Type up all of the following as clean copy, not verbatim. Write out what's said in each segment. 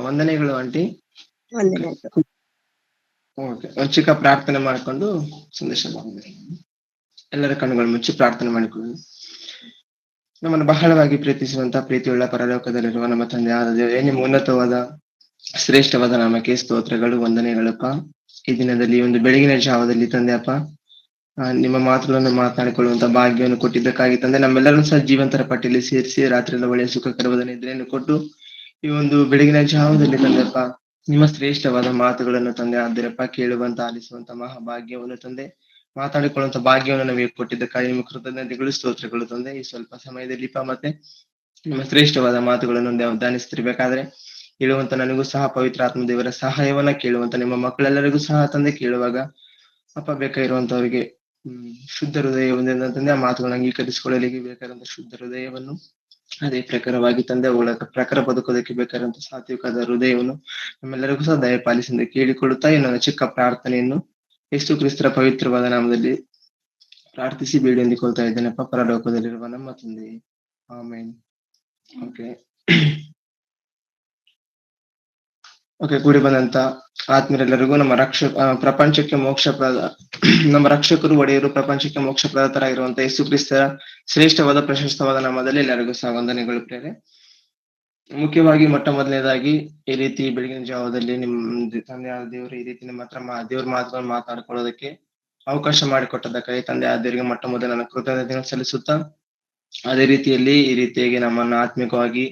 ವಂದನೆಗಳು aunty. Okay. ವಂದನೆಗಳು. Okay. ಒಂದು ಚಿಕ್ಕ ಪ್ರಾರ್ಥನೆ ಮಾಡಿಕೊಂಡು ಸಂದೇಶ ಮಾಡಿದೆ. ಎಲ್ಲರ ಕಣ್ಣುಗಳು ಮುಚ್ಚಿ ಪ್ರಾರ್ಥನೆ ಮಾಡಿಕೊಳ್ಳಿ. ನಮ್ಮನ್ನು ಬಹಳವಾಗಿ ಪ್ರೀತಿಸುವಂತಹ ಪ್ರೀತಿಯುಳ್ಳ ಪರಲೋಕದಲ್ಲಿರುವ ನಮ್ಮ ತಂದೆಯಾದ ದೇವರೇ, ನಿಮ್ಮ ಉನ್ನತವಾದ ಶ್ರೇಷ್ಠವಾದ ನಾಮಕ್ಕೆ ಸ್ತೋತ್ರಗಳು, ವಂದನೆಗಳಪ್ಪ. ಈ ದಿನದಲ್ಲಿ ಒಂದು ಬೆಳಗಿನ ಜಾವದಲ್ಲಿ ತಂದೆಯಪ್ಪ, ನಿಮ್ಮ ಮಾತುಗಳನ್ನು ಮಾತನಾಡಿಕೊಳ್ಳುವಂತ ಭಾಗ್ಯವನ್ನು ಕೊಟ್ಟಿದ್ದಕ್ಕಾಗಿ ತಂದೆ, ನಮ್ಮೆಲ್ಲರನ್ನು ಸಹ ಜೀವಂತರ ಪಟ್ಟಿಯಲ್ಲಿ ಸೇರಿಸಿ ರಾತ್ರಿಯೆಲ್ಲ ಒಳ್ಳೆಯ ಸುಖಕರವಾದ ನಿದ್ರೆಯನ್ನು ಕೊಟ್ಟು ಈ ಒಂದು ಬೆಳಗಿನ ಜಾವದಲ್ಲಿ ತಂದೆಯಪ್ಪ ನಿಮ್ಮ ಶ್ರೇಷ್ಠವಾದ ಮಾತುಗಳನ್ನು ತಂದೆ ಆದ್ದರಪ್ಪ ಕೇಳುವಂತ ಆಲಿಸುವಂತ ಮಹಾಭಾಗ್ಯವನ್ನು ತಂದೆ, ಮಾತಾಡಿಕೊಳ್ಳುವಂತ ಭಾಗ್ಯವನ್ನು ನಮಗೆ ಕೊಟ್ಟಿದ್ದಕ್ಕಾಗಿ ನಿಮ್ಮ ಕೃತಜ್ಞತೆಗಳು ಸ್ತೋತ್ರಗಳು ತಂದೆ. ಈ ಸ್ವಲ್ಪ ಸಮಯದಲ್ಲಿ ಮತ್ತೆ ನಿಮ್ಮ ಶ್ರೇಷ್ಠವಾದ ಮಾತುಗಳನ್ನು ಧ್ಯಾನಿಸ್ತಿರ್ಬೇಕಾದ್ರೆ ಹೇಳುವಂತ ನನಗೂ ಸಹ ಪವಿತ್ರ ಆತ್ಮ ದೇವರ ಸಹಾಯವನ್ನ ಕೇಳುವಂತ ನಿಮ್ಮ ಮಕ್ಕಳೆಲ್ಲರಿಗೂ ಸಹ ತಂದೆ ಕೇಳುವಾಗ ಅಪ್ಪ ಬೇಕಾಗಿರುವಂತವರಿಗೆ ಶುದ್ಧ ಹೃದಯದಿಂದ ತಂದೆ ಆ ಮಾತುಗಳನ್ನು ಅಂಗೀಕರಿಸಿಕೊಳ್ಳಲಿಕ್ಕೆ ಬೇಕಾದಂತ ಶುದ್ಧ ಹೃದಯವನ್ನು, ಅದೇ ಪ್ರಕಾರವಾಗಿ ತಂದೆ ಅವುಗಳ ಪ್ರಕಾರ ಬದುಕೋದಕ್ಕೆ ಬೇಕಾದಂತ ಸಾತ್ವಿಕವಾದ ಹೃದಯವನ್ನು ನಮ್ಮೆಲ್ಲರಿಗೂ ಸಹ ದಯಪಾಲಿಸಿಂದ ಕೇಳಿಕೊಳ್ಳುತ್ತಾ ಈ ನನ್ನ ಚಿಕ್ಕ ಪ್ರಾರ್ಥನೆಯನ್ನು ಯೇಸು ಕ್ರಿಸ್ತರ ಪವಿತ್ರವಾದ ನಾಮದಲ್ಲಿ ಪ್ರಾರ್ಥಿಸಿ ಬೇಡಿ ಹೊಂದಿಕೊಳ್ತಾ ಇದ್ದೇನೆಪ್ಪ, ಪರಲೋಕದಲ್ಲಿರುವ ನಮ್ಮ ತಂದೆ. ಆಮೇನ್. ಓಕೆ. ಓಕೆ. ಕೂಡಿ ಬಂದಂತ ಆತ್ಮರೆಲ್ಲರಿಗೂ ನಮ್ಮ ಪ್ರಪಂಚಕ್ಕೆ ನಮ್ಮ ರಕ್ಷಕರು, ಒಡೆಯರು, ಪ್ರಪಂಚಕ್ಕೆ ಮೋಕ್ಷ ಪ್ರದಾತರಾಗಿರುವಂತಹ ಯೇಸು ಕ್ರಿಸ್ತರ ಶ್ರೇಷ್ಠವಾದ ಪ್ರಶಸ್ತವಾದ ನಾಮದಲ್ಲಿ ಎಲ್ಲರಿಗೂ ಸಹ ವಂದನೆಗಳು ಪ್ರೇರೆ. ಮುಖ್ಯವಾಗಿ ಮೊಟ್ಟ ಮೊದಲನೇದಾಗಿ ಈ ರೀತಿ ಬೆಳಗಿನ ಜಾವದಲ್ಲಿ ನಿಮ್ ತಂದೆ ಆದ ದೇವರು ಈ ರೀತಿ ನಿಮ್ಮ ಹತ್ರ ದೇವ್ರ ಮಾತುಗಳನ್ನು ಮಾತಾಡ್ಕೊಳ್ಳೋದಕ್ಕೆ ಅವಕಾಶ ಮಾಡಿಕೊಟ್ಟದಕ್ಕಾಗಿ ತಂದೆ ಆದ ದೇವರಿಗೆ ಮೊಟ್ಟ ಮೊದಲು ನನ್ನ ಕೃತಜ್ಞತೆಯನ್ನು ಸಲ್ಲಿಸುತ್ತಾ, ಅದೇ ರೀತಿಯಲ್ಲಿ ಈ ರೀತಿಯಾಗಿ ನಮ್ಮನ್ನು ಆತ್ಮಿಕವಾಗಿ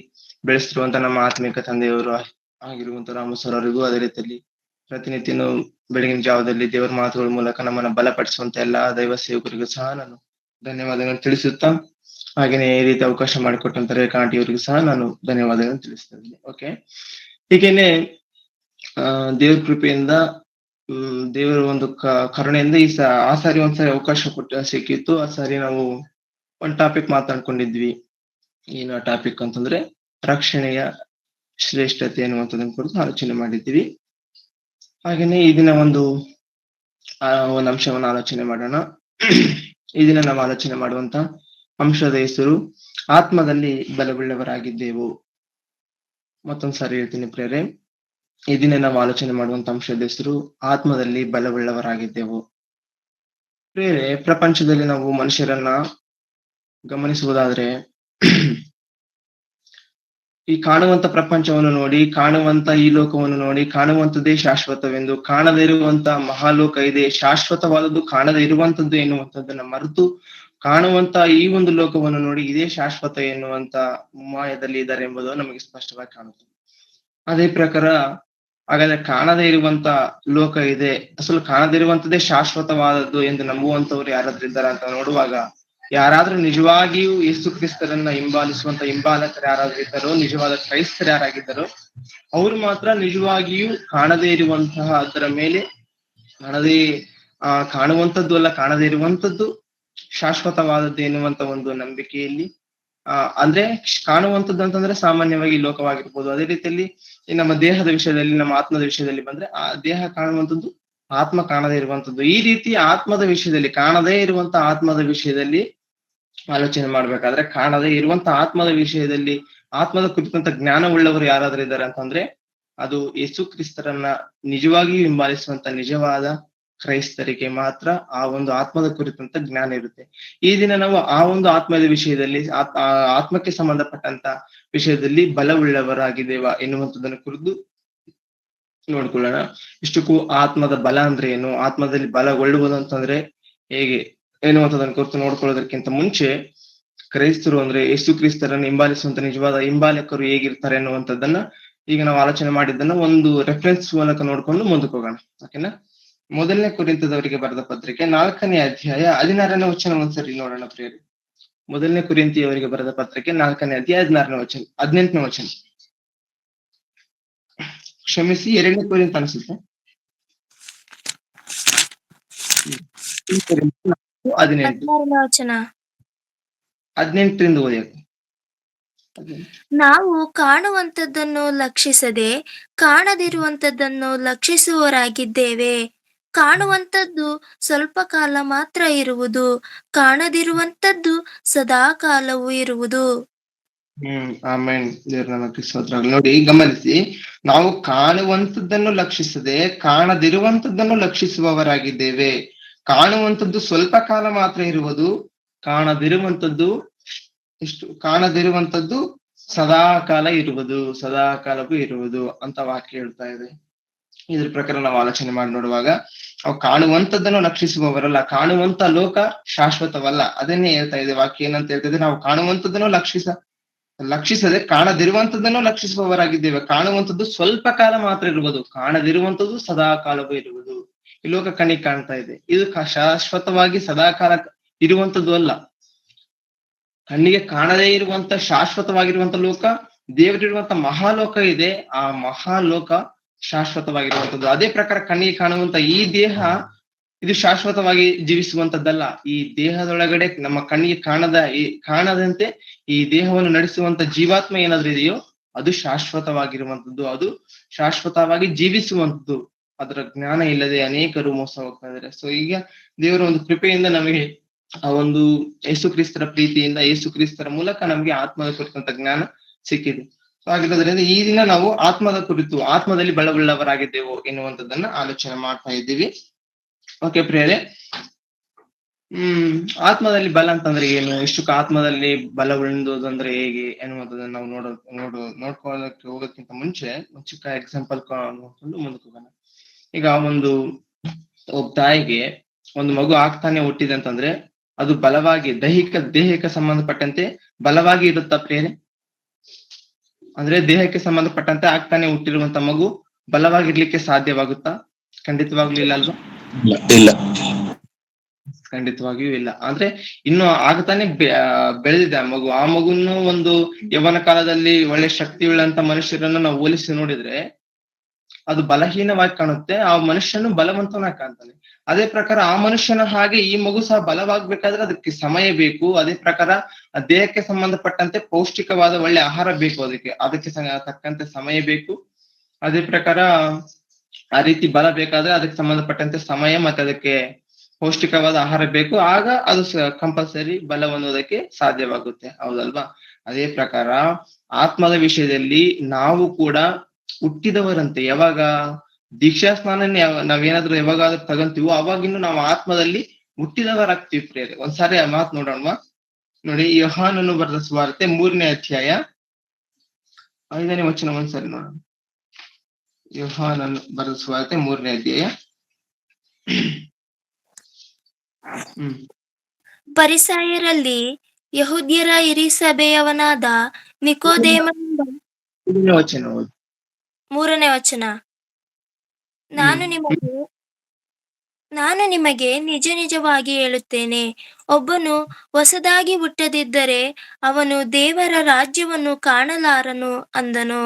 ಬೆಳೆಸಿರುವಂತ ನಮ್ಮ ಆತ್ಮಿಕ ತಂದೆಯವರು ಆಗಿರುವಂತ ರಾಮ ಸರ್ ಅವರಿಗೂ, ಅದೇ ರೀತಿಯಲ್ಲಿ ಪ್ರತಿನಿತ್ಯನೂ ಬೆಳಗಿನ ಜಾವದಲ್ಲಿ ದೇವರ ಮಾತುಗಳ ಮೂಲಕ ನಮ್ಮನ್ನ ಬಲಪಡಿಸುವಂತ ಎಲ್ಲಾ ದೈವ ಸೇವಕರಿಗೂ ಸಹ ನಾನು ಧನ್ಯವಾದಗಳನ್ನು ತಿಳಿಸುತ್ತಾ, ಹಾಗೇನೆ ಈ ರೀತಿ ಅವಕಾಶ ಮಾಡಿಕೊಟ್ಟಂತ ರೇಖಾ ಆಂಟಿ ಅವರಿಗೂ ಸಹ ನಾನು ಧನ್ಯವಾದಗಳನ್ನು ತಿಳಿಸ್ತಾ ಇದ್ದೀನಿ. ಓಕೆ. ಹೀಗೇನೆ ದೇವ್ರ ಕೃಪೆಯಿಂದ ದೇವರ ಒಂದು ಕರುಣೆಯಿಂದ ಆ ಸಾರಿ ಒಂದ್ಸರಿ ಅವಕಾಶ ಸಿಕ್ಕಿತ್ತು. ಆ ಸಾರಿ ನಾವು ಒಂದ್ ಟಾಪಿಕ್ ಮಾತಾಡ್ಕೊಂಡಿದ್ವಿ. ಏನು ಆ ಟಾಪಿಕ್ ಅಂತಂದ್ರೆ ರಕ್ಷಣೆಯ ಶ್ರೇಷ್ಠತೆ ಅನ್ನುವಂಥದ್ದನ್ನು ಕುರಿತು ಆಲೋಚನೆ ಮಾಡಿದ್ದೀವಿ. ಹಾಗೇನೆ ಈ ದಿನ ಒಂದು ಅಂಶವನ್ನು ಆಲೋಚನೆ ಮಾಡೋಣ. ಈ ದಿನ ನಾವು ಆಲೋಚನೆ ಮಾಡುವಂತ ಅಂಶದ ಹೆಸರು ಆತ್ಮದಲ್ಲಿ ಬಲವುಳ್ಳವರಾಗಿದ್ದೆವು. ಮತ್ತೊಂದ್ಸಾರಿ ಹೇಳ್ತೀನಿ ಪ್ರೇರೆ, ಈ ದಿನ ನಾವು ಆಲೋಚನೆ ಮಾಡುವಂತ ಅಂಶದ ಹೆಸರು ಆತ್ಮದಲ್ಲಿ ಬಲವುಳ್ಳವರಾಗಿದ್ದೆವು. ಪ್ರೇರೆ, ಪ್ರಪಂಚದಲ್ಲಿ ನಾವು ಮನುಷ್ಯರನ್ನ ಗಮನಿಸುವುದಾದ್ರೆ ಈ ಕಾಣುವಂತ ಪ್ರಪಂಚವನ್ನು ನೋಡಿ, ಕಾಣುವಂತ ಈ ಲೋಕವನ್ನು ನೋಡಿ, ಕಾಣುವಂಥದ್ದೇ ಶಾಶ್ವತವೆಂದು, ಕಾಣದೇ ಇರುವಂತ ಮಹಾಲೋಕ ಇದೆ, ಶಾಶ್ವತವಾದದ್ದು ಕಾಣದೇ ಇರುವಂತದ್ದು ಎನ್ನುವಂಥದ್ದನ್ನ ಮರೆತು ಕಾಣುವಂತ ಈ ಒಂದು ಲೋಕವನ್ನು ನೋಡಿ ಇದೇ ಶಾಶ್ವತ ಎನ್ನುವಂತ ಮಾಯದಲ್ಲಿ ಇದ್ದಾರೆ ಎಂಬುದು ನಮಗೆ ಸ್ಪಷ್ಟವಾಗಿ ಕಾಣುತ್ತೆ. ಅದೇ ಪ್ರಕಾರ ಹಾಗಾದ್ರೆ ಕಾಣದೇ ಇರುವಂತ ಲೋಕ ಇದೆ, ಅಸಲು ಕಾಣದೇ ಇರುವಂತದ್ದೇ ಶಾಶ್ವತವಾದದ್ದು ಎಂದು ನಂಬುವಂತವ್ರು ಯಾರಾದ್ರೂ ಇದ್ದಾರ ಅಂತ ನೋಡುವಾಗ, ಯಾರಾದ್ರೂ ನಿಜವಾಗಿಯೂ ಯೇಸು ಕ್ರಿಸ್ತರನ್ನ ಹಿಂಬಾಲಿಸುವಂತ ಹಿಂಬಾಲಕರು ಯಾರಾದ್ರೂ ಇದ್ದಾರೋ, ನಿಜವಾದ ಕ್ರೈಸ್ತರು ಯಾರಾಗಿದ್ದಾರೋ ಅವ್ರು ಮಾತ್ರ ನಿಜವಾಗಿಯೂ ಕಾಣದೇ ಇರುವಂತಹ ಅದರ ಮೇಲೆ ಕಾಣುವಂಥದ್ದು ಅಲ್ಲ, ಕಾಣದೇ ಇರುವಂತದ್ದು ಶಾಶ್ವತವಾದದ್ದು ಎನ್ನುವಂತ ಒಂದು ನಂಬಿಕೆಯಲ್ಲಿ ಅಂದ್ರೆ ಕಾಣುವಂಥದ್ದು ಅಂತಂದ್ರೆ ಸಾಮಾನ್ಯವಾಗಿ ಲೋಕವಾಗಿರ್ಬೋದು. ಅದೇ ರೀತಿಯಲ್ಲಿ ನಮ್ಮ ದೇಹದ ವಿಷಯದಲ್ಲಿ, ನಮ್ಮ ಆತ್ಮದ ವಿಷಯದಲ್ಲಿ ಬಂದ್ರೆ ಆ ದೇಹ ಕಾಣುವಂಥದ್ದು, ಆತ್ಮ ಕಾಣದೇ ಇರುವಂತದ್ದು. ಈ ರೀತಿ ಆತ್ಮದ ವಿಷಯದಲ್ಲಿ, ಕಾಣದೇ ಇರುವಂತ ಆತ್ಮದ ವಿಷಯದಲ್ಲಿ ಆಲೋಚನೆ ಮಾಡ್ಬೇಕಾದ್ರೆ, ಕಾಣದೇ ಇರುವಂತ ಆತ್ಮದ ವಿಷಯದಲ್ಲಿ ಆತ್ಮದ ಕುರಿತಂತ ಜ್ಞಾನವುಳ್ಳವರು ಯಾರಾದ್ರೂ ಇದ್ದಾರೆ ಅಂತಂದ್ರೆ ಅದು ಯೇಸು ಕ್ರಿಸ್ತರನ್ನ ನಿಜವಾಗಿಯೂ ಹಿಂಬಾಲಿಸುವಂತ ನಿಜವಾದ ಕ್ರೈಸ್ತರಿಗೆ ಮಾತ್ರ ಆ ಒಂದು ಆತ್ಮದ ಕುರಿತಂತ ಜ್ಞಾನ ಇರುತ್ತೆ. ಈ ದಿನ ನಾವು ಆ ಒಂದು ಆತ್ಮದ ವಿಷಯದಲ್ಲಿ, ಆತ್ಮಕ್ಕೆ ಸಂಬಂಧಪಟ್ಟಂತ ವಿಷಯದಲ್ಲಿ ಬಲವುಳ್ಳವರಾಗಿದ್ದೇವಾ ಎನ್ನುವಂಥದ್ದನ್ನು ಕುರಿತು ನೋಡ್ಕೊಳ್ಳೋಣ. ಇಷ್ಟಕ್ಕೂ ಆತ್ಮದ ಬಲ ಅಂದ್ರೆ ಏನು, ಆತ್ಮದಲ್ಲಿ ಬಲಗೊಳ್ಳುವುದು ಅಂತಂದ್ರೆ ಹೇಗೆ ಎನ್ನುವಂಥದ್ದನ್ನು ಕುರಿತು ನೋಡ್ಕೊಳ್ಳೋದಕ್ಕಿಂತ ಮುಂಚೆ, ಕ್ರೈಸ್ತರು ಅಂದ್ರೆ ಯೇಸು ಕ್ರಿಸ್ತರನ್ನು ಹಿಂಬಾಲಿಸುವಂತ ನಿಜವಾದ ಹಿಂಬಾಲಕರು ಹೇಗಿರ್ತಾರೆ ಅನ್ನುವಂಥದ್ದನ್ನ ಈಗ ನಾವು ಆಲೋಚನೆ ಮಾಡಿದ್ದನ್ನ ಒಂದು ರೆಫರೆನ್ಸ್ ಮೂಲಕ ನೋಡ್ಕೊಂಡು ಮುಂದಕ್ಕೆ ಹೋಗೋಣ. ಓಕೆನಾ. ಮೊದಲನೇ ಕೊರಿಂಥದವರಿಗೆ ಬರೆದ ಪತ್ರಿಕೆ 4ನೇ ಅಧ್ಯಾಯ 16ನೇ ವಚನ ಒಂದ್ಸರಿ ನೋಡೋಣ ಪ್ರಿಯರೇ. ಮೊದಲನೇ ಕೊರಿಂಥಿಯವರಿಗೆ ಬರೆದ ಪತ್ರಿಕೆ 4ನೇ ಅಧ್ಯಾಯ 18ನೇ ವಚನ. ಕ್ಷಮಿಸಿ, 2ನೇ ಕೊರಿಂಥ ಅನ್ಸುತ್ತೆ. 18ರಿಂದ ಓದಿ. ನಾವು ಕಾಣುವಂಥದ್ದನ್ನು ಲಕ್ಷಿಸದೆ ಕಾಣದಿರುವಂಥದ್ದನ್ನು ಲಕ್ಷಿಸುವವರಾಗಿದ್ದೇವೆ. ಕಾಣುವಂಥದ್ದು ಸ್ವಲ್ಪ ಕಾಲ ಮಾತ್ರ ಇರುವುದು, ಕಾಣದಿರುವಂಥದ್ದು ಸದಾ ಕಾಲವೂ ಇರುವುದು. ಆಮೇನ್. ದೇವ್ರ ನಮಗೆ ಸ್ತೋತ್ರಗಳು. ನೋಡಿ, ಗಮನಿಸಿ, ನಾವು ಕಾಣುವಂತದ್ದನ್ನು ಲಕ್ಷಿಸದೆ ಕಾಣದಿರುವಂತದ್ದನ್ನು ಲಕ್ಷಿಸುವವರಾಗಿದ್ದೇವೆ. ಕಾಣುವಂತದ್ದು ಸ್ವಲ್ಪ ಕಾಲ ಮಾತ್ರ ಇರುವುದು, ಕಾಣದಿರುವಂತದ್ದು ಕಾಣದಿರುವಂತದ್ದು ಸದಾ ಕಾಲ ಇರುವುದು, ಸದಾ ಕಾಲಕ್ಕೂ ಇರುವುದು ಅಂತ ವಾಕ್ಯ ಹೇಳ್ತಾ ಇದೆ. ಇದ್ರ ಪ್ರಕಾರ ನಾವು ಆಲೋಚನೆ ಮಾಡಿ ನೋಡುವಾಗ, ನಾವು ಕಾಣುವಂತದ್ದನ್ನು ಲಕ್ಷಿಸುವವರಲ್ಲ. ಕಾಣುವಂತ ಲೋಕ ಶಾಶ್ವತವಲ್ಲ. ಅದನ್ನೇ ಹೇಳ್ತಾ ಇದೆ ವಾಕ್ಯ. ಏನಂತ ಹೇಳ್ತಿದೆ? ನಾವು ಕಾಣುವಂತದ್ದನ್ನು ಲಕ್ಷಿಸದೆ ಕಾಣದಿರುವಂತದ್ದನ್ನು ಲಕ್ಷಿಸುವವರಾಗಿದ್ದೇವೆ. ಕಾಣುವಂತದ್ದು ಸ್ವಲ್ಪ ಕಾಲ ಮಾತ್ರ ಇರುವುದು, ಕಾಣದಿರುವಂತದ್ದು ಸದಾ ಕಾಲವೂ ಇರುವುದು. ಈ ಲೋಕ ಕಣ್ಣಿಗೆ ಕಾಣ್ತಾ ಇದೆ, ಇದು ಶಾಶ್ವತವಾಗಿ ಸದಾ ಕಾಲ ಇರುವಂತದ್ದು ಅಲ್ಲ. ಕಣ್ಣಿಗೆ ಕಾಣದೇ ಇರುವಂತ ಶಾಶ್ವತವಾಗಿರುವಂತ ಲೋಕ, ದೇವರಿರುವಂತ ಮಹಾಲೋಕ ಇದೆ. ಆ ಮಹಾಲೋಕ ಶಾಶ್ವತವಾಗಿರುವಂತದ್ದು. ಅದೇ ಪ್ರಕಾರ ಕಣ್ಣಿಗೆ ಕಾಣುವಂತ ಈ ದೇಹ, ಇದು ಶಾಶ್ವತವಾಗಿ ಜೀವಿಸುವಂತದ್ದಲ್ಲ. ಈ ದೇಹದೊಳಗಡೆ ನಮ್ಮ ಕಣ್ಣಿಗೆ ಕಾಣದಂತೆ ಈ ದೇಹವನ್ನು ನಡೆಸುವಂತ ಜೀವಾತ್ಮ ಏನಾದ್ರೂ ಇದೆಯೋ ಅದು ಶಾಶ್ವತವಾಗಿರುವಂತದ್ದು, ಅದು ಶಾಶ್ವತವಾಗಿ ಜೀವಿಸುವಂತದ್ದು. ಅದರ ಜ್ಞಾನ ಇಲ್ಲದೆ ಅನೇಕರು ಮೋಸ ಹೋಗ್ತಾ ಇದ್ದಾರೆ. ಸೊ ಈಗ ದೇವರ ಒಂದು ಕೃಪೆಯಿಂದ ನಮಗೆ ಆ ಒಂದು ಯೇಸು ಕ್ರಿಸ್ತರ ಪ್ರೀತಿಯಿಂದ, ಯೇಸು ಕ್ರಿಸ್ತರ ಮೂಲಕ ನಮಗೆ ಆತ್ಮದ ಕುರಿತಂತ ಜ್ಞಾನ ಸಿಕ್ಕಿದೆ. ಸೊ ಆಗಿರೋದ್ರಿಂದ ಈ ದಿನ ನಾವು ಆತ್ಮದ ಕುರಿತು, ಆತ್ಮದಲ್ಲಿ ಬಲವುಳ್ಳವರಾಗಿದ್ದೆವು ಎನ್ನುವಂಥದ್ದನ್ನ ಆಲೋಚನೆ ಮಾಡ್ತಾ ಇದ್ದೀವಿ. ಓಕೆ ಪ್ರಿಯರೇ, ಆತ್ಮದಲ್ಲಿ ಬಲ ಅಂತಂದ್ರೆ ಏನು, ಇಷ್ಟಕ್ಕೆ ಆತ್ಮದಲ್ಲಿ ಬಲ ಉಳಿದೋದಂದ್ರೆ ಹೇಗೆ ಎನ್ನುವಂಥದ್ದನ್ನ ನಾವು ನೋಡ್ಕೊಳ್ಳೋದಕ್ಕೆ ಹೋಗೋದಕ್ಕಿಂತ ಮುಂಚೆ ಒಂದು ಚಿಕ್ಕ ಎಕ್ಸಾಂಪಲ್ ನೋಡ್ಕೊಂಡು ಮುಂದಕ್ಕೆ ಹೋಗೋಣ. ಈಗ ಒಬ್ಬ ತಾಯಿಗೆ ಒಂದು ಮಗು ಆಗ್ತಾನೆ ಹುಟ್ಟಿದೆ ಅಂತಂದ್ರೆ ಅದು ಬಲವಾಗಿ ದೇಹಕ್ಕೆ ಸಂಬಂಧಪಟ್ಟಂತೆ ಬಲವಾಗಿ ಇರುತ್ತಾ ಪ್ರಿಯರೇ? ಅಂದ್ರೆ ದೇಹಕ್ಕೆ ಸಂಬಂಧಪಟ್ಟಂತೆ ಆಗ್ತಾನೆ ಹುಟ್ಟಿರುವಂತ ಮಗು ಬಲವಾಗಿರ್ಲಿಕ್ಕೆ ಸಾಧ್ಯವಾಗುತ್ತಾ? ಖಂಡಿತವಾಗ್ಲೂ ಇಲ್ಲ ಅಲ್ವಾ? ಇಲ್ಲ, ಖಂಡಿತವಾಗಿಯೂ ಇಲ್ಲ. ಅಂದ್ರೆ ಇನ್ನು ಆಗ್ತಾನೆ ಬೆಳೆದಿದೆ ಆ ಮಗುನ್ನು ಒಂದು ಯವನ ಕಾಲದಲ್ಲಿ ಒಳ್ಳೆ ಶಕ್ತಿ ಉಳ್ಳಂತ ಮನುಷ್ಯರನ್ನು ನಾವು ಹೋಲಿಸಿ ನೋಡಿದ್ರೆ ಅದು ಬಲಹೀನವಾಗಿ ಕಾಣುತ್ತೆ, ಆ ಮನುಷ್ಯನು ಬಲವಂತನಾಗಿ ಕಾಣ್ತಾನೆ. ಅದೇ ಪ್ರಕಾರ ಆ ಮನುಷ್ಯನ ಹಾಗೆ ಈ ಮಗು ಸಹ ಬಲವಾಗ್ಬೇಕಾದ್ರೆ ಅದಕ್ಕೆ ಸಮಯ ಬೇಕು. ಅದೇ ಪ್ರಕಾರ ದೇಹಕ್ಕೆ ಸಂಬಂಧಪಟ್ಟಂತೆ ಪೌಷ್ಟಿಕವಾದ ಒಳ್ಳೆ ಆಹಾರ ಬೇಕು, ಅದಕ್ಕೆ ತಕ್ಕಂತೆ ಸಮಯ ಬೇಕು. ಅದೇ ಪ್ರಕಾರ ಆ ರೀತಿ ಬಲ ಬೇಕಾದ್ರೆ ಅದಕ್ಕೆ ಸಂಬಂಧಪಟ್ಟಂತೆ ಸಮಯ ಮತ್ತೆ ಅದಕ್ಕೆ ಪೌಷ್ಟಿಕವಾದ ಆಹಾರ ಬೇಕು. ಆಗ ಅದು ಕಂಪಲ್ಸರಿ ಬಲ ಹೊಂದೋದಕ್ಕೆ ಸಾಧ್ಯವಾಗುತ್ತೆ, ಹೌದಲ್ವಾ? ಅದೇ ಪ್ರಕಾರ ಆತ್ಮದ ವಿಷಯದಲ್ಲಿ ನಾವು ಕೂಡ ಹುಟ್ಟಿದವರಂತೆ. ಯಾವಾಗ ದೀಕ್ಷಾ ಸ್ನಾನ ನಾವೇನಾದ್ರೂ ಯಾವಾಗಾದ್ರೂ ತಗಂತೀವೋ ಅವಾಗಿನ್ನು ನಾವು ಆತ್ಮದಲ್ಲಿ ಹುಟ್ಟಿದವರಾಗ್ತೀವಿ ಪ್ರಿಯರೇ. ಒಂದ್ಸಾರಿ ಆ ಮಾತು ನೋಡೋಣ. ನೋಡಿ, ಯೋಹಾನನು ಬರೆದ ಸುವಾರ್ತೆ 3ನೇ ಅಧ್ಯಾಯ 5ನೇ ವಚನ ಒಂದ್ಸರಿ ನೋಡೋಣ. ಯೋಹಾನನು ಬರೆದ ಸುವಾರ್ತೆ 3ನೇ ಅಧ್ಯಾಯ. ಫರಿಸಾಯರಲ್ಲಿ ಯಹೂದ್ಯರ ಹಿರೀಸಭೆಯವನಾದ ನಿಕೋದೇಮನೆಂಬ 3ನೇ ವಚನ. ನಾನು ನಿಮಗೆ ನಿಜ ನಿಜವಾಗಿ ಹೇಳುತ್ತೇನೆ, ಒಬ್ಬನು ಹೊಸದಾಗಿ ಹುಟ್ಟದಿದ್ದರೆ ಅವನು ದೇವರ ರಾಜ್ಯವನ್ನು ಕಾಣಲಾರನು ಅಂದನು.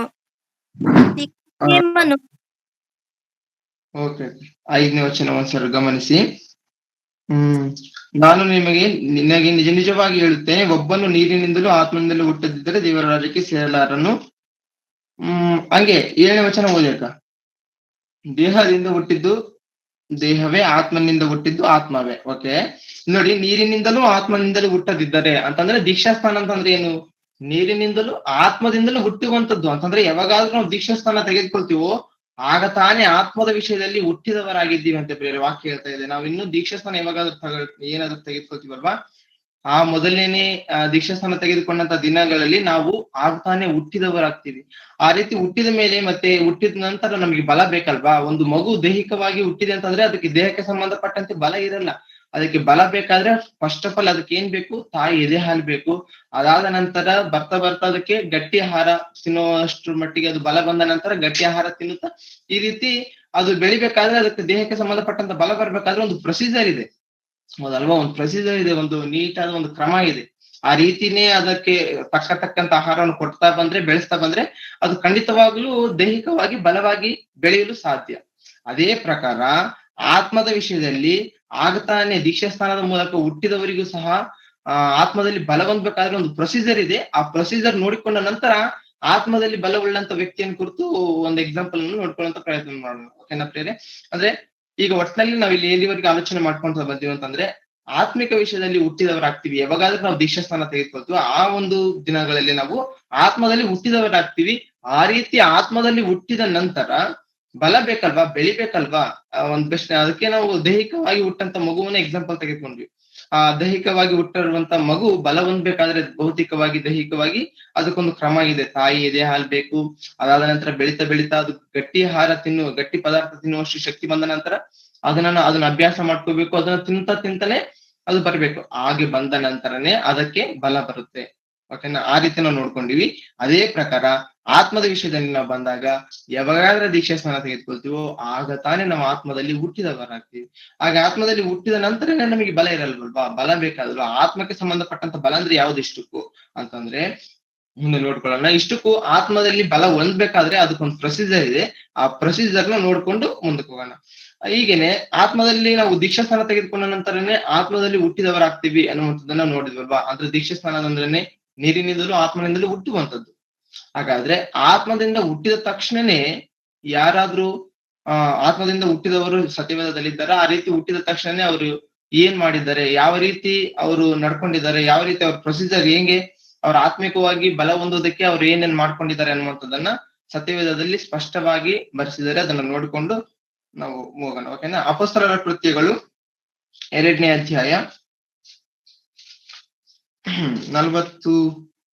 ನಿಕೋದೇಮನು 5ನೇ ವಚನ ಒಂದ್ಸರಿ ಗಮನಿಸಿ. ನಾನು ನಿನಗೆ ನಿಜ ನಿಜವಾಗಿ ಹೇಳುತ್ತೇನೆ, ಒಬ್ಬನು ನೀರಿನಿಂದಲೂ ಆತ್ಮನಿಂದಲೂ ಹುಟ್ಟದಿದ್ದರೆ ದೇವರ ರಾಜ್ಯಕ್ಕೆ ಸೇರಲಾರನು. ಹಂಗೆ 7ನೇ ವಚನ ಓದಕ್ಕ. ದೇಹದಿಂದ ಹುಟ್ಟಿದ್ದು ದೇಹವೇ, ಆತ್ಮನಿಂದ ಹುಟ್ಟಿದ್ದು ಆತ್ಮವೇ. ಓಕೆ, ನೋಡಿ, ನೀರಿನಿಂದಲೂ ಆತ್ಮನಿಂದಲೂ ಹುಟ್ಟದಿದ್ದರೆ ಅಂತಂದ್ರೆ ದೀಕ್ಷಾಸ್ಥಾನ ಅಂತಂದ್ರೆ ಏನು? ನೀರಿನಿಂದಲೂ ಆತ್ಮದಿಂದಲೂ ಹುಟ್ಟುವಂತದ್ದು ಅಂತಂದ್ರೆ ಯಾವಾಗಾದ್ರೂ ನಾವು ದೀಕ್ಷಾಸ್ಥಾನ ತೆಗೆದುಕೊಳ್ತೀವೋ ಆಗ ತಾನೇ ಆತ್ಮದ ವಿಷಯದಲ್ಲಿ ಹುಟ್ಟಿದವರಾಗಿದ್ದೀವಿ ಅಂತ ಬೇರೆ ವಾಕ್ಯ ಹೇಳ್ತಾ ಇದೆ. ನಾವು ಇನ್ನು ದೀಕ್ಷಾಸ್ಥಾನ ಯಾವಾಗಾದ್ರೂ ಏನಾದ್ರೂ ತೆಗೆದುಕೊಳ್ತೀವಲ್ವಾ, ಆ ಮೊದಲನೇ ದೀಕ್ಷಾಸ್ಥಾನ ತೆಗೆದುಕೊಂಡಂತ ದಿನಗಳಲ್ಲಿ ನಾವು ಆಗ್ತಾನೆ ಹುಟ್ಟಿದವರಾಗ್ತೀವಿ. ಆ ರೀತಿ ಹುಟ್ಟಿದ ಮೇಲೆ ಮತ್ತೆ ಹುಟ್ಟಿದ ನಂತರ ನಮ್ಗೆ ಬಲ ಬೇಕಲ್ವಾ? ಒಂದು ಮಗು ದೈಹಿಕವಾಗಿ ಹುಟ್ಟಿದೆ ಅಂತಂದ್ರೆ ಅದಕ್ಕೆ ದೇಹಕ್ಕೆ ಸಂಬಂಧಪಟ್ಟಂತೆ ಬಲ ಇರಲ್ಲ. ಅದಕ್ಕೆ ಬಲ ಬೇಕಾದ್ರೆ ಫಸ್ಟ್ ಆಫ್ ಆಲ್ ಅದಕ್ಕೆ ಏನ್ ಬೇಕು? ತಾಯಿ ಎದೆ ಹಾಲು ಬೇಕು. ಅದಾದ ನಂತರ ಬರ್ತಾ ಅದಕ್ಕೆ ಗಟ್ಟಿ ಆಹಾರ ತಿನ್ನುವಷ್ಟು ಮಟ್ಟಿಗೆ ಅದು ಬಲ ಬಂದ ನಂತರ ಗಟ್ಟಿ ಆಹಾರ ತಿನ್ನುತ್ತಾ ಈ ರೀತಿ ಅದು ಬೆಳಿಬೇಕಾದ್ರೆ ಅದಕ್ಕೆ ದೇಹಕ್ಕೆ ಸಂಬಂಧಪಟ್ಟಂತ ಬಲ ಬರ್ಬೇಕಾದ್ರೆ ಒಂದು ಪ್ರೊಸೀಜರ್ ಇದೆ, ಹೌದಲ್ವಾ? ಒಂದು ಪ್ರೊಸೀಜರ್ ಇದೆ, ಒಂದು ನೀಟಾದ ಒಂದು ಕ್ರಮ ಇದೆ. ಆ ರೀತಿನೇ ಅದಕ್ಕೆ ತಕ್ಕಂತ ಆಹಾರವನ್ನು ಕೊಡ್ತಾ ಬಂದ್ರೆ, ಬೆಳೆಸ್ತಾ ಬಂದ್ರೆ ಅದು ಖಂಡಿತವಾಗ್ಲೂ ದೈಹಿಕವಾಗಿ ಬಲವಾಗಿ ಬೆಳೆಯಲು ಸಾಧ್ಯ. ಅದೇ ಪ್ರಕಾರ ಆತ್ಮದ ವಿಷಯದಲ್ಲಿ ಆಗ್ತಾನೆ ದೀಕ್ಷಾಸ್ಥಾನದ ಮೂಲಕ ಹುಟ್ಟಿದವರಿಗೂ ಸಹ ಆತ್ಮದಲ್ಲಿ ಬಲ ಹೊಂದಬೇಕಾದ್ರೆ ಒಂದು ಪ್ರೊಸೀಜರ್ ಇದೆ. ಆ ಪ್ರೊಸೀಜರ್ ನೋಡಿಕೊಂಡ ನಂತರ ಆತ್ಮದಲ್ಲಿ ಬಲ ಉಳ್ಳಂತ ವ್ಯಕ್ತಿಯನ್ನು ಕುರಿತು ಒಂದು ಎಕ್ಸಾಂಪಲ್ ಅನ್ನು ನೋಡ್ಕೊಳ್ಳುವಂತ ಪ್ರಯತ್ನ ಮಾಡೋಣ. ಓಕೆನಾ ಪ್ರಿಯರೇ? ಅಂದ್ರೆ ಈಗ ಒಟ್ಟಿನಲ್ಲಿ ನಾವ್ ಇಲ್ಲಿ ಎಲ್ಲಿವರೆಗೆ ಆಲೋಚನೆ ಮಾಡ್ಕೊಂತ ಬಂದೀವಿ ಅಂತಂದ್ರೆ ಆತ್ಮಿಕ ವಿಷಯದಲ್ಲಿ ಹುಟ್ಟಿದವರಾಗ್ತೀವಿ. ಯಾವಾಗಾದ್ರೂ ನಾವು ದೀಕ್ಷಾ ಸ್ಥಾನ ತೆಗೆದುಕೊಳ್ತೀವೋ ಆ ಒಂದು ದಿನಗಳಲ್ಲಿ ನಾವು ಆತ್ಮದಲ್ಲಿ ಹುಟ್ಟಿದವರಾಗ್ತೀವಿ. ಆ ರೀತಿ ಆತ್ಮದಲ್ಲಿ ಹುಟ್ಟಿದ ನಂತರ ಬಲ ಬೇಕಲ್ವಾ, ಬೆಳಿಬೇಕಲ್ವಾ. ಒಂದ್ ಪ್ರಶ್ನೆ, ಅದಕ್ಕೆ ನಾವು ದೈಹಿಕವಾಗಿ ಹುಟ್ಟಂತ ಮಗುವನ್ನ ಎಕ್ಸಾಂಪಲ್ ತೆಗೆದುಕೊಂಡ್ವಿ. ದೈಹಿಕವಾಗಿ ಹುಟ್ಟಿರುವಂತ ಮಗು ಬಲ ಹೊಂದ್ಬೇಕಾದ್ರೆ ಭೌತಿಕವಾಗಿ ದೈಹಿಕವಾಗಿ ಅದಕ್ಕೊಂದು ಕ್ರಮ ಇದೆ. ತಾಯಿ ಎದೆ ಹಾಲ್ ಬೇಕು. ಅದಾದ ನಂತರ ಬೆಳಿತಾ ಬೆಳಿತಾ ಅದು ಗಟ್ಟಿ ಪದಾರ್ಥ ತಿನ್ನುವಷ್ಟು ಶಕ್ತಿ ಬಂದ ನಂತರ ಅದನ್ನ ಅಭ್ಯಾಸ ಮಾಡ್ಕೋಬೇಕು. ಅದನ್ನ ತಿಂತಾನೆ ಅದು ಬರ್ಬೇಕು. ಹಾಗೆ ಬಂದ ನಂತರನೇ ಅದಕ್ಕೆ ಬಲ ಬರುತ್ತೆ. ಓಕೆನಾ, ಆ ರೀತಿ ನಾವು ನೋಡ್ಕೊಂಡಿವಿ. ಅದೇ ಪ್ರಕಾರ ಆತ್ಮದ ವಿಷಯದಲ್ಲಿ ನಾವು ಬಂದಾಗ ಯಾವಾಗಾದ್ರೆ ದೀಕ್ಷಾ ಸ್ಥಾನ ತೆಗೆದುಕೊಳ್ತೀವೋ ಆಗ ತಾನೇ ನಾವು ಆತ್ಮದಲ್ಲಿ ಹುಟ್ಟಿದವರಾಗ್ತೀವಿ. ಹಾಗೆ ಆತ್ಮದಲ್ಲಿ ಹುಟ್ಟಿದ ನಂತರನೇ ನಮಗೆ ಬಲ ಇರಲ್ವಲ್ವಾ, ಬಲ ಬೇಕಾದಲ್ವಾ. ಆತ್ಮಕ್ಕೆ ಸಂಬಂಧಪಟ್ಟಂತ ಬಲ ಅಂದ್ರೆ ಯಾವ್ದು ಇಷ್ಟಕ್ಕೂ ಅಂತಂದ್ರೆ ಮುಂದೆ ನೋಡ್ಕೊಳ್ಳೋಣ. ಇಷ್ಟಕ್ಕೂ ಆತ್ಮದಲ್ಲಿ ಬಲ ಹೊಂದ್ಬೇಕಾದ್ರೆ ಅದಕ್ಕೊಂದು ಪ್ರೊಸೀಜರ್ ಇದೆ. ಆ ಪ್ರೊಸೀಜರ್ ನ ನೋಡ್ಕೊಂಡು ಮುಂದಕ್ಕೆ ಹೋಗೋಣ. ಹೀಗೇನೆ ಆತ್ಮದಲ್ಲಿ ನಾವು ದೀಕ್ಷಾ ಸ್ಥಾನ ತೆಗೆದುಕೊಂಡ ನಂತರನೇ ಆತ್ಮದಲ್ಲಿ ಹುಟ್ಟಿದವರಾಗ್ತೀವಿ ಅನ್ನುವಂಥದ್ದನ್ನ ನೋಡಿದ್ವಲ್ವಾ. ಅಂದ್ರೆ ದೀಕ್ಷಾ ಸ್ಥಾನ ಅಂದ್ರೇನೆ ನೀರಿನಿಂದಲೂ ಆತ್ಮನಿಂದಲೂ ಹುಟ್ಟುವಂಥದ್ದು. ಹಾಗಾದ್ರೆ ಆತ್ಮದಿಂದ ಹುಟ್ಟಿದ ತಕ್ಷಣನೇ ಯಾರಾದ್ರೂ ಆತ್ಮದಿಂದ ಹುಟ್ಟಿದವರು ಸತ್ಯವೇದದಲ್ಲಿದ್ದಾರೆ. ಆ ರೀತಿ ಹುಟ್ಟಿದ ತಕ್ಷಣನೇ ಅವರು ಏನ್ ಮಾಡಿದ್ದಾರೆ, ಯಾವ ರೀತಿ ಅವರು ನಡ್ಕೊಂಡಿದ್ದಾರೆ, ಯಾವ ರೀತಿ ಅವ್ರ ಪ್ರೊಸೀಜರ್ ಹೆಂಗೆ, ಅವ್ರ ಆತ್ಮಿಕವಾಗಿ ಬಲ ಹೊಂದೋದಕ್ಕೆ ಅವ್ರು ಏನೇನ್ ಮಾಡ್ಕೊಂಡಿದ್ದಾರೆ ಅನ್ನುವಂಥದ್ದನ್ನ ಸತ್ಯವೇದದಲ್ಲಿ ಸ್ಪಷ್ಟವಾಗಿ ಬರೆಸಿದ್ದಾರೆ. ಅದನ್ನ ನೋಡಿಕೊಂಡು ನಾವು ಹೋಗೋಣ. ಓಕೆನಾ. ಅಪೊಸ್ತಲರ ಕೃತ್ಯಗಳು 2ನೇ ಅಧ್ಯಾಯ 40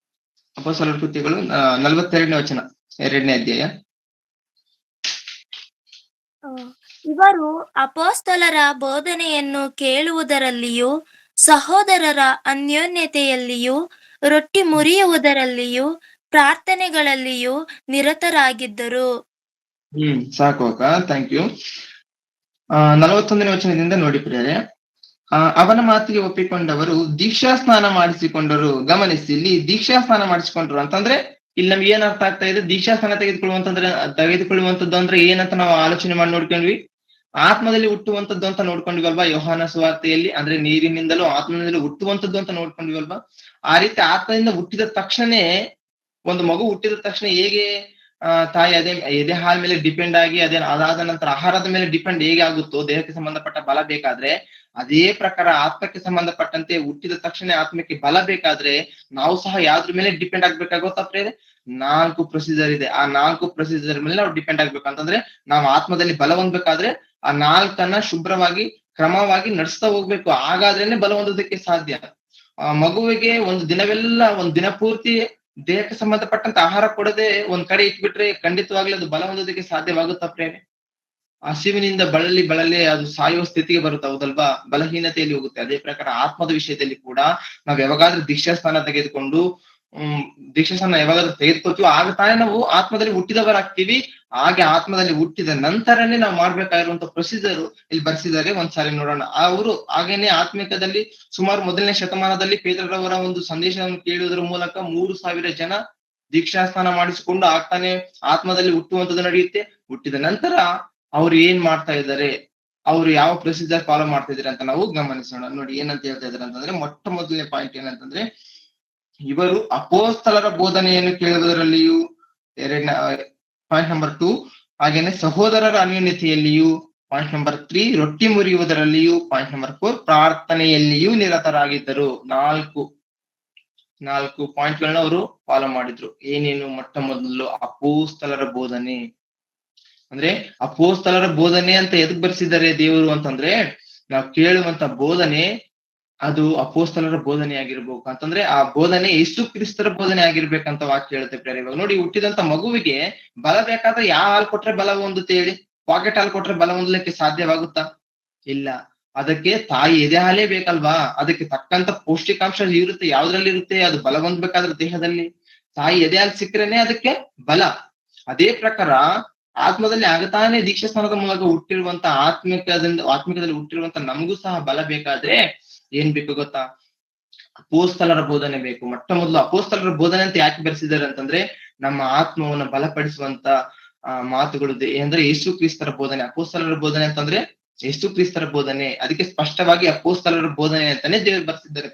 ಅಪೊಸ್ತಲರ ಕೃತ್ಯಗಳು 42ನೇ ವಚನ, 2ನೇ ಅಧ್ಯಾಯ. ಇವರು ಅಪೊಸ್ತಲರ ಬೋಧನೆಯನ್ನು ಕೇಳುವುದರಲ್ಲಿಯೂ ಸಹೋದರರ ಅನ್ಯೋನ್ಯತೆಯಲ್ಲಿಯೂ ರೊಟ್ಟಿ ಮುರಿಯುವುದರಲ್ಲಿಯೂ ಪ್ರಾರ್ಥನೆಗಳಲ್ಲಿಯೂ ನಿರತರಾಗಿದ್ದರು. ಸಾಕು ಅಕ್ಕ, ಥ್ಯಾಂಕ್ ಯು. 41ನೇ ವಚನದಿಂದ ನೋಡಿ ಪ್ರಿಯರೇ. ಅವನ ಮಾತಿಗೆ ಒಪ್ಪಿಕೊಂಡವರು ದೀಕ್ಷಾ ಸ್ನಾನ ಮಾಡಿಸಿಕೊಂಡರು. ಗಮನಿಸಿ, ಇಲ್ಲಿ ದೀಕ್ಷಾ ಸ್ನಾನ ಮಾಡಿಸಿಕೊಂಡ್ರು ಅಂತಂದ್ರೆ ಇಲ್ಲಿ ನಮ್ಗೆ ಏನ್ ಅರ್ಥ ಆಗ್ತಾ ಇದೆ? ದೀಕ್ಷಾ ಸ್ನಾನ ತೆಗೆದುಕೊಳ್ಳುವಂತದ್ದು ಅಂದ್ರೆ ಏನಂತ ನಾವು ಆಲೋಚನೆ ಮಾಡಿ ನೋಡ್ಕೊಂಡ್ವಿ. ಆತ್ಮದಲ್ಲಿ ಹುಟ್ಟುವಂತದ್ದು ಅಂತ ನೋಡ್ಕೊಂಡ್ವಲ್ವಾ ಯೋಹಾನ ಸುವಾರ್ತೆಯಲ್ಲಿ. ಅಂದ್ರೆ ನೀರಿನಿಂದಲೂ ಆತ್ಮದಿಂದಲೂ ಹುಟ್ಟುವಂತದ್ದು ಅಂತ ನೋಡ್ಕೊಂಡ್ವಲ್ವಾ. ಆ ರೀತಿ ಆತ್ಮದಿಂದ ಹುಟ್ಟಿದ ತಕ್ಷಣನೇ, ಒಂದು ಮಗು ಹುಟ್ಟಿದ ತಕ್ಷಣ ಹೇಗೆ ತಾಯಿ ಎದೆ ಹಾಲ್ ಮೇಲೆ ಡಿಪೆಂಡ್ ಆಗಿ ಅದಾದ ನಂತರ ಆಹಾರದ ಮೇಲೆ ಡಿಪೆಂಡ್ ಹೇಗೆ ಆಗುತ್ತೋ ದೇಹಕ್ಕೆ ಸಂಬಂಧಪಟ್ಟ ಬಲ ಬೇಕಾದ್ರೆ, ಅದೇ ಪ್ರಕಾರ ಆತ್ಮಕ್ಕೆ ಸಂಬಂಧಪಟ್ಟಂತೆ ಹುಟ್ಟಿದ ತಕ್ಷಣ ಆತ್ಮಕ್ಕೆ ಬಲ ಬೇಕಾದ್ರೆ ನಾವು ಸಹ ಯಾವ್ದ್ರ ಮೇಲೆ ಡಿಪೆಂಡ್ ಆಗ್ಬೇಕಾಗುತ್ತಾ ಪ್ರೇರೆ? 4 ಪ್ರೊಸೀಜರ್ ಇದೆ. ಆ 4 ಪ್ರೊಸೀಜರ್ ಮೇಲೆ ನಾವು ಡಿಪೆಂಡ್ ಆಗ್ಬೇಕಂತಂದ್ರೆ ನಾವು ಆತ್ಮದಲ್ಲಿ ಬಲ ಹೊಂದ್ಬೇಕಾದ್ರೆ ಆ 4 ಶುಭ್ರವಾಗಿ ಕ್ರಮವಾಗಿ ನಡೆಸ್ತಾ ಹೋಗ್ಬೇಕು. ಹಾಗಾದ್ರೇನೆ ಬಲ ಹೊಂದೋದಕ್ಕೆ ಸಾಧ್ಯ. ಮಗುವಿಗೆ ಒಂದು ದಿನ ಪೂರ್ತಿ ದೇಹಕ್ಕೆ ಸಂಬಂಧಪಟ್ಟಂತ ಆಹಾರ ಕೊಡದೆ ಒಂದ್ ಕಡೆ ಇಟ್ಬಿಟ್ರೆ ಖಂಡಿತವಾಗ್ಲೂ ಅದು ಬಲ ಹೊಂದೋದಕ್ಕೆ ಸಾಧ್ಯವಾಗುತ್ತಾ ಪ್ರೇರೆ? ಹಸಿವಿನಿಂದ ಬಳಲಿ ಅದು ಸಾಯುವ ಸ್ಥಿತಿಗೆ ಬರುತ್ತೆ, ಹೌದಲ್ವಾ? ಬಲಹೀನತೆಯಲ್ಲಿ ಹೋಗುತ್ತೆ. ಅದೇ ಪ್ರಕಾರ ಆತ್ಮದ ವಿಷಯದಲ್ಲಿ ಕೂಡ ನಾವ್ ಯಾವಾಗಾದ್ರೂ ದೀಕ್ಷಾ ಸ್ಥಾನ ತೆಗೆದುಕೊಂಡು ದೀಕ್ಷಾ ಸ್ಥಾನ ಯಾವಾಗಾದ್ರೂ ತೆಗೆದುಕೊಳ್ತೀವೋ ಆಗ ತಾನೇ ನಾವು ಆತ್ಮದಲ್ಲಿ ಹುಟ್ಟಿದವರಾಗ್ತೀವಿ. ಹಾಗೆ ಆತ್ಮದಲ್ಲಿ ಹುಟ್ಟಿದ ನಂತರನೇ ನಾವು ಮಾಡ್ಬೇಕಾಗಿರುವಂತ ಪ್ರೊಸೀಜರ್ ಇಲ್ಲಿ ಬರ್ಸಿದ್ದಾರೆ. ಒಂದ್ಸಾರಿ ನೋಡೋಣ. ಅವರು ಹಾಗೇನೆ ಆತ್ಮಿಕದಲ್ಲಿ ಸುಮಾರು 1ನೇ ಶತಮಾನದಲ್ಲಿ ಪೇತ್ರರವರ ಒಂದು ಸಂದೇಶವನ್ನು ಕೇಳುವುದರ ಮೂಲಕ 3,000 ಜನ ದೀಕ್ಷಾ ಸ್ನಾನ ಮಾಡಿಸಿಕೊಂಡು ಆಗ್ತಾನೆ ಆತ್ಮದಲ್ಲಿ ಹುಟ್ಟುವಂಥದ್ದು ನಡೆಯುತ್ತೆ. ಹುಟ್ಟಿದ ನಂತರ ಅವ್ರು ಏನ್ ಮಾಡ್ತಾ ಇದ್ದಾರೆ, ಅವ್ರು ಯಾವ ಪ್ರೊಸೀಜರ್ ಫಾಲೋ ಮಾಡ್ತಾ ಇದಾರೆ ಅಂತ ನಾವು ಗಮನಿಸೋಣ. ನೋಡಿ ಏನಂತ ಹೇಳ್ತಾ ಇದಾರೆ ಅಂತಂದ್ರೆ, ಮೊಟ್ಟ ಮೊದಲನೇ ಪಾಯಿಂಟ್ ಏನಂತಂದ್ರೆ, ಇವರು ಅಪೊಸ್ತಲರ ಬೋಧನೆಯನ್ನು ಕೇಳುವುದರಲ್ಲಿಯೂ, ಪಾಯಿಂಟ್ ನಂಬರ್ 2, ಹಾಗೇನೆ ಸಹೋದರರ ಅನ್ಯೋನ್ಯತೆಯಲ್ಲಿಯೂ, ಪಾಯಿಂಟ್ ನಂಬರ್ 3, ರೊಟ್ಟಿ ಮುರಿಯುವುದರಲ್ಲಿಯೂ, ಪಾಯಿಂಟ್ ನಂಬರ್ 4, ಪ್ರಾರ್ಥನೆಯಲ್ಲಿಯೂ ನಿರತರಾಗಿದ್ದರು. 4 ಪಾಯಿಂಟ್ ಗಳನ್ನ ಅವರು ಫಾಲೋ ಮಾಡಿದ್ರು. ಏನೇನು? ಮೊಟ್ಟ ಮೊದಲು ಅಪೊಸ್ತಲರ ಬೋಧನೆ. ಅಂದ್ರೆ ಅಪೊಸ್ತಲರ ಬೋಧನೆ ಅಂತ ಎದಕ್ ಬರ್ಸಿದ್ದಾರೆ ದೇವರು ಅಂತಂದ್ರೆ, ನಾವು ಕೇಳುವಂತ ಬೋಧನೆ ಅದು ಅಪೊಸ್ತಲರ ಬೋಧನೆ ಆಗಿರ್ಬೇಕು. ಅಂತಂದ್ರೆ ಆ ಬೋಧನೆ ಯೇಸು ಕ್ರಿಸ್ತರ ಬೋಧನೆ ಆಗಿರ್ಬೇಕಂತ ವಾಕ್ಯ ಹೇಳುತ್ತೆ ಪ್ರೇರೆ. ಇವಾಗ ನೋಡಿ, ಹುಟ್ಟಿದಂತ ಮಗುವಿಗೆ ಬಲ ಬೇಕಾದ್ರೆ ಯಾವ ಹಾಲು ಕೊಟ್ರೆ ಬಲ ಹೊಂದುತ್ತೆ ಹೇಳಿ? ಪಾಕೆಟ್ ಹಾಲು ಕೊಟ್ರೆ ಬಲ ಹೊಂದಲಿಕ್ಕೆ ಸಾಧ್ಯವಾಗುತ್ತಾ? ಇಲ್ಲ. ಅದಕ್ಕೆ ತಾಯಿ ಎದೆ ಹಾಲೇ ಬೇಕಲ್ವಾ? ಅದಕ್ಕೆ ತಕ್ಕಂತ ಪೌಷ್ಟಿಕಾಂಶ ಇರುತ್ತೆ. ಯಾವ್ದ್ರಲ್ಲಿ ಇರುತ್ತೆ? ಅದು ಬಲ ಹೊಂದ್ಬೇಕಾದ್ರೆ ದೇಹದಲ್ಲಿ ತಾಯಿ ಎದೆ ಹಾಲು ಸಿಕ್ಕರೇನೆ ಅದಕ್ಕೆ ಬಲ. ಅದೇ ಪ್ರಕಾರ ಆತ್ಮದಲ್ಲಿ ಆಗತಾನೆ ದೀಕ್ಷಾ ಸ್ಥಾನದ ಮೂಲಕ ಹುಟ್ಟಿರುವಂತ ಆತ್ಮಿಕದಲ್ಲಿ ಹುಟ್ಟಿರುವಂತ ನಮಗೂ ಸಹ ಬಲ ಬೇಕಾದ್ರೆ ಏನ್ ಬೇಕು ಗೊತ್ತಾ? ಅಪೊಸ್ತಲರ ಬೋಧನೆ ಬೇಕು. ಮೊಟ್ಟ ಮೊದಲು ಅಪೊಸ್ತಲರ ಬೋಧನೆ ಅಂತ ಯಾಕೆ ಬರೆಸಿದ್ದಾರೆ ಅಂತಂದ್ರೆ, ನಮ್ಮ ಆತ್ಮವನ್ನು ಬಲಪಡಿಸುವಂತ ಮಾತುಗಳು ಅಂದ್ರೆ ಯೇಸು ಕ್ರಿಸ್ತರ ಬೋಧನೆ. ಅಪೊಸ್ತಲರ ಬೋಧನೆ ಅಂತಂದ್ರೆ ಯೇಸು ಕ್ರಿಸ್ತರ ಬೋಧನೆ. ಅದಕ್ಕೆ ಸ್ಪಷ್ಟವಾಗಿ ಅಪೊಸ್ತಲರ ಬೋಧನೆ ಅಂತಾನೆ ದೇವರು ಬರ್ಸಿದ್ದಾರೆ.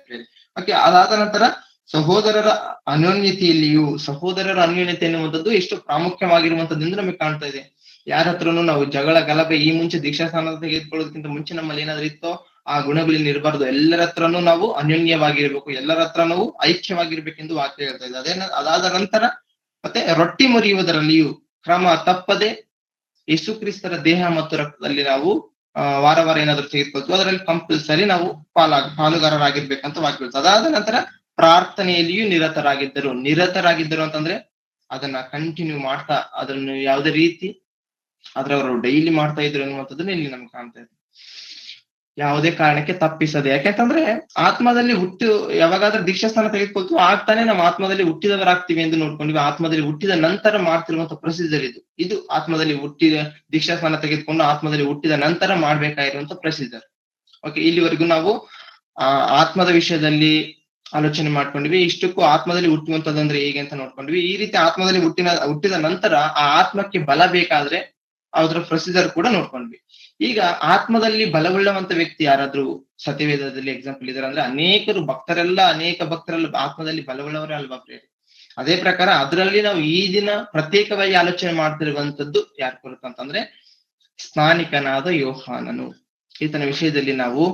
ಓಕೆ, ಅದಾದ ನಂತರ ಸಹೋದರರ ಅನ್ಯೋನ್ಯತೆಯಲ್ಲಿಯೂ. ಸಹೋದರರ ಅನ್ಯೋನ್ಯತೆ ಎನ್ನುವಂಥದ್ದು ಎಷ್ಟು ಪ್ರಾಮುಖ್ಯವಾಗಿರುವಂತದ್ದು ನಮಗೆ ಕಾಣ್ತಾ ಇದೆ. ಯಾರ ಹತ್ರನು ನಾವು ಜಗಳ ಗಲಭೆ ಈ ಮುಂಚೆ ದೀಕ್ಷಾ ಸ್ಥಾನ ತೆಗೆದುಕೊಳ್ಳೋದಕ್ಕಿಂತ ಮುಂಚೆ ನಮ್ಮಲ್ಲಿ ಏನಾದ್ರು ಇತ್ತೋ ಆ ಗುಣಗಳಿಂದ ಇರಬಾರ್ದು. ಎಲ್ಲರ ಹತ್ರನೂ ನಾವು ಅನ್ಯೋನ್ಯವಾಗಿರ್ಬೇಕು, ಎಲ್ಲರ ಹತ್ರ ನಾವು ಐಕ್ಯವಾಗಿರ್ಬೇಕೆಂದು ವಾಕ್ಯ ಹೇಳ್ತಾ ಇದೆ. ಅದಾದ ನಂತರ ಮತ್ತೆ ರೊಟ್ಟಿ ಮುರಿಯುವುದರಲ್ಲಿಯೂ ಕ್ರಮ ತಪ್ಪದೆ ಯೇಸು ಕ್ರಿಸ್ತರ ದೇಹ ಮತ್ತು ರಕ್ತದಲ್ಲಿ ನಾವು ವಾರ ವಾರ ಏನಾದ್ರು ತೆಗೆದುಕೊಳ್ತೀವಿ ಅದರಲ್ಲಿ ಕಂಪಲ್ಸರಿ ನಾವು ಪಾಲುಗಾರರಾಗಿರ್ಬೇಕಂತ ವಾಕ್ಯ ಹೇಳ್ತಾರೆ. ಅದಾದ ನಂತರ ಪ್ರಾರ್ಥನೆಯಲ್ಲಿಯೂ ನಿರತರಾಗಿದ್ದರು ಅಂತಂದ್ರೆ ಅದನ್ನ ಕಂಟಿನ್ಯೂ ಮಾಡ್ತಾ ಅದನ್ನು ಯಾವುದೇ ರೀತಿ ಅವರು ಡೈಲಿ ಮಾಡ್ತಾ ಇದ್ರು ಅನ್ನುವಂಥದ್ದನ್ನ ಇಲ್ಲಿ ನಮ್ಗೆ ಕಾಣ್ತಾ ಇದೆ. ಯಾವುದೇ ಕಾರಣಕ್ಕೆ ತಪ್ಪಿಸದೆ, ಯಾಕೆಂತಂದ್ರೆ ಆತ್ಮದಲ್ಲಿ ಯಾವಾಗಾದ್ರೂ ದೀಕ್ಷಾಸ್ಥಾನ ತೆಗೆದುಕೊಳ್ತೀವಿ ಆಗ್ತಾನೆ ನಾವು ಆತ್ಮದಲ್ಲಿ ಹುಟ್ಟಿದವರಾಗ್ತೀವಿ ಎಂದು ನೋಡ್ಕೊಂಡಿವಿ. ಆತ್ಮದಲ್ಲಿ ಹುಟ್ಟಿದ ನಂತರ ಮಾಡ್ತಿರುವಂತ ಪ್ರೊಸೀಜರ್ ಇದು ಆತ್ಮದಲ್ಲಿ ಹುಟ್ಟಿದ ದೀಕ್ಷಾಸ್ಥಾನ ತೆಗೆದುಕೊಂಡು ಆತ್ಮದಲ್ಲಿ ಹುಟ್ಟಿದ ನಂತರ ಮಾಡ್ಬೇಕಾಗಿರುವಂತ ಪ್ರೊಸೀಜರ್. ಓಕೆ, ಇಲ್ಲಿವರೆಗೂ ನಾವು ಆತ್ಮದ ವಿಷಯದಲ್ಲಿ ಆಲೋಚನೆ ಮಾಡ್ಕೊಂಡಿವಿ. ಇಷ್ಟಕ್ಕೂ ಆತ್ಮದಲ್ಲಿ ಹುಟ್ಟುವಂತದಂದ್ರೆ ಹೇಗೆ ಅಂತ ನೋಡ್ಕೊಂಡ್ವಿ. ಈ ರೀತಿ ಆತ್ಮದಲ್ಲಿ ಹುಟ್ಟಿದ ನಂತರ ಆ ಆತ್ಮಕ್ಕೆ ಬಲ ಬೇಕಾದ್ರೆ ಅದರ ಪ್ರೊಸೀಜರ್ ಕೂಡ ನೋಡ್ಕೊಂಡ್ವಿ. ಈಗ ಆತ್ಮದಲ್ಲಿ ಬಲವುಳ್ಳವಂತ ವ್ಯಕ್ತಿ ಯಾರಾದ್ರೂ ಸತ್ಯವೇದದಲ್ಲಿ ಎಕ್ಸಾಂಪಲ್ ಇದಾರೆ ಅಂದ್ರೆ ಅನೇಕ ಭಕ್ತರೆಲ್ಲ ಆತ್ಮದಲ್ಲಿ ಬಲವುಳ್ಳವರೇ ಅಲ್ವಾ ಪ್ರೇರಿ. ಅದೇ ಪ್ರಕಾರ ಅದರಲ್ಲಿ ನಾವು ಈ ದಿನ ಪ್ರತ್ಯೇಕವಾಗಿ ಆಲೋಚನೆ ಮಾಡ್ತಿರುವಂತದ್ದು ಯಾರು ಬರುತ್ತಂತಂದ್ರೆ ಸ್ನಾನಿಕನಾದ ಯೋಹಾನನು. ಈತನ ವಿಷಯದಲ್ಲಿ ನಾವು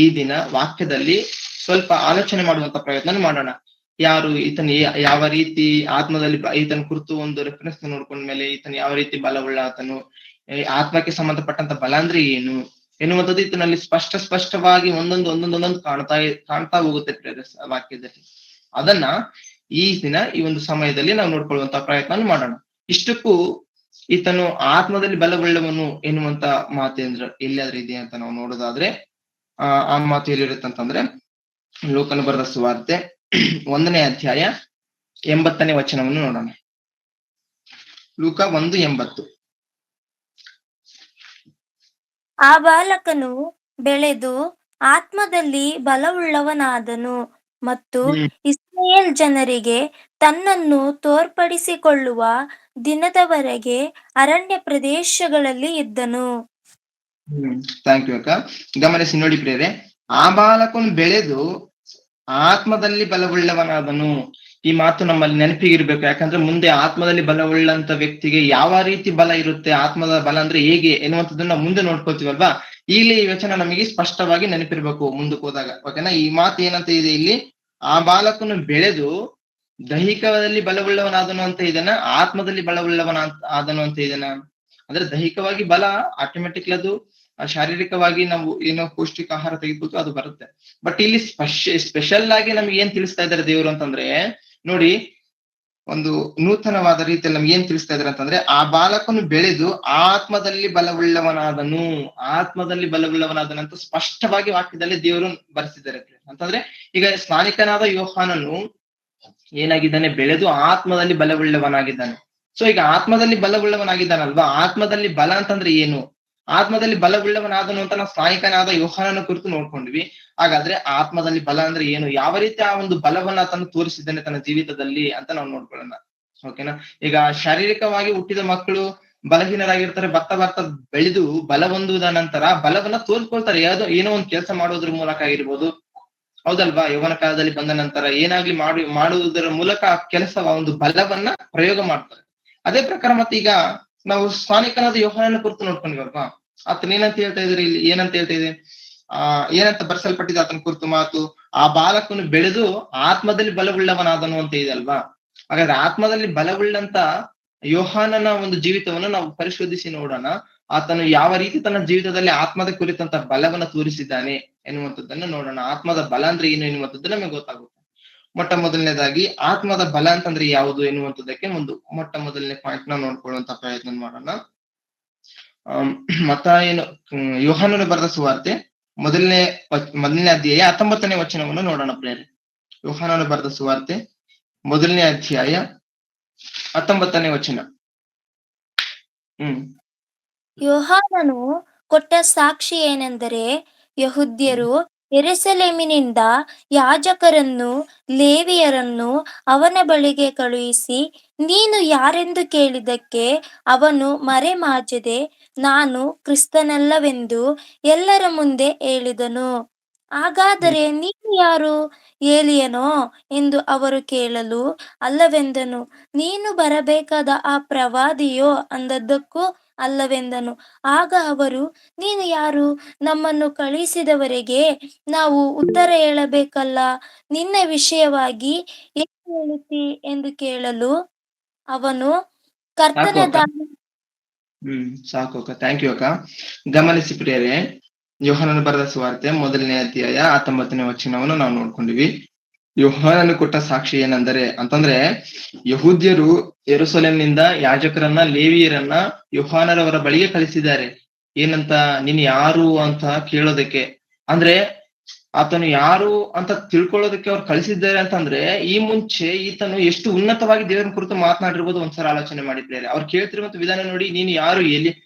ಈ ದಿನ ವಾಕ್ಯದಲ್ಲಿ ಸ್ವಲ್ಪ ಆಲೋಚನೆ ಮಾಡುವಂತ ಪ್ರಯತ್ನ ಮಾಡೋಣ. ಯಾರು ಈತನ ಯಾವ ರೀತಿ ಆತ್ಮದಲ್ಲಿ ಈತನ ಕುರಿತು ಒಂದು ರೆಫರೆನ್ಸ್ ನೋಡ್ಕೊಂಡ್ಮೇಲೆ ಈತನ ಯಾವ ರೀತಿ ಬಲವುಳ್ಳ ಆತನು, ಆತ್ಮಕ್ಕೆ ಸಂಬಂಧಪಟ್ಟಂತ ಬಲ ಅಂದ್ರೆ ಏನು ಎನ್ನುವಂಥದ್ದು ಈತನಲ್ಲಿ ಸ್ಪಷ್ಟವಾಗಿ ಒಂದೊಂದು ಕಾಣ್ತಾ ಹೋಗುತ್ತೆ ವಾಕ್ಯದಲ್ಲಿ. ಅದನ್ನ ಈ ದಿನ ಈ ಒಂದು ಸಮಯದಲ್ಲಿ ನಾವು ನೋಡ್ಕೊಳ್ಳುವಂತ ಪ್ರಯತ್ನ ಮಾಡೋಣ. ಇಷ್ಟಕ್ಕೂ ಈತನು ಆತ್ಮದಲ್ಲಿ ಬಲವುಳ್ಳವನು ಎನ್ನುವಂತ ಮಾತೇಂದ್ರ ಎಲ್ಲಾದ್ರೂ ಇದೆಯಾ ಅಂತ ನಾವು ನೋಡೋದಾದ್ರೆ ಆ ಮಾತು ಎಲ್ಲಿರುತ್ತಂತಂದ್ರೆ ಲೂಕನು ಬರೆದ ಸುವಾರ್ತೆ 1ನೇ ಅಧ್ಯಾಯ 80ನೇ ವಚನವನ್ನು ನೋಡೋಣ. ಲೂಕ 1:80. ಆ ಬಾಲಕನು ಬೆಳೆದು ಆತ್ಮದಲ್ಲಿ ಬಲವುಳ್ಳವನಾದನು ಮತ್ತು ಇಸ್ರಾಯೇಲ್ ಜನರಿಗೆ ತನ್ನನ್ನು ತೋರ್ಪಡಿಸಿಕೊಳ್ಳುವ ದಿನದವರೆಗೆ ಅರಣ್ಯ ಪ್ರದೇಶಗಳಲ್ಲಿ ಇದ್ದನು. ಥ್ಯಾಂಕ್ ಯು ಅಕ್ಕ. ಗಮನಿಸಿ ನೋಡಿ ಪ್ರೇರೆ, ಆ ಬಾಲಕನು ಬೆಳೆದು ಆತ್ಮದಲ್ಲಿ ಬಲವುಳ್ಳವನಾದನು. ಈ ಮಾತು ನಮ್ಮಲ್ಲಿ ನೆನಪಿಗಿರ್ಬೇಕು. ಯಾಕಂದ್ರೆ ಮುಂದೆ ಆತ್ಮದಲ್ಲಿ ಬಲವುಳ್ಳಂತ ವ್ಯಕ್ತಿಗೆ ಯಾವ ರೀತಿ ಬಲ ಇರುತ್ತೆ, ಆತ್ಮದ ಬಲ ಅಂದ್ರೆ ಹೇಗೆ ಎನ್ನುವಂಥದ್ದನ್ನ ಮುಂದೆ ನೋಡ್ಕೊಳ್ತೀವಲ್ವಾ. ಇಲ್ಲಿ ಈ ವಚನ ನಮಗೆ ಸ್ಪಷ್ಟವಾಗಿ ನೆನಪಿರ್ಬೇಕು ಮುಂದಕ್ಕೆ ಹೋದಾಗ. ಓಕೆನಾ? ಈ ಮಾತು ಏನಂತ ಇದೆ ಇಲ್ಲಿ, ಆ ಬಾಲಕನು ಬೆಳೆದು ದೈಹಿಕದಲ್ಲಿ ಬಲವುಳ್ಳವನಾದನು ಅಂತ ಇದೆನಾ, ಆತ್ಮದಲ್ಲಿ ಆದನು ಅಂತ ಇದೆನಾ? ಅಂದ್ರೆ ದೈಹಿಕವಾಗಿ ಬಲ ಆಟೋಮೆಟಿಕ್ಲಿ ಅದು ಶಾರೀರಿಕವಾಗಿ ನಾವು ಏನೋ ಪೌಷ್ಟಿಕ ಆಹಾರ ತೆಗೆದುಬಿಟ್ಟು ಅದು ಬರುತ್ತೆ. ಬಟ್ ಇಲ್ಲಿ ಸ್ಪೆಷಲ್ ಆಗಿ ನಮ್ಗೆ ಏನ್ ತಿಳಿಸ್ತಾ ಇದ್ದಾರೆ ದೇವರು ಅಂತಂದ್ರೆ, ನೋಡಿ ಒಂದು ನೂತನವಾದ ರೀತಿಯಲ್ಲಿ ನಮ್ಗೆ ಏನ್ ತಿಳಿಸ್ತಾ ಇದಾರೆ ಅಂತಂದ್ರೆ, ಆ ಬಾಲಕನು ಬೆಳೆದು ಆತ್ಮದಲ್ಲಿ ಬಲವುಳ್ಳವನಾದನು ಅಂತ ಸ್ಪಷ್ಟವಾಗಿ ವಾಕ್ಯದಲ್ಲಿ ದೇವರು ಬರೆಸಿದ್ದಾರೆ ಅಂತಂದ್ರೆ. ಈಗ ಸ್ನಾನಿಕನಾದ ಯೋಹಾನನು ಏನಾಗಿದ್ದಾನೆ, ಬೆಳೆದು ಆತ್ಮದಲ್ಲಿ ಬಲವುಳ್ಳವನಾಗಿದ್ದಾನೆ. ಸೊ ಈಗ ಆತ್ಮದಲ್ಲಿ ಬಲವುಳ್ಳವನಾಗಿದ್ದಾನಲ್ವಾ, ಆತ್ಮದಲ್ಲಿ ಬಲ ಅಂತಂದ್ರೆ ಏನು, ಆತ್ಮದಲ್ಲಿ ಬಲವುಳ್ಳವನಾದನು ಅಂತ ನಾವು ಸ್ನಾನಿಕನಾದ ಯೋಹಾನನ ಕುರಿತು ನೋಡ್ಕೊಂಡ್ವಿ. ಹಾಗಾದ್ರೆ ಆತ್ಮದಲ್ಲಿ ಬಲ ಅಂದ್ರೆ ಏನು, ಯಾವ ರೀತಿ ಆ ಒಂದು ಬಲವನ್ನ ತನ್ನ ತೋರಿಸಿದ್ದಾನೆ ತನ್ನ ಜೀವಿತದಲ್ಲಿ ಅಂತ ನಾವು ನೋಡ್ಕೊಳ್ಳೋಣ. ಓಕೆನಾ? ಈಗ ಶಾರೀರಿಕವಾಗಿ ಹುಟ್ಟಿದ ಮಕ್ಕಳು ಬಲಹೀನರಾಗಿರ್ತಾರೆ, ಬರ್ತಾ ಬೆಳೆದು ಬಲ ಹೊಂದುವುದ ನಂತರ ಬಲವನ್ನ ತೋರ್ಕೊಳ್ತಾರೆ. ಏನೋ ಒಂದು ಕೆಲಸ ಮಾಡೋದ್ರ ಮೂಲಕ ಆಗಿರ್ಬೋದು, ಹೌದಲ್ವಾ? ಯೌವನ ಕಾಲದಲ್ಲಿ ಬಂದ ನಂತರ ಏನಾಗ್ಲಿ ಮಾಡುವುದರ ಮೂಲಕ ಆ ಕೆಲಸ ಒಂದು ಬಲವನ್ನ ಪ್ರಯೋಗ ಮಾಡ್ತಾರೆ. ಅದೇ ಪ್ರಕಾರ ಮತ್ತೆ ಈಗ ನಾವು ಸ್ನಾನಿಕನಾದ ಯೋಹಾನನ ಕುರಿತು ನೋಡ್ಕೊಂಡ್ವಲ್ವಾ, ಆತನ ಏನಂತ ಹೇಳ್ತಾ ಇದ್ರಿ ಇಲ್ಲಿ, ಏನಂತ ಹೇಳ್ತಾ ಇದೆ, ಏನಂತ ಬರ್ಸಲ್ಪಟ್ಟಿದೆ ಆತನ ಕುರಿತು ಮಾತು, ಆ ಬಾಲಕನು ಬೆಳೆದು ಆತ್ಮದಲ್ಲಿ ಬಲವುಳ್ಳವನಾದನು ಅಂತ ಇದೆ ಅಲ್ವಾ. ಹಾಗಾದ್ರೆ ಆತ್ಮದಲ್ಲಿ ಬಲವುಳ್ಳಂತ ಯೋಹಾನನ ಒಂದು ಜೀವಿತವನ್ನು ನಾವು ಪರಿಶೋಧಿಸಿ ನೋಡೋಣ. ಆತನು ಯಾವ ರೀತಿ ತನ್ನ ಜೀವಿತದಲ್ಲಿ ಆತ್ಮದ ಕುರಿತಂತ ಬಲವನ್ನ ತೋರಿಸಿದ್ದಾನೆ ಎನ್ನುವಂಥದ್ದನ್ನ ನೋಡೋಣ. ಆತ್ಮದ ಬಲ ಅಂದ್ರೆ ಏನು ಎನ್ನುವಂಥದ್ದು ನಮಗೆ ಗೊತ್ತಾಗುತ್ತೆ. ಮೊಟ್ಟ ಮೊದಲನೇದಾಗಿ ಆತ್ಮದ ಬಲ ಅಂತಂದ್ರೆ ಯಾವುದು ಎನ್ನುವಂಥದ್ದಕ್ಕೆ ಒಂದು ಮೊಟ್ಟ ಮೊದಲನೇ ಪಾಯಿಂಟ್ ನ ನೋಡ್ಕೊಳ್ಳುವಂತ ಪ್ರಯತ್ನ ಮಾಡೋಣ. ಯೋಹಾನನು ಬರೆದ ಸುವಾರ್ತೆ ಮೊದಲನೇ ಅಧ್ಯಾಯ 19ನೇ ವಚನವನ್ನು ನೋಡೋಣ ಪ್ರೇರೆ. ಯೋಹಾನನು ಬರೆದ ಸುವಾರ್ತೆ 1ನೇ ಅಧ್ಯಾಯ 19ನೇ ವಚನ. ಯೋಹಾನನು ಕೊಟ್ಟ ಸಾಕ್ಷಿ ಏನೆಂದರೆ, ಯಹೂದ್ಯರು ಯೆರೂಸಲೇಮಿನಿಂದ ಯಾಜಕರನ್ನು ಲೇವಿಯರನ್ನು ಅವನ ಬಳಿಗೆ ಕಳುಹಿಸಿ, ನೀನು ಯಾರೆಂದು ಕೇಳಿದ್ದಕ್ಕೆ ಅವನು ಮರೆಮಾಚದೆ ನಾನು ಕ್ರಿಸ್ತನಲ್ಲವೆಂದು ಎಲ್ಲರ ಮುಂದೆ ಹೇಳಿದನು. ಹಾಗಾದರೆ ನೀನು ಯಾರು? ಏಲಿಯನೋ ಎಂದು ಅವರು ಕೇಳಲು, ಅಲ್ಲವೆಂದನು. ನೀನು ಬರಬೇಕಾದ ಆ ಪ್ರವಾದಿಯೋ ಅಂದದ್ದಕ್ಕೂ ಅಲ್ಲವೆಂದನು. ಆಗ ಅವರು, ನೀನು ಯಾರು? ನಮ್ಮನ್ನು ಕಳುಹಿಸಿದವರಿಗೆ ನಾವು ಉತ್ತರ ಹೇಳಬೇಕಲ್ಲ. ನಿನ್ನ ವಿಷಯವಾಗಿ ಏನು ಹೇಳುತ್ತೀ ಎಂದು ಕೇಳಲು, ಅವನು, ಸಾಕು ಕರ್ತನ ಅಕ್ಕ. ಸಾಕು ಅಕ್ಕ. ಥ್ಯಾಂಕ್ ಯು ಅಕ್ಕ. ಗಮನಿಸಿ ಪ್ರಿಯರೇ, ಯೋಹಾನನು ಬರೆದ ಸುವಾರ್ತೆ 1ನೇ ಅಧ್ಯಾಯ 19ನೇ ವಚನವನ್ನು ನಾವು ನೋಡ್ಕೊಂಡಿವಿ. ಯೋಹಾನನು ಕೊಟ್ಟ ಸಾಕ್ಷಿ ಏನಂದರೆ ಅಂತಂದ್ರೆ, ಯಹೂದ್ಯರು ಯೆರೂಸಲೇಮಿನಿಂದ ಯಾಜಕರನ್ನ, ಲೇವಿಯರನ್ನ ಯೋಹಾನರವರ ಬಳಿಗೆ ಕಳಿಸಿದ್ದಾರೆ. ಏನಂತ? ನೀನ್ ಯಾರು ಅಂತ ಕೇಳೋದಕ್ಕೆ. ಅಂದ್ರೆ ಆತನು ಯಾರು ಅಂತ ತಿಳ್ಕೊಳ್ಳೋದಕ್ಕೆ ಅವ್ರು ಕಳಿಸಿದ್ದಾರೆ ಅಂತಂದ್ರೆ, ಈ ಮುಂಚೆ ಈತನು ಎಷ್ಟು ಉನ್ನತವಾಗಿ ದೇವರ ಕುರಿತು ಮಾತನಾಡಿರ್ಬೋದು ಒಂದ್ಸಲ ಆಲೋಚನೆ ಮಾಡಿದ್ದಾರೆ. ಅವ್ರು ಕೇಳ್ತಿರುವಂತ ವಿಧಾನ ನೋಡಿ, ನೀನು ಯಾರು?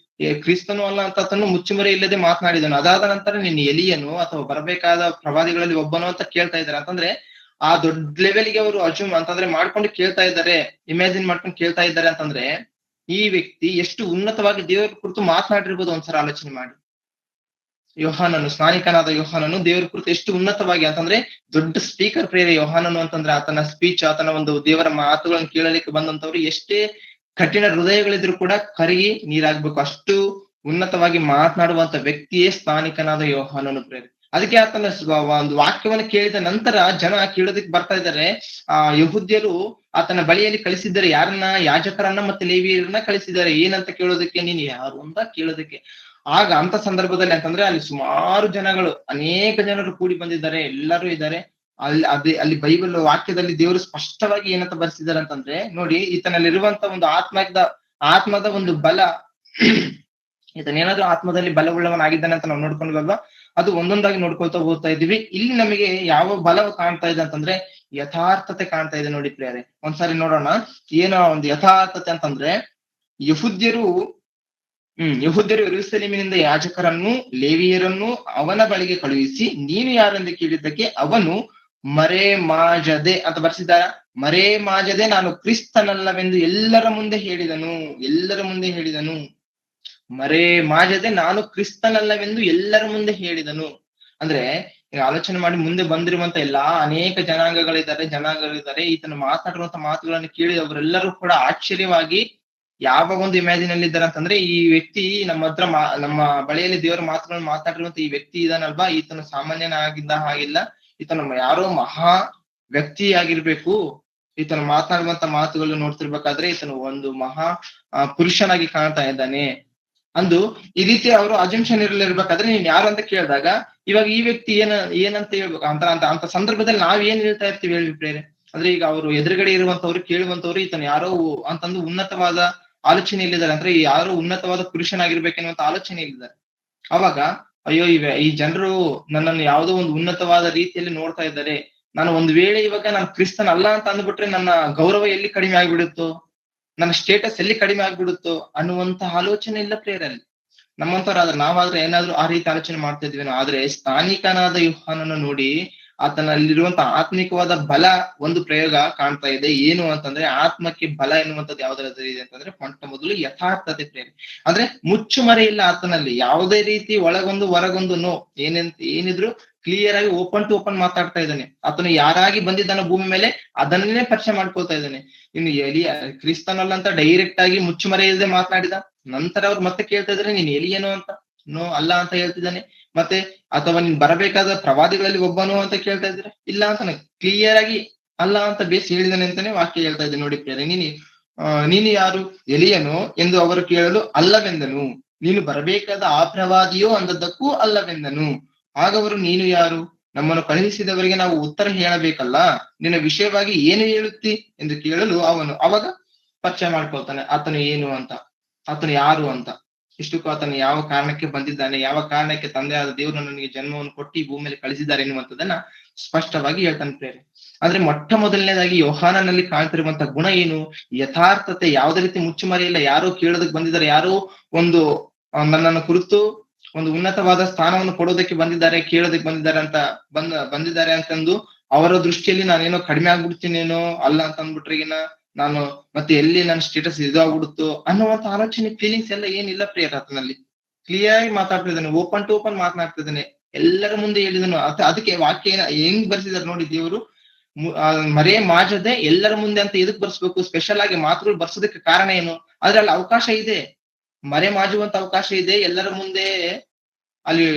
ಕ್ರಿಸ್ತನು ಅಲ್ಲ ಅಂತ ಆತನು ಮುಚ್ಚುಮರೆ ಇಲ್ಲದೆ ಮಾತನಾಡಿದನು. ಅದಾದ ನಂತರ ನೀನು ಎಲಿಯನು ಅಥವಾ ಬರಬೇಕಾದ ಪ್ರವಾದಿಗಳಲ್ಲಿ ಒಬ್ಬನು ಅಂತ ಕೇಳ್ತಾ ಇದ್ದಾರೆ. ಅಂತಂದ್ರೆ ಆ ದೊಡ್ಡ ಲೆವೆಲ್ಗೆ ಅವರು ಅಜ್ಯೂಮ್ ಅಂತಂದ್ರೆ ಮಾಡ್ಕೊಂಡು ಕೇಳ್ತಾ ಇದ್ದಾರೆ, ಇಮ್ಯಾಜಿನ್ ಮಾಡ್ಕೊಂಡು ಕೇಳ್ತಾ ಇದ್ದಾರೆ ಅಂತಂದ್ರೆ, ಈ ವ್ಯಕ್ತಿ ಎಷ್ಟು ಉನ್ನತವಾಗಿ ದೇವರ ಕುರಿತು ಮಾತನಾಡಿರ್ಬೋದು ಒಂದ್ಸಲ ಆಲೋಚನೆ ಮಾಡಿ. ಯೋಹಾನನು, ಸ್ನಾನಿಕನಾದ ಯೋಹಾನನು ದೇವರ ಕುರಿತು ಎಷ್ಟು ಉನ್ನತವಾಗಿ ಅಂತಂದ್ರೆ ದೊಡ್ಡ ಸ್ಪೀಕರ್ ಪ್ರೇರ ಯೋಹಾನನು ಅಂತಂದ್ರೆ, ಆತನ ಸ್ಪೀಚ್, ಆತನ ಒಂದು ದೇವರ ಮಾತುಗಳನ್ನು ಕೇಳಲಿಕ್ಕೆ ಬಂದಂತವ್ರು ಎಷ್ಟೇ ಕಠಿಣ ಹೃದಯಗಳಿದ್ರು ಕೂಡ ಕರಗಿ ನೀರಾಗ್ಬೇಕು, ಅಷ್ಟು ಉನ್ನತವಾಗಿ ಮಾತನಾಡುವಂತ ವ್ಯಕ್ತಿಯೇ ಸ್ನಾನಿಕನಾದ ಯೋಹಾನನು ಪ್ರೇರ. ಅದಕ್ಕೆ ಆತನ ಒಂದು ವಾಕ್ಯವನ್ನು ಕೇಳಿದ ನಂತರ ಜನ ಕೇಳೋದಕ್ಕೆ ಬರ್ತಾ ಇದ್ದಾರೆ. ಯಹೂದ್ಯರು ಆತನ ಬಳಿಯಲ್ಲಿ ಕಳಿಸಿದ್ದಾರೆ. ಯಾರನ್ನ? ಯಾಜಕರನ್ನ ಮತ್ತೆ ಲೇವಿಯರನ್ನ ಕಳಿಸಿದ್ದಾರೆ. ಏನಂತ ಕೇಳೋದಕ್ಕೆ? ನೀನು ಯಾರು ಅಂತ ಕೇಳೋದಕ್ಕೆ. ಆಗ ಅಂತ ಸಂದರ್ಭದಲ್ಲಿ ಅಂತಂದ್ರೆ ಅಲ್ಲಿ ಸುಮಾರು ಜನಗಳು, ಅನೇಕ ಜನರು ಕೂಡಿ ಬಂದಿದ್ದಾರೆ, ಎಲ್ಲರೂ ಇದ್ದಾರೆ. ಅಲ್ಲಿ ಬೈಬಲ್ ವಾಕ್ಯದಲ್ಲಿ ದೇವರು ಸ್ಪಷ್ಟವಾಗಿ ಏನಂತ ಬರ್ಸಿದ್ದಾರೆ ಅಂತಂದ್ರೆ, ನೋಡಿ, ಈತನಲ್ಲಿರುವಂತ ಒಂದು ಆತ್ಮದ ಒಂದು ಬಲ, ಈತನೇನಾದ್ರೂ ಆತ್ಮದಲ್ಲಿ ಬಲವುಳ್ಳವನಾಗಿದ್ದಾನೆ ಅಂತ ನಾವು ನೋಡ್ಕೊಂಡ್ವಲ್ವಾ, ಅದು ಒಂದೊಂದಾಗಿ ನೋಡ್ಕೊಳ್ತಾ ಹೋಗ್ತಾ ಇದೀವಿ. ಇಲ್ಲಿ ನಮಗೆ ಯಾವ ಬಲ ಕಾಣ್ತಾ ಇದೆ ಅಂತಂದ್ರೆ ಯಥಾರ್ಥತೆ ಕಾಣ್ತಾ ಇದೆ. ನೋಡಿ ಪ್ರಿಯರೇ, ಒಂದ್ಸಾರಿ ನೋಡೋಣ ಏನೋ ಒಂದು ಯಥಾರ್ಥತೆ ಅಂತಂದ್ರೆ, ಯಹೂದ್ಯರು ಯೆರೂಸಲೇಮಿನಿಂದ ಯಾಜಕರನ್ನು, ಲೇವಿಯರನ್ನು ಅವನ ಬಳಿಗೆ ಕಳುಹಿಸಿ, ನೀನು ಯಾರೆಂದು ಕೇಳಿದ್ದಕ್ಕೆ ಅವನು ಮರೆಮಾಜದೆ ಅಂತ ಬರ್ಸಿದ್ದಾರ. ಮರೆಮಾಜದೆ ನಾನು ಕ್ರಿಸ್ತನಲ್ಲವೆಂದು ಎಲ್ಲರ ಮುಂದೆ ಹೇಳಿದನು. ಮರೆಮಾಜದೆ ನಾನು ಕ್ರಿಸ್ತನಲ್ಲವೆಂದು ಎಲ್ಲರ ಮುಂದೆ ಹೇಳಿದನು. ಅಂದ್ರೆ ಈಗ ಆಲೋಚನೆ ಮಾಡಿ, ಮುಂದೆ ಬಂದಿರುವಂತ ಅನೇಕ ಜನಾಂಗಗಳಿದ್ದಾರೆ. ಈತನ ಮಾತಾಡಿರುವಂತ ಮಾತುಗಳನ್ನು ಕೇಳಿ ಅವರೆಲ್ಲರೂ ಕೂಡ ಆಶ್ಚರ್ಯವಾಗಿ ಯಾವ ಒಂದು ಇಮ್ಯಾಜಿನ್ ಅಲ್ಲಿ ಇದ್ದಾರೆ ಅಂತಂದ್ರೆ, ಈ ವ್ಯಕ್ತಿ ನಮ್ಮ ಬಳಿಯಲ್ಲಿ ದೇವರ ಮಾತುಗಳನ್ನು ಮಾತಾಡಿರುವಂತ ಈ ವ್ಯಕ್ತಿ ಇದಾನಲ್ವಾ, ಈತನು ಸಾಮಾನ್ಯನಾಗಿದ್ದ ಹಾಗಿಲ್ಲ, ಈತನು ಯಾರೋ ಮಹಾ ವ್ಯಕ್ತಿ ಆಗಿರ್ಬೇಕು. ಈತನು ಮಾತನಾಡುವಂತ ಮಾತುಗಳು ನೋಡ್ತಿರ್ಬೇಕಾದ್ರೆ ಈತನು ಒಂದು ಮಹಾ ಪುರುಷನಾಗಿ ಕಾಣ್ತಾ ಇದ್ದಾನೆ ಅಂದು ಈ ರೀತಿ ಅವರು ಅಜಂಪ್ಷನ್ ಇರ್ಬೇಕಾದ್ರೆ, ನೀನ್ ಯಾರು ಅಂತ ಕೇಳಿದಾಗ ಇವಾಗ ಈ ವ್ಯಕ್ತಿ ಏನಂತ ಹೇಳ್ಬೇಕು ಅಂತ ಸಂದರ್ಭದಲ್ಲಿ ನಾವ್ ಏನ್ ಹೇಳ್ತಾ ಇರ್ತೀವಿ ಹೇಳಿ ಪ್ರೇರೆ? ಅಂದ್ರೆ ಈಗ ಅವರು ಎದುರುಗಡೆ ಇರುವಂತವ್ರು ಕೇಳುವಂತವ್ರು ಈತನು ಯಾರೋ ಅಂತಂದು ಉನ್ನತವಾದ ಆಲೋಚನೆಯಲ್ಲಿದ್ದಾರೆ, ಅಂದ್ರೆ ಯಾರೋ ಉನ್ನತವಾದ ಪುರುಷನಾಗಿರ್ಬೇಕೆನ್ನುವಂತ ಆಲೋಚನೆಯಲ್ಲಿದ್ದಾರೆ. ಅವಾಗ ಅಯ್ಯೋ, ಈ ಜನರು ನನ್ನನ್ನು ಯಾವುದೋ ಒಂದು ಉನ್ನತವಾದ ರೀತಿಯಲ್ಲಿ ನೋಡ್ತಾ ಇದ್ದಾರೆ, ನಾನು ಒಂದು ವೇಳೆ ಇವಾಗ ನಾನು ಕ್ರಿಸ್ತನ್ ಅಲ್ಲ ಅಂತ ಅಂದ್ಬಿಟ್ರೆ ನನ್ನ ಗೌರವ ಎಲ್ಲಿ ಕಡಿಮೆ ಆಗ್ಬಿಡುತ್ತೋ, ನನ್ನ ಸ್ಟೇಟಸ್ ಎಲ್ಲಿ ಕಡಿಮೆ ಆಗ್ಬಿಡುತ್ತೋ ಅನ್ನುವಂತ ಆಲೋಚನೆ ಇಲ್ಲ ಪ್ರೇರಲ್ಲಿ. ನಮ್ಮಂತವ್ರಾದ್ರೆ ನಾವಾದ್ರೆ ಏನಾದ್ರು ಆ ರೀತಿ ಆಲೋಚನೆ ಮಾಡ್ತಾ ಇದ್ವಿ. ಆದ್ರೆ ಸ್ಥಾನಿಕನಾದ ಯೋಹಾನನ ನೋಡಿ, ಆತನಲ್ಲಿರುವಂತ ಆತ್ಮಿಕವಾದ ಬಲ ಒಂದು ಪ್ರಯೋಗ ಕಾಣ್ತಾ ಇದೆ. ಏನು ಅಂತಂದ್ರೆ, ಆತ್ಮಕ್ಕೆ ಬಲ ಎನ್ನುವಂಥದ್ದು ಯಾವ್ದಾದ್ರು ಇದೆ ಅಂತಂದ್ರೆ ಮೊಟ್ಟ ಮೊದಲು ಯಥಾರ್ಥತೆ ಪ್ರೇರಣೆ. ಅಂದ್ರೆ ಮುಚ್ಚುಮರೆ ಇಲ್ಲ ಆತನಲ್ಲಿ, ಯಾವುದೇ ರೀತಿ ಒಳಗೊಂದು ಹೊರಗೊಂದು ಏನಿದ್ರು ಕ್ಲಿಯರ್ ಆಗಿ ಓಪನ್ ಟು ಓಪನ್ ಮಾತಾಡ್ತಾ ಇದ್ದಾನೆ. ಆತನು ಯಾರಾಗಿ ಬಂದಿದ್ದಾನ ಭೂಮಿ ಮೇಲೆ ಅದನ್ನೇ ಪರಿಚಯ ಮಾಡ್ಕೊಳ್ತಾ ಇದ್ದಾನೆ. ಇನ್ನು ಕ್ರಿಸ್ತನಲ್ಲ ಅಂತ ಡೈರೆಕ್ಟ್ ಆಗಿ ಮುಚ್ಚುಮರೆ ಇಲ್ಲದೆ ಮಾತನಾಡಿದ ನಂತರ ಅವ್ರು ಮತ್ತೆ ಕೇಳ್ತಾ ಇದ್ರೆ, ನೀನ್ ಎಲಿಯೇನೋ ಅಂತ, ನೋ ಅಲ್ಲ ಅಂತ ಹೇಳ್ತಿದ್ದಾನೆ. ಮತ್ತೆ ಅಥವಾ ನೀನ್ ಬರಬೇಕಾದ ಪ್ರವಾದಿಗಳಲ್ಲಿ ಒಬ್ಬನು ಅಂತ ಕೇಳ್ತಾ ಇದ್ರೆ, ಇಲ್ಲ ಅಂತಾನೆ ಕ್ಲಿಯರ್ ಆಗಿ ಅಲ್ಲ ಅಂತ ಬೇಸ್ ಹೇಳಿದಾನೆ ಅಂತಾನೆ ವಾಕ್ಯ ಹೇಳ್ತಾ ಇದ್ದೆ. ನೋಡಿ ಪ್ರಿಯರೇ, ನೀನು ಯಾರು? ಎಲಿಯನು ಎಂದು ಅವರು ಕೇಳಲು, ಅಲ್ಲವೆಂದನು. ನೀನು ಬರಬೇಕಾದ ಆ ಪ್ರವಾದಿಯೋ ಅಂದದ್ದಕ್ಕೂ ಅಲ್ಲವೆಂದನು. ಆಗವರು, ನೀನು ಯಾರು? ನಮ್ಮನ್ನು ಕಳುಹಿಸಿದವರಿಗೆ ನಾವು ಉತ್ತರ ಹೇಳಬೇಕಲ್ಲ, ನಿನ್ನ ವಿಷಯವಾಗಿ ಏನು ಹೇಳುತ್ತಿ ಎಂದು ಕೇಳಲು ಅವನು ಅವಾಗ ಪರಿಚಯ ಮಾಡ್ಕೊಳ್ತಾನೆ, ಆತನು ಏನು ಅಂತ, ಆತನು ಯಾರು ಅಂತ, ಇಷ್ಟಕ್ಕೂ ಆತನು ಯಾವ ಕಾರಣಕ್ಕೆ ಬಂದಿದ್ದಾನೆ, ಯಾವ ಕಾರಣಕ್ಕೆ ತಂದೆಯಾದ ದೇವರು ನನಗೆ ಜನ್ಮವನ್ನು ಕೊಟ್ಟು ಈ ಭೂಮಿಯಲ್ಲಿ ಕಳಿಸಿದ್ದಾರೆ ಎನ್ನುವಂಥದ್ದನ್ನ ಸ್ಪಷ್ಟವಾಗಿ ಹೇಳ್ತಾನೆ ಪ್ರೇರೆ. ಅಂದ್ರೆ ಮೊಟ್ಟ ಮೊದಲನೇದಾಗಿ ಯೋಹಾನನಲ್ಲಿ ಕಾಣ್ತಿರುವಂತ ಗುಣ ಏನು? ಯಥಾರ್ಥತೆ. ಯಾವುದೇ ರೀತಿ ಮುಚ್ಚುಮರೆ ಇಲ್ಲ. ಯಾರೋ ಕೇಳೋದಕ್ಕೆ ಬಂದಿದ್ದಾರೆ, ಯಾರೋ ಒಂದು ನನ್ನನ್ನು ಕುರಿತು ಒಂದು ಉನ್ನತವಾದ ಸ್ಥಾನವನ್ನು ಕೊಡೋದಕ್ಕೆ ಬಂದಿದ್ದಾರೆ, ಕೇಳೋದಕ್ಕೆ ಬಂದಿದ್ದಾರೆ ಅಂತಂದು ಅವರ ದೃಷ್ಟಿಯಲ್ಲಿ ನಾನೇನೋ ಕಡಿಮೆ ಆಗ್ಬಿಡ್ತೀನೇನೋ, ಅಲ್ಲ ಅಂತ ಅಂದ್ಬಿಟ್ರಿಗಿನ ನಾನು ಮತ್ತೆ ಎಲ್ಲಿ ನನ್ನ ಸ್ಟೇಟಸ್ ಇದಾಗ್ಬಿಡುತ್ತೋ ಅನ್ನುವಂತ ಆಲೋಚನೆ, ಫೀಲಿಂಗ್ಸ್ ಎಲ್ಲ ಏನಿಲ್ಲ ಪ್ರಿಯರ. ಆತನಲ್ಲಿ ಕ್ಲಿಯರ್ ಆಗಿ ಮಾತಾಡ್ತಿದ್ದಾನೆ, ಓಪನ್ ಟು ಓಪನ್ ಮಾತನಾಡ್ತಿದ್ದಾನೆ. ಎಲ್ಲರ ಮುಂದೆ ಹೇಳಿದನು. ಅದಕ್ಕೆ ವಾಕ್ಯ ಹೆಂಗ್ ಬರ್ಸಿದಾರೆ ನೋಡಿ ದೇವರು, ಮರೆ ಮಾಜದೆ ಎಲ್ಲರ ಮುಂದೆ ಅಂತ ಎದಕ್ ಬರ್ಸ್ಬೇಕು? ಸ್ಪೆಷಲ್ ಆಗಿ ಮಾತುಗಳು ಬರ್ಸೋದಕ್ಕೆ ಕಾರಣ ಏನು? ಅದ್ರಲ್ಲಿ ಅವಕಾಶ ಇದೆ, ಮರೆ ಮಾಜುವಂತ ಅವಕಾಶ ಇದೆ ಎಲ್ಲರ ಮುಂದೆ. ಅಲ್ಲಿ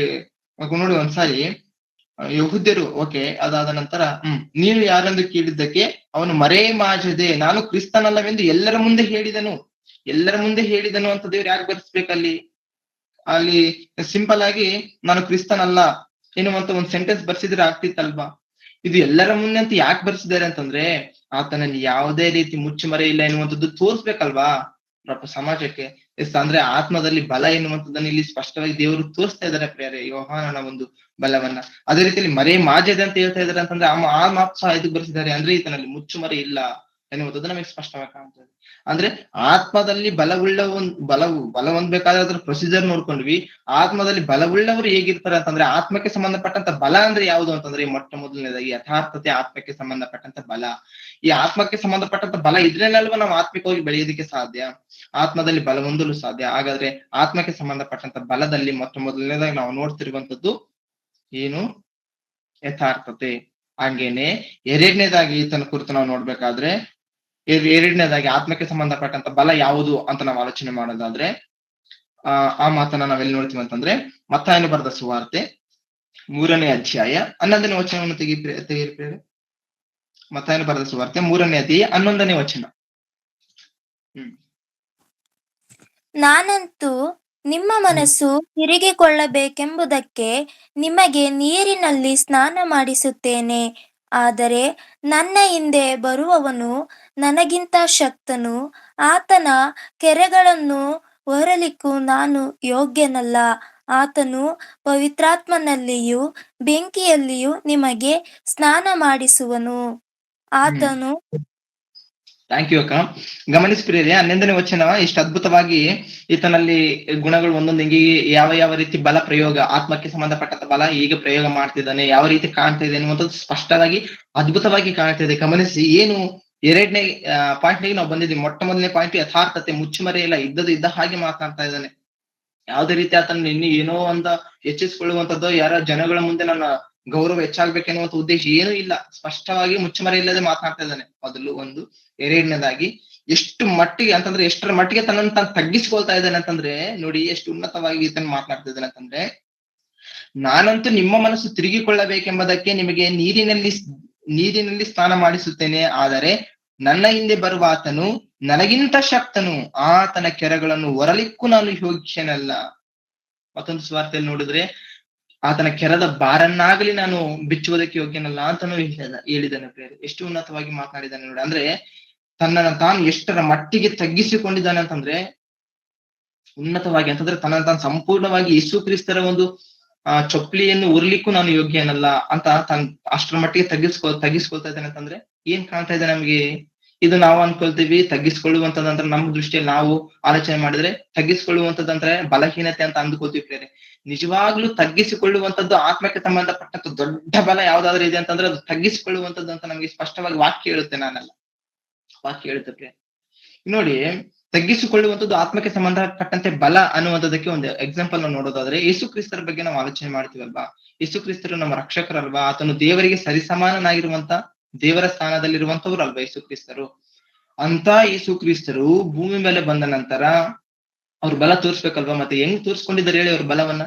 ನೋಡಿ ಒಂದ್ಸಾರಿ ಯಹೂದ್ಯರು, ಓಕೆ, ಅದಾದ ನಂತರ ನೀನು ಯಾರೆಂದು ಕೇಳಿದ್ದಕ್ಕೆ ಅವನು ಮರೆ ಮಾಜದೆ ನಾನು ಕ್ರಿಸ್ತನಲ್ಲವೆಂದು ಎಲ್ಲರ ಮುಂದೆ ಹೇಳಿದನು. ಎಲ್ಲರ ಮುಂದೆ ಹೇಳಿದನು ಅಂತ ದೇವ್ರು ಯಾರು ಬರ್ಸ್ಬೇಕಲ್ಲಿ? ಅಲ್ಲಿ ಸಿಂಪಲ್ ಆಗಿ ನಾನು ಕ್ರಿಸ್ತನಲ್ಲ ಎನ್ನುವಂತ ಒಂದು ಸೆಂಟೆನ್ಸ್ ಬರ್ಸಿದ್ರೆ ಆಗ್ತಿತ್ತಲ್ವಾ? ಇದು ಎಲ್ಲರ ಮುಂದೆ ಅಂತ ಯಾಕೆ ಬರ್ಸಿದ್ದಾರೆ ಅಂತಂದ್ರೆ, ಆತನಲ್ಲಿ ಯಾವುದೇ ರೀತಿ ಮುಚ್ಚುಮರೆ ಇಲ್ಲ ಎನ್ನುವಂಥದ್ದು ತೋರ್ಸ್ಬೇಕಲ್ವಾ ಸಮಾಜಕ್ಕೆ. ಅಂದ್ರೆ ಆತ್ಮದಲ್ಲಿ ಬಲ ಎನ್ನುವಂಥದ್ದನ್ನ ಇಲ್ಲಿ ಸ್ಪಷ್ಟವಾಗಿ ದೇವರು ತೋರಿಸ್ತಾ ಇದ್ದಾರೆ ಪ್ರಿಯರೇ, ಯೋಹಾನನ ಒಂದು ಬಲವನ್ನ. ಅದೇ ರೀತಿಯಲ್ಲಿ ಮರೆ ಮಾಜದೆ ಅಂತ ಹೇಳ್ತಾ ಇದಾರೆ ಅಂತಂದ್ರೆ ಆ ಮಾತು ಸಹ ಇದಕ್ಕೆ ಬರ್ಸಿದ್ದಾರೆ. ಅಂದ್ರೆ ಈತನಲ್ಲಿ ಮುಚ್ಚುಮರೆ ಇಲ್ಲ ಎನ್ನುವಂಥದ್ದು ನಮಗೆ ಸ್ಪಷ್ಟವಾಗಿ ಕಾಣ್ತದೆ. ಅಂದ್ರೆ ಆತ್ಮದಲ್ಲಿ ಬಲ ಹೊಂದ್ಬೇಕಾದ್ರೆ ಅದ್ರ ಪ್ರೊಸೀಜರ್ ನೋಡ್ಕೊಂಡ್ವಿ. ಆತ್ಮದಲ್ಲಿ ಬಲವುಳ್ಳವರು ಹೇಗಿರ್ತಾರೆ ಅಂತಂದ್ರೆ, ಆತ್ಮಕ್ಕೆ ಸಂಬಂಧಪಟ್ಟಂತ ಬಲ ಅಂದ್ರೆ ಯಾವುದು ಅಂತಂದ್ರೆ, ಮೊಟ್ಟ ಮೊದಲನೇದಾಗಿ ಯಥಾರ್ಥತೆ, ಆತ್ಮಕ್ಕೆ ಸಂಬಂಧಪಟ್ಟಂತ ಬಲ. ಈ ಆತ್ಮಕ್ಕೆ ಸಂಬಂಧಪಟ್ಟಂತ ಬಲ ಇದ್ರೇನಲ್ವಾ ನಾವು ಆತ್ಮಿಕವಾಗಿ ಬೆಳೆಯೋದಕ್ಕೆ ಸಾಧ್ಯ, ಆತ್ಮದಲ್ಲಿ ಬಲ ಹೊಂದಲು ಸಾಧ್ಯ. ಹಾಗಾದ್ರೆ ಆತ್ಮಕ್ಕೆ ಸಂಬಂಧಪಟ್ಟಂತ ಬಲದಲ್ಲಿ ಮೊಟ್ಟ ಮೊದಲನೇದಾಗಿ ನಾವು ನೋಡ್ತಿರುವಂತದ್ದು ಏನು? ಯಥಾರ್ಥತೆ. ಹಾಗೇನೆ ಎರಡನೇದಾಗಿ ಈತನ ಕುರಿತು ನಾವು ನೋಡ್ಬೇಕಾದ್ರೆ, ಎರಡನೇದಾಗಿ ಆತ್ಮಕ್ಕೆ ಸಂಬಂಧಪಟ್ಟಂತ ಬಲ ಯಾವುದು ಅಂತ ನಾವು ಆಲೋಚನೆ ಮಾಡೋದಾದ್ರೆ, ಆ ಮಾತನ್ನ ನಾವೆಲ್ಲಿ ನೋಡ್ತೀವಿ ಅಂತಂದ್ರೆ, ಮತ್ತಾಯನು ಬರೆದ ಸುವಾರ್ತೆ 3ನೇ ಅಧ್ಯಾಯ 11ನೇ ವಚನವನ್ನು ತೆಗೆಯಿರಿ. ಮತ್ತಾಯನು ಬರೆದ ಸುವಾರ್ತೆ 3ನೇ ಅಧ್ಯಾಯ 11ನೇ ವಚನ. ನಾನಂತೂ ನಿಮ್ಮ ಮನಸ್ಸು ತಿರುಗಿಕೊಳ್ಳಬೇಕೆಂಬುದಕ್ಕೆ ನಿಮಗೆ ನೀರಿನಲ್ಲಿ ಸ್ನಾನ ಮಾಡಿಸುತ್ತೇನೆ. ಆದರೆ ನನ್ನ ಹಿಂದೆ ಬರುವವನು ನನಗಿಂತ ಶಕ್ತನು, ಆತನ ಕೆರಗಳನ್ನು ಹೊರಲಿಕ್ಕೂ ನಾನು ಯೋಗ್ಯನಲ್ಲ. ಆತನು ಪವಿತ್ರಾತ್ಮನಲ್ಲಿಯೂ ಬೆಂಕಿಯಲ್ಲಿಯೂ ನಿಮಗೆ ಸ್ನಾನ ಮಾಡಿಸುವನು. ಆತನು ಥ್ಯಾಂಕ್ ಯು ಅಕ್ಕ. ಗಮನಿಸ್ಬಿಟ್ಟಿದೆ 11ನೇ ವಚನ ಎಷ್ಟು ಅದ್ಭುತವಾಗಿ ಈತನಲ್ಲಿ ಗುಣಗಳು ಒಂದೊಂದು ಹಿಂಗೆ ಯಾವ ರೀತಿ ಬಲ ಪ್ರಯೋಗ, ಆತ್ಮಕ್ಕೆ ಸಂಬಂಧಪಟ್ಟಂತ ಬಲ ಈಗ ಪ್ರಯೋಗ ಮಾಡ್ತಿದ್ದಾನೆ, ಯಾವ ರೀತಿ ಕಾಣ್ತಾ ಇದೆ ಅನ್ನುವಂಥದ್ದು ಸ್ಪಷ್ಟವಾಗಿ ಅದ್ಭುತವಾಗಿ ಕಾಣ್ತಾ ಇದೆ. ಗಮನಿಸಿ, ಏನು ಎರಡನೇ ಪಾಯಿಂಟ್ಗೆ ನಾವು ಬಂದಿದ್ದೀವಿ. ಮೊಟ್ಟ ಮೊದಲನೇ ಪಾಯಿಂಟ್ ಯಥಾರ್ಥತೆ, ಮುಚ್ಚುಮರೆ ಇಲ್ಲ, ಇದ್ದ ಹಾಗೆ ಮಾತನಾಡ್ತಾ ಇದ್ದಾನೆ. ಯಾವುದೇ ರೀತಿ ಆತನ ಇನ್ನು ಏನೋ ಅಂತ ಹೆಚ್ಚಿಸಿಕೊಳ್ಳುವಂಥದ್ದು, ಯಾರ ಜನಗಳ ಮುಂದೆ ನನ್ನ ಗೌರವ ಹೆಚ್ಚಾಗ್ಬೇಕೆನ್ನುವಂತ ಉದ್ದೇಶ ಏನೂ ಇಲ್ಲ, ಸ್ಪಷ್ಟವಾಗಿ ಮುಚ್ಚುಮರೆ ಇಲ್ಲದೆ ಮಾತನಾಡ್ತಾ ಇದ್ದಾನೆ. ಮೊದಲು ಒಂದು. ಎರಡನೇದಾಗಿ ಎಷ್ಟು ಮಟ್ಟಿಗೆ ಅಂತಂದ್ರೆ, ಎಷ್ಟರ ಮಟ್ಟಿಗೆ ತನ್ನನ್ನು ತಾನು ತಗ್ಗಿಸ್ಕೊಳ್ತಾ ಇದ್ದಾನೆ ಅಂತಂದ್ರೆ, ನೋಡಿ ಎಷ್ಟು ಉನ್ನತವಾಗಿ ಈತನ ಮಾತನಾಡ್ತಾ ಇದ್ದಾನೆ ಅಂತಂದ್ರೆ, ನಾನಂತೂ ನಿಮ್ಮ ಮನಸ್ಸು ತಿರುಗಿಕೊಳ್ಳಬೇಕೆಂಬುದಕ್ಕೆ ನಿಮಗೆ ನೀರಿನಲ್ಲಿ ಸ್ನಾನ ಮಾಡಿಸುತ್ತೇನೆ. ಆದರೆ ನನ್ನ ಹಿಂದೆ ಬರುವ ಆತನು ನನಗಿಂತ ಶಕ್ತನು, ಆತನ ಕೆರಗಳನ್ನು ಹೊರಲಿಕ್ಕೂ ನಾನು ಯೋಗ್ಯನಲ್ಲ. ಮತ್ತೊಂದು ಸ್ವಾರ್ಥೆಯಲ್ಲಿ ನೋಡಿದ್ರೆ, ಆತನ ಕೆರದ ಬಾರನ್ನಾಗಲಿ ನಾನು ಬಿಚ್ಚುವುದಕ್ಕೆ ಯೋಗ್ಯನಲ್ಲ ಅಂತಾನು ಹೇಳಿದ್ದಾನೆ. ಎಷ್ಟು ಉನ್ನತವಾಗಿ ಮಾತನಾಡಿದ್ದಾನೆ ನೋಡಿ. ಅಂದ್ರೆ ತನ್ನನ್ನು ತಾನು ಎಷ್ಟರ ಮಟ್ಟಿಗೆ ತಗ್ಗಿಸಿಕೊಂಡಿದ್ದಾನೆ ಅಂತಂದ್ರೆ, ಉನ್ನತವಾಗಿ ಅಂತಂದ್ರೆ ತನ್ನನ್ನು ತಾನು ಸಂಪೂರ್ಣವಾಗಿ ಯೇಸು ಕ್ರಿಸ್ತರ ಒಂದು ಚೊಪ್ಲಿಯನ್ನು ಉರ್ಲಿಕ್ಕೂ ನಾನು ಯೋಗ್ಯನಲ್ಲ ಅಂತ ಅಷ್ಟರ ಮಟ್ಟಿಗೆ ತಗ್ಗಿಸ್ಕೊಳ್ತಾ ಇದ್ದಾನೆ ಅಂತಂದ್ರೆ ಏನ್ ಕಾಣ್ತಾ ಇದೆ ನಮ್ಗೆ? ಇದು ನಾವು ಅನ್ಕೊಳ್ತೀವಿ ತಗ್ಗಿಸ್ಕೊಳ್ಳುವಂತದಂದ್ರೆ, ನಮ್ಮ ದೃಷ್ಟಿಯಲ್ಲಿ ನಾವು ಆಲೋಚನೆ ಮಾಡಿದ್ರೆ ತಗ್ಗಿಸ್ಕೊಳ್ಳುವಂತದಂದ್ರೆ ಬಲಹೀನತೆ ಅಂತ ಅಂದುಕೊಳ್ತೀವಿ. ನಿಜವಾಗ್ಲೂ ತಗ್ಗಿಸಿಕೊಳ್ಳುವಂತದ್ದು ಆತ್ಮಕ್ಕೆ ಸಂಬಂಧಪಟ್ಟಂತ ದೊಡ್ಡ ಬಲ ಯಾವ್ದಾದ್ರು ಇದೆ ಅಂತಂದ್ರೆ ಅದು ತಗ್ಗಿಸಿಕೊಳ್ಳುವಂತದ್ದು ಅಂತ ನಮ್ಗೆ ಸ್ಪಷ್ಟವಾಗಿ ವಾಕ್ಯ ಹೇಳುತ್ತೆ. ವಾಕ್ಯ ಹೇಳುತ್ತೆ ನೋಡಿ. ತಗ್ಗಿಸಿಕೊಳ್ಳುವಂಥದ್ದು ಆತ್ಮಕ್ಕೆ ಸಂಬಂಧಪಟ್ಟಂತೆ ಬಲ ಅನ್ನುವಂಥದ್ದಕ್ಕೆ ಒಂದು ಎಕ್ಸಾಂಪಲ್ ನಾವು ನೋಡೋದಾದ್ರೆ, ಯೇಸು ಕ್ರಿಸ್ತರ ಬಗ್ಗೆ ನಾವು ಆಲೋಚನೆ ಮಾಡ್ತೀವಲ್ವಾ? ಯೇಸು ಕ್ರಿಸ್ತರು ನಮ್ಮ ರಕ್ಷಕರಲ್ವಾ? ಆತನು ದೇವರಿಗೆ ಸರಿಸಮಾನನಾಗಿರುವಂತ, ದೇವರ ಸ್ಥಾನದಲ್ಲಿರುವಂತವ್ರು ಅಲ್ವಾ ಯೇಸು ಕ್ರಿಸ್ತರು? ಅಂತ ಯೇಸು ಕ್ರಿಸ್ತರು ಭೂಮಿ ಮೇಲೆ ಬಂದ ನಂತರ ಅವ್ರ ಬಲ ತೋರ್ಸ್ಬೇಕಲ್ವಾ? ಮತ್ತೆ ಹೆಂಗ್ ತೋರ್ಸ್ಕೊಂಡಿದ್ದಾರೆ ಹೇಳಿ ಅವ್ರ ಬಲವನ್ನ?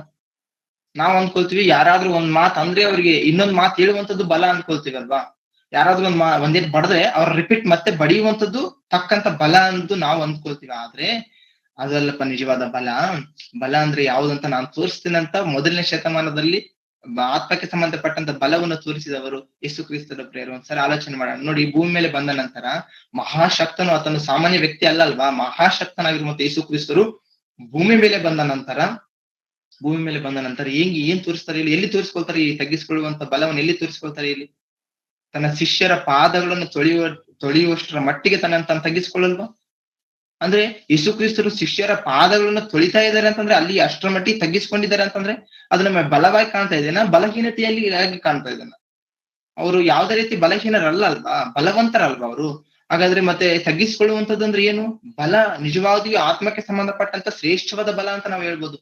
ನಾವ್ ಅನ್ಕೊಳ್ತೀವಿ ಯಾರಾದ್ರೂ ಒಂದ್ ಮಾತ್ ಅಂದ್ರೆ ಅವ್ರಿಗೆ ಇನ್ನೊಂದ್ ಮಾತು ಹೇಳುವಂಥದ್ದು ಬಲ ಅನ್ಕೊಳ್ತೀವಲ್ವಾ? ಯಾರಾದ್ರೂ ಒಂದೇಟ್ ಬಡದ್ರೆ ಅವ್ರ ರಿಪೀಟ್ ಮತ್ತೆ ಬಡಿಯುವಂಥದ್ದು ತಕ್ಕಂತ ಬಲ ಅಂದು ನಾವು ಅಂದ್ಕೊಳ್ತೀವಿ. ಆದ್ರೆ ಅದಲ್ಲಪ್ಪ ನಿಜವಾದ ಬಲ ಅಂದ್ರೆ ಯಾವ್ದಂತ ನಾನು ತೋರಿಸ್ತೀನಿ ಅಂತ 1ನೇ ಶತಮಾನದಲ್ಲಿ ಆತ್ಮಕ್ಕೆ ಸಂಬಂಧಪಟ್ಟಂತ ಬಲವನ್ನು ತೋರಿಸಿದವರು ಯೇಸು ಕ್ರಿಸ್ತರ ಪ್ರಿಯರು. ಒಂದ್ಸರಿ ಆಲೋಚನೆ ಮಾಡೋಣ ನೋಡಿ. ಭೂಮಿ ಮೇಲೆ ಬಂದ ನಂತರ ಮಹಾಶಕ್ತನು, ಆತನು ಸಾಮಾನ್ಯ ವ್ಯಕ್ತಿ ಅಲ್ಲಲ್ವಾ? ಮಹಾಶಕ್ತನಾಗಿರುವಂತ ಯೇಸು ಕ್ರಿಸ್ತರು ಭೂಮಿ ಮೇಲೆ ಬಂದ ನಂತರ ಏನ್ ತೋರಿಸ್ತಾರೆ ಇಲ್ಲಿ? ಎಲ್ಲಿ ತೋರಿಸ್ಕೊಳ್ತಾರೆ ಈ ತಗ್ಗಿಸಿಕೊಳ್ಳುವಂತ ಬಲವನ್ನು? ಎಲ್ಲಿ ತೋರಿಸ್ಕೊಳ್ತಾರೆ ಇಲ್ಲಿ? ತನ್ನ ಶಿಷ್ಯರ ಪಾದಗಳನ್ನು ತೊಳೆಯುವಷ್ಟರ ಮಟ್ಟಿಗೆ ತಾನು ತಗ್ಗಿಸಿಕೊಳ್ಳಲ್ವಾ? ಅಂದ್ರೆ ಯೇಸು ಕ್ರಿಸ್ತರು ಶಿಷ್ಯರ ಪಾದಗಳನ್ನು ತೊಳಿತಾ ಇದ್ದಾರೆ ಅಂತಂದ್ರೆ ಅಲ್ಲಿ ಅಷ್ಟರ ಮಟ್ಟಿಗೆ ತಗ್ಗಿಸ್ಕೊಂಡಿದ್ದಾರೆ ಅಂತಂದ್ರೆ ಅದು ನಮಗೆ ಬಲವಾಗಿ ಕಾಣ್ತಾ ಇದೆನಾ, ಬಲಹೀನತೆಯಲ್ಲಿ ಆಗಿ ಕಾಣ್ತಾ ಇದೆನಾ? ಅವರು ಯಾವ್ದೇ ರೀತಿ ಬಲಹೀನರಲ್ಲ ಅಲ್ವಾ, ಬಲವಂತರಲ್ವಾ ಅವರು? ಹಾಗಾದ್ರೆ ಮತ್ತೆ ತಗ್ಗಿಸಿಕೊಳ್ಳುವಂತದ್ದು ಅಂದ್ರೆ ಏನು? ಬಲ ನಿಜವಾಗಿಯೂ ಆತ್ಮಕ್ಕೆ ಸಂಬಂಧಪಟ್ಟಂತ ಶ್ರೇಷ್ಠವಾದ ಬಲ ಅಂತ ನಾವು ಹೇಳ್ಬೋದು.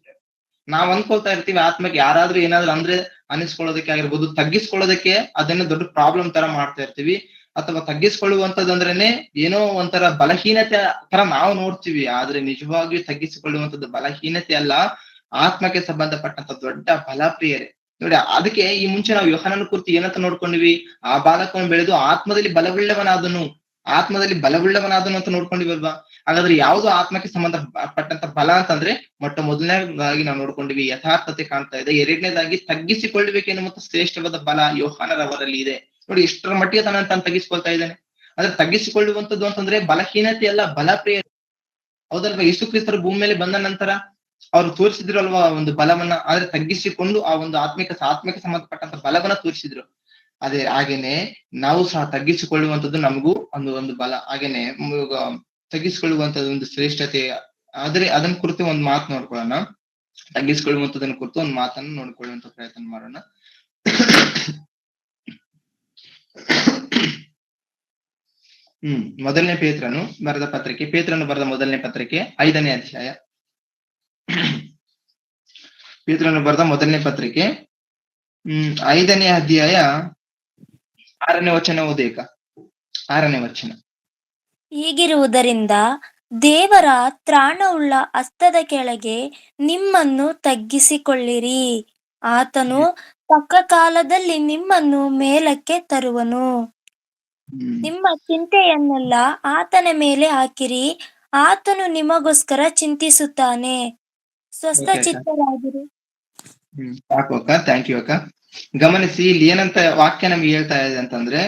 ನಾವ್ ಅನ್ಕೊಳ್ತಾ ಇರ್ತೀವಿ ಆತ್ಮಕ್ಕೆ ಯಾರಾದ್ರೂ ಏನಾದ್ರು ಅಂದ್ರೆ ಅನಿಸ್ಕೊಳ್ಳೋದಕ್ಕೆ ಆಗಿರ್ಬೋದು, ತಗ್ಗಿಸ್ಕೊಳ್ಳೋದಕ್ಕೆ ಅದನ್ನ ದೊಡ್ಡ ಪ್ರಾಬ್ಲಮ್ ತರ ಮಾಡ್ತಾ ಇರ್ತೀವಿ. ಅಥವಾ ತಗ್ಗಿಸಿಕೊಳ್ಳುವಂತದಂದ್ರೇನೆ ಏನೋ ಒಂಥರ ಬಲಹೀನತೆ ತರ ನಾವು ನೋಡ್ತೀವಿ. ಆದ್ರೆ ನಿಜವಾಗಿಯೂ ತಗ್ಗಿಸಿಕೊಳ್ಳುವಂತದ್ದು ಬಲಹೀನತೆ ಅಲ್ಲ, ಆತ್ಮಕ್ಕೆ ಸಂಬಂಧಪಟ್ಟಂತ ದೊಡ್ಡ ಬಲ ಪ್ರಿಯರೇ. ನೋಡಿ, ಅದಕ್ಕೆ ಈ ಮುಂಚೆ ನಾವು ಯೋಹಾನನ ಕುರಿತು ಏನಂತ ನೋಡ್ಕೊಂಡಿವಿ? ಆ ಬಾಲಕನು ಬೆಳೆದು ಆತ್ಮದಲ್ಲಿ ಬಲವುಳ್ಳವನಾದನು ಅಂತ ನೋಡ್ಕೊಂಡಿವಲ್ವಾ? ಹಾಗಾದ್ರೆ ಯಾವ್ದು ಆತ್ಮಕ್ಕೆ ಪಟ್ಟಂತ ಬಲ ಅಂತಂದ್ರೆ, ಮೊಟ್ಟ ಮೊದಲನೇದಾಗಿ ನಾವು ನೋಡ್ಕೊಂಡಿವಿ ಯಥಾರ್ಥತೆ ಕಾಣ್ತಾ ಇದೆ. ಎರಡನೇದಾಗಿ ತಗ್ಗಿಸಿಕೊಳ್ಳಬೇಕೆನ್ನುವಂತ ಶ್ರೇಷ್ಠವಾದ ಬಲ ಯೋಹಾನರವರಲ್ಲಿ ಇದೆ. ನೋಡಿ, ಇಷ್ಟರ ಮಟ್ಟಿಗೆ ತಾನು ತಗ್ಗಿಸಿಕೊಳ್ತಾ ಇದ್ದಾನೆ. ಅಂದ್ರೆ ತಗ್ಗಿಸಿಕೊಳ್ಳುವಂತದ್ದು ಅಂತಂದ್ರೆ ಬಲಹೀನತೆ ಅಲ್ಲ, ಬಲ ಪ್ರಿಯ. ಹೌದಲ್ವಾ? ಯೇಸು ಕ್ರಿಸ್ತರು ಭೂಮಿ ಮೇಲೆ ಬಂದ ನಂತರ ಅವ್ರು ತೋರಿಸಿದ್ರು ಒಂದು ಬಲವನ್ನ. ಆದ್ರೆ ತಗ್ಗಿಸಿಕೊಂಡು ಆ ಒಂದು ಆತ್ಮಕ್ಕೆ ಸಂಬಂಧಪಟ್ಟಂತ ಬಲವನ್ನ ತೋರಿಸಿದ್ರು. ಅದೇ ಹಾಗೇನೆ ನಾವು ಸಹ ತಗ್ಗಿಸಿಕೊಳ್ಳುವಂತದ್ದು ನಮಗೂ ಒಂದು ಬಲ. ಹಾಗೇನೆ ತಗ್ಗಿಸಿಕೊಳ್ಳುವಂತದ್ದು ಒಂದು ಶ್ರೇಷ್ಠತೆ. ಆದ್ರೆ ಅದನ್ನ ಕುರಿತು ಒಂದು ಮಾತು ನೋಡ್ಕೊಳ್ಳೋಣ. ತಗ್ಗಿಸಿಕೊಳ್ಳುವಂತದನ್ನ ಕುರಿತು ಒಂದು ಮಾತನ್ನು ನೋಡ್ಕೊಳ್ಳುವಂತ ಪ್ರಯತ್ನ ಮಾಡೋಣ. ಮೊದಲನೇ ಪೇತ್ರನು ಬರೆದ ಮೊದಲನೇ ಪತ್ರಿಕೆ 5ನೇ ಅಧ್ಯಾಯ. ಪೇತ್ರನು ಬರೆದ ಮೊದಲನೇ ಪತ್ರಿಕೆ 5ನೇ ಅಧ್ಯಾಯ 6ನೇ ವಚನ ಓದೇಕ. 6ನೇ ವಚನ. ಹೀಗಿರುವುದರಿಂದ ದೇವರ ತ್ರಾಣವುಳ್ಳ ಹಸ್ತದ ಕೆಳಗೆ ನಿಮ್ಮನ್ನು ತಗ್ಗಿಸಿಕೊಳ್ಳಿರಿ. ಆತನು ತಕ್ಕ ಕಾಲದಲ್ಲಿ ನಿಮ್ಮನ್ನು ಮೇಲಕ್ಕೆ ತರುವನು. ನಿಮ್ಮ ಚಿಂತೆಯನ್ನೆಲ್ಲ ಆತನ ಮೇಲೆ ಹಾಕಿರಿ, ಆತನು ನಿಮಗೋಸ್ಕರ ಚಿಂತಿಸುತ್ತಾನೆ. ಸ್ವಸ್ಥಚಿತ್ತರಾಗಿರಿ. ಸಾಕು ಅಕ್ಕ, ಥ್ಯಾಂಕ್ ಯು ಅಕ್ಕ. ಗಮನಿಸಿ, ಇಲ್ಲಿ ಏನಂತ ವಾಕ್ಯ ನಮ್ಗೆ ಹೇಳ್ತಾ ಇದೆ ಅಂತಂದ್ರೆ,